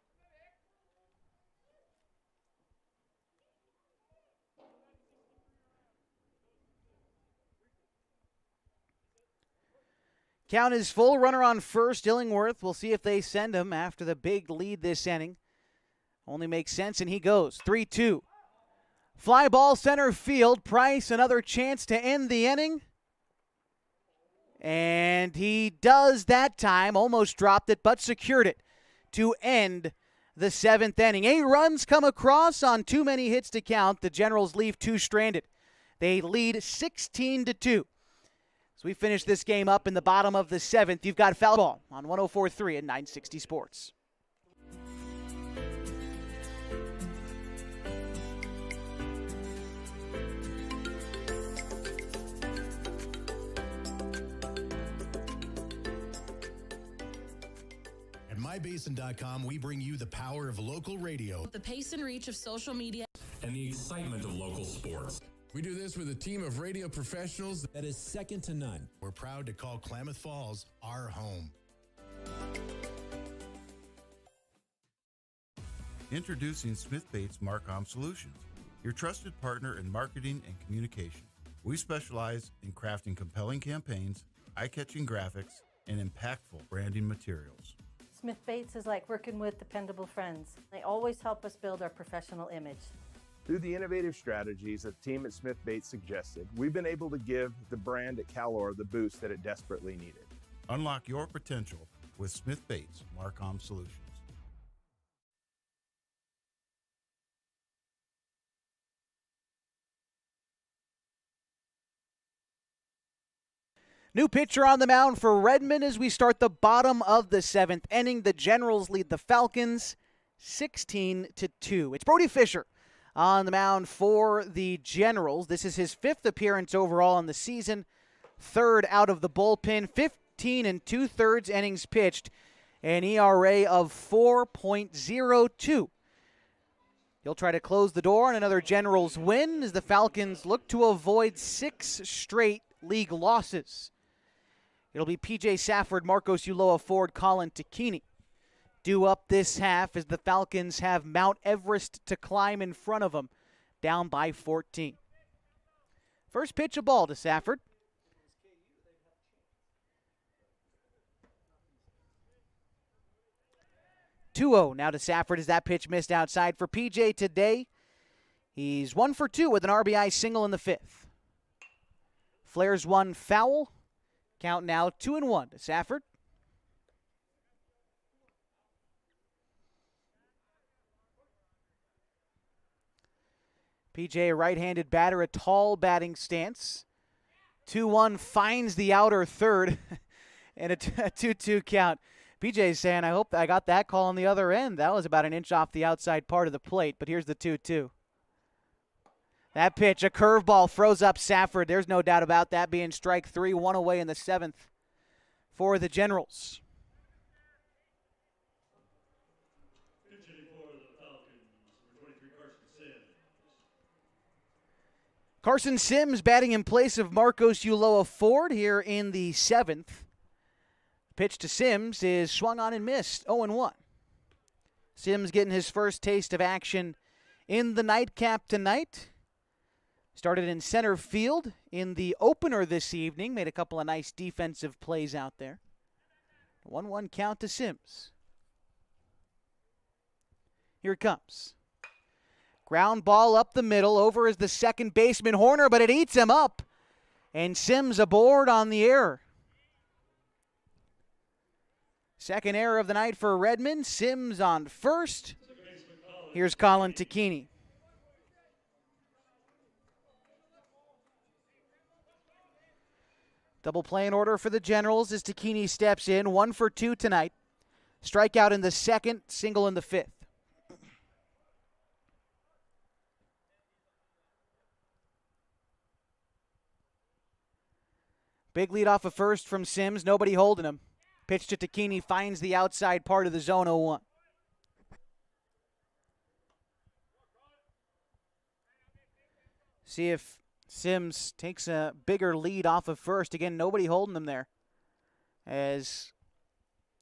Count is full. Runner on first. Illingworth. We'll see if they send him after the big lead this inning. Only makes sense, and he goes. 3-2. Fly ball center field. Price, another chance to end the inning. And he does that time. Almost dropped it, but secured it to end the 7th inning. 8 runs come across on too many hits to count. The Generals leave 2 stranded. They lead 16-2. So we finish this game up in the bottom of the 7th. You've got foul ball on 104.3 and 960 Sports. At MyBasin.com, we bring you the power of local radio. The pace and reach of social media. And the excitement of local sports. We do this with a team of radio professionals that is second to none. We're proud to call Klamath Falls our home. Introducing Smith Bates Marcom Solutions, your trusted partner in marketing and communication. We specialize in crafting compelling campaigns, eye-catching graphics, and impactful branding materials. Smith Bates is like working with dependable friends. They always help us build our professional image. Through the innovative strategies that the team at Smith Bates suggested, we've been able to give the brand at Calor the boost that it desperately needed. Unlock your potential with Smith Bates Marcom Solutions. New pitcher on the mound for Redmond as we start the bottom of the 7th inning. The Generals lead the Falcons 16-2. It's Brody Fisher on the mound for the Generals. This is his 5th appearance overall in the season. 3rd out of the bullpen. 15 2/3 innings pitched. An ERA of 4.02. He'll try to close the door on another Generals win as the Falcons look to avoid 6 straight league losses. It'll be P.J. Safford, Marcos Ulloa, Ford, Colin Tacchini due up this half as the Falcons have Mount Everest to climb in front of them, down by 14. First pitch of ball to Safford. (2-0) now to Safford as that pitch missed outside for PJ today. He's 1 for 2 with an RBI single in the 5th. Flares one foul. Count now 2-1 to Safford. PJ, a right-handed batter, a tall batting stance. 2-1 finds the outer third, and a 2-2 count. PJ's saying, I hope I got that call on the other end. That was about an inch off the outside part of the plate, but here's the 2-2. That pitch, a curveball, throws up Safford. There's no doubt about that being strike 3, 1 away in the 7th for the Generals. Carson Sims batting in place of Marcos Ulloa Ford here in the 7th. Pitch to Sims is swung on and missed, 0-1. Sims getting his first taste of action in the nightcap tonight. Started in center field in the opener this evening. Made a couple of nice defensive plays out there. 1-1 count to Sims. Here it comes. Ground ball up the middle. Over is the second baseman, Horner, but it eats him up. And Sims aboard on the error. Second error of the night for Redmond. Sims on first. Here's Colin Tacchini. Double play in order for the Generals as Tacchini steps in. 1 for 2 tonight. Strikeout in the 2nd, single in the 5th. Big lead off of first from Sims. Nobody holding him. Pitch to Tacchini, finds the outside part of the zone, 0-1. See if Sims takes a bigger lead off of first. Again, nobody holding him there. As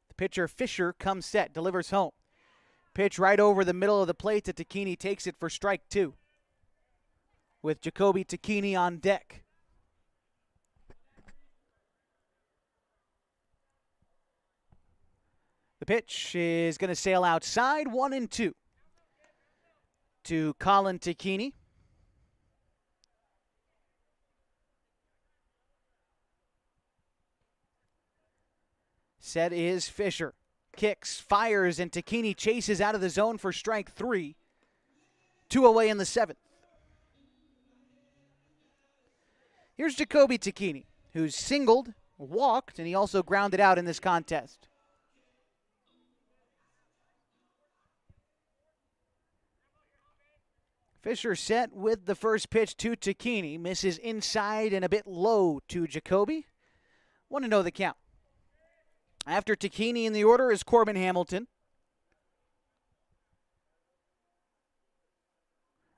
the pitcher Fisher comes set, delivers home. Pitch right over the middle of the plate to Tacchini, takes it for strike 2. With Jacoby Tacchini on deck. The pitch is going to sail outside, 1-2 to Colin Tacchini. Set is Fisher. Kicks, fires, and Tacchini chases out of the zone for strike 3. 2 away in the 7th. Here's Jacoby Tacchini, who's singled, walked, and he also grounded out in this contest. Fisher set with the first pitch to Tacchini. Misses inside and a bit low to Jacoby. 1-0 the count. After Tacchini in the order is Corbin Hamilton.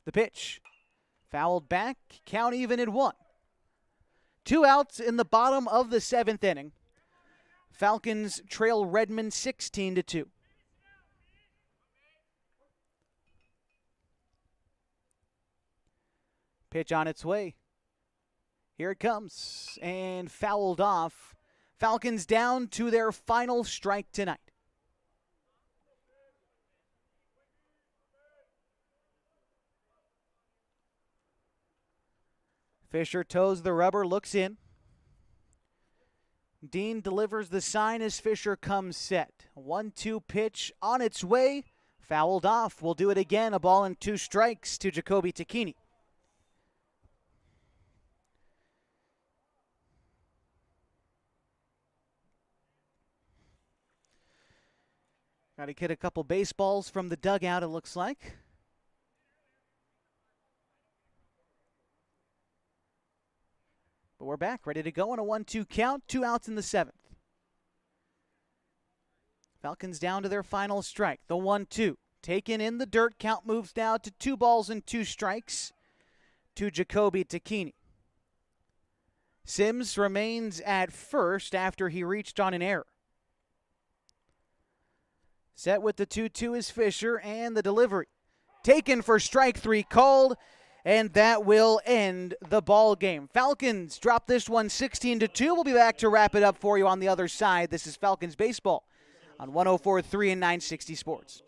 The pitch. Fouled back. Count even at 1. 2 outs in the bottom of the 7th inning. Falcons trail Redmond 16-2. Pitch on its way. Here it comes. And fouled off. Falcons down to their final strike tonight. Fisher toes the rubber, looks in. Dean delivers the sign as Fisher comes set. 1-2 pitch on its way. Fouled off. We'll do it again. A ball and 2 strikes to Jacoby Tacchini. Got to get a couple baseballs from the dugout, it looks like. But we're back, ready to go on a 1-2 count. 2 outs in the 7th. Falcons down to their final strike. The 1-2. Taken in the dirt. Count moves down to 2 balls and 2 strikes to Jacoby Tacchini. Sims remains at first after he reached on an error. Set with the 2-2 is Fisher, and the delivery. Taken for strike 3, called, and that will end the ball game. Falcons drop this one 16-2. We'll be back to wrap it up for you on the other side. This is Falcons Baseball on 104.3 and 960 Sports.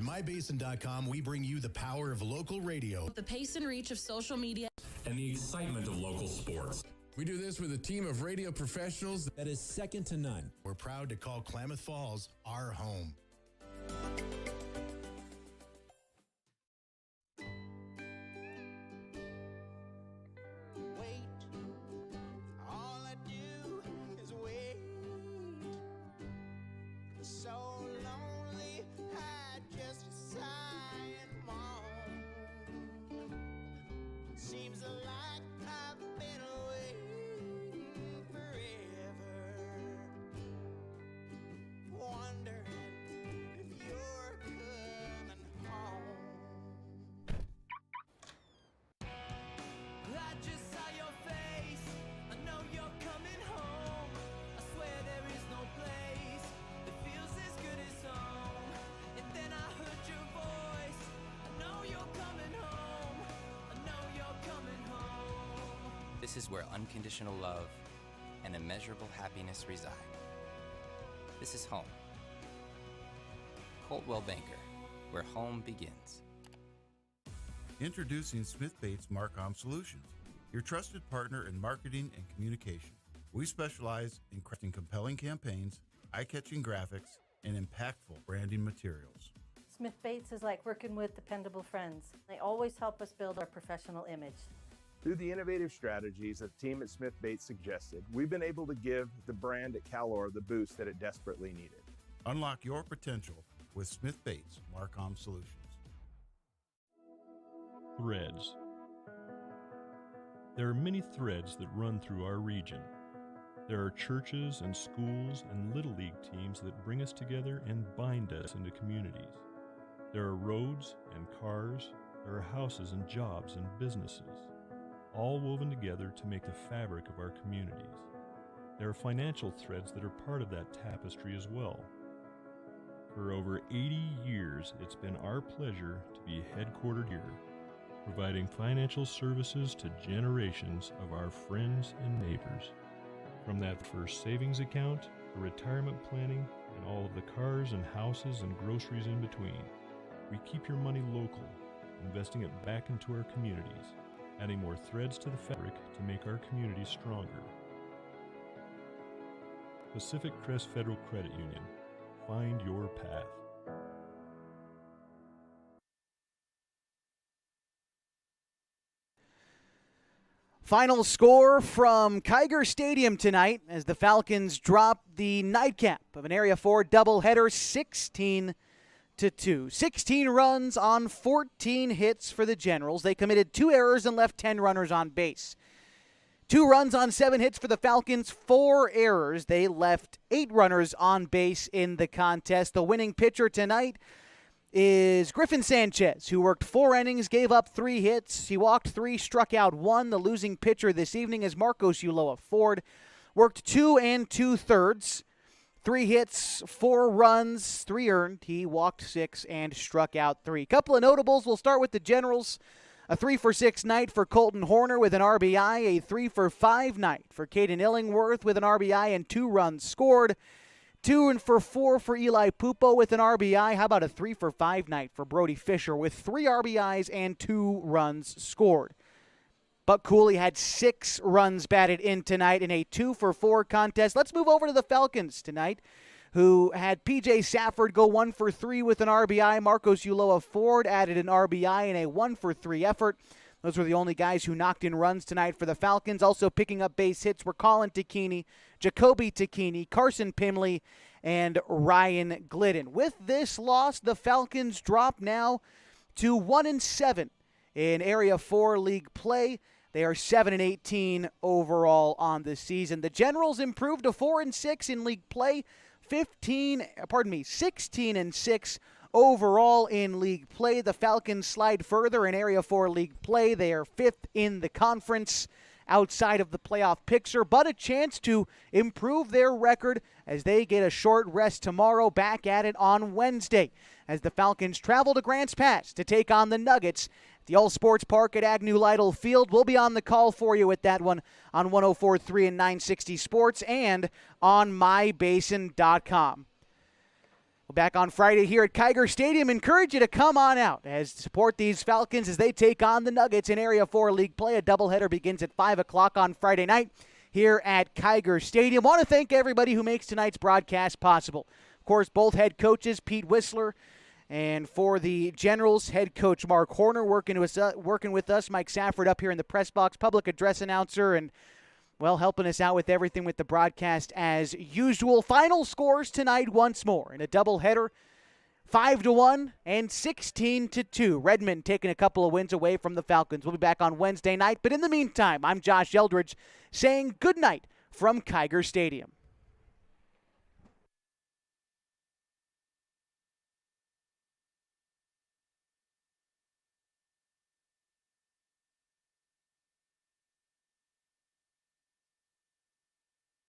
MyBasin.com, we bring you the power of local radio. The pace and reach of social media. and the excitement of local sports. We do this with a team of radio professionals that is second to none. We're proud to call Klamath Falls our home. This is where unconditional love and immeasurable happiness reside. This is home. Coltwell Banker, where home begins. Introducing Smith Bates Marcom Solutions, your trusted partner in marketing and communication. We specialize in crafting compelling campaigns, eye-catching graphics, and impactful branding materials. Smith Bates is like working with dependable friends. They always help us build our professional image. Through the innovative strategies that the team at Smith Bates suggested, we've been able to give the brand at Calor the boost that it desperately needed. Unlock your potential with Smith Bates Marcom Solutions. Threads. There are many threads that run through our region. There are churches and schools and little league teams that bring us together and bind us into communities. There are roads and cars, there are houses and jobs and businesses, all woven together to make the fabric of our communities. There are financial threads that are part of that tapestry as well. For over 80 years, it's been our pleasure to be headquartered here, providing financial services to generations of our friends and neighbors. From that first savings account, to retirement planning, and all of the cars and houses and groceries in between, we keep your money local, investing it back into our communities, adding more threads to the fabric to make our communities stronger. Pacific Crest Federal Credit Union. Find your path. Final score from Kiger Stadium tonight as the Falcons drop the nightcap of an Area 4 doubleheader 16-2. 16 runs on 14 hits for the Generals. They committed 2 errors and left 10 runners on base. 2 runs on 7 hits for the Falcons, 4 errors. They left 8 runners on base in the contest. The winning pitcher tonight is Griffin Sanchez, who worked 4 innings, gave up 3 hits. He walked 3, struck out 1. The losing pitcher this evening is Marcos Ulloa Ford, worked 2 2/3. 3 hits, 4 runs, 3 earned. He walked 6 and struck out 3. Couple of notables. We'll start with the Generals. A 3-for-6 night for Colton Horner with an RBI. A 3-for-5 night for Caden Illingworth with an RBI and 2 runs scored. 2-for-4 for Eli Pupo with an RBI. How about a 3-for-5 night for Brody Fisher with 3 RBIs and 2 runs scored? Buck Cooley had 6 runs batted in tonight in a 2-for-4 contest. Let's move over to the Falcons tonight, who had P.J. Safford go 1-for-3 with an RBI. Marcos Ulloa Ford added an RBI in a 1-for-3 effort. Those were the only guys who knocked in runs tonight for the Falcons. Also picking up base hits were Colin Takini, Jacoby Takini, Carson Pimley, and Ryan Glidden. With this loss, the Falcons drop now to 1-7 in Area 4 league play. They are 7-18 overall on the season. The Generals improved to 4-6 in league play, 16-6 overall in league play. The Falcons slide further in Area 4 league play. They are 5th in the conference outside of the playoff picture, but a chance to improve their record as they get a short rest tomorrow, back at it on Wednesday as the Falcons travel to Grants Pass to take on the Nuggets. The All Sports Park at Agnew Lytle Field. We'll be on the call for you with that one on 104.3 and 960 Sports and on mybasin.com. Back on Friday here at Kiger Stadium. Encourage you to come on out as support these Falcons as they take on the Nuggets in Area 4 League play. A doubleheader begins at 5 o'clock on Friday night here at Kiger Stadium. Want to thank everybody who makes tonight's broadcast possible. Of course, both head coaches, Pete Whistler, and for the Generals, head coach Mark Horner working with us, Mike Safford up here in the press box, public address announcer, and well, helping us out with everything with the broadcast as usual. Final scores tonight once more in a doubleheader, 5-1 and 16-2. Redmond taking a couple of wins away from the Falcons. We'll be back on Wednesday night. But in the meantime, I'm Josh Eldridge saying good night from Kiger Stadium.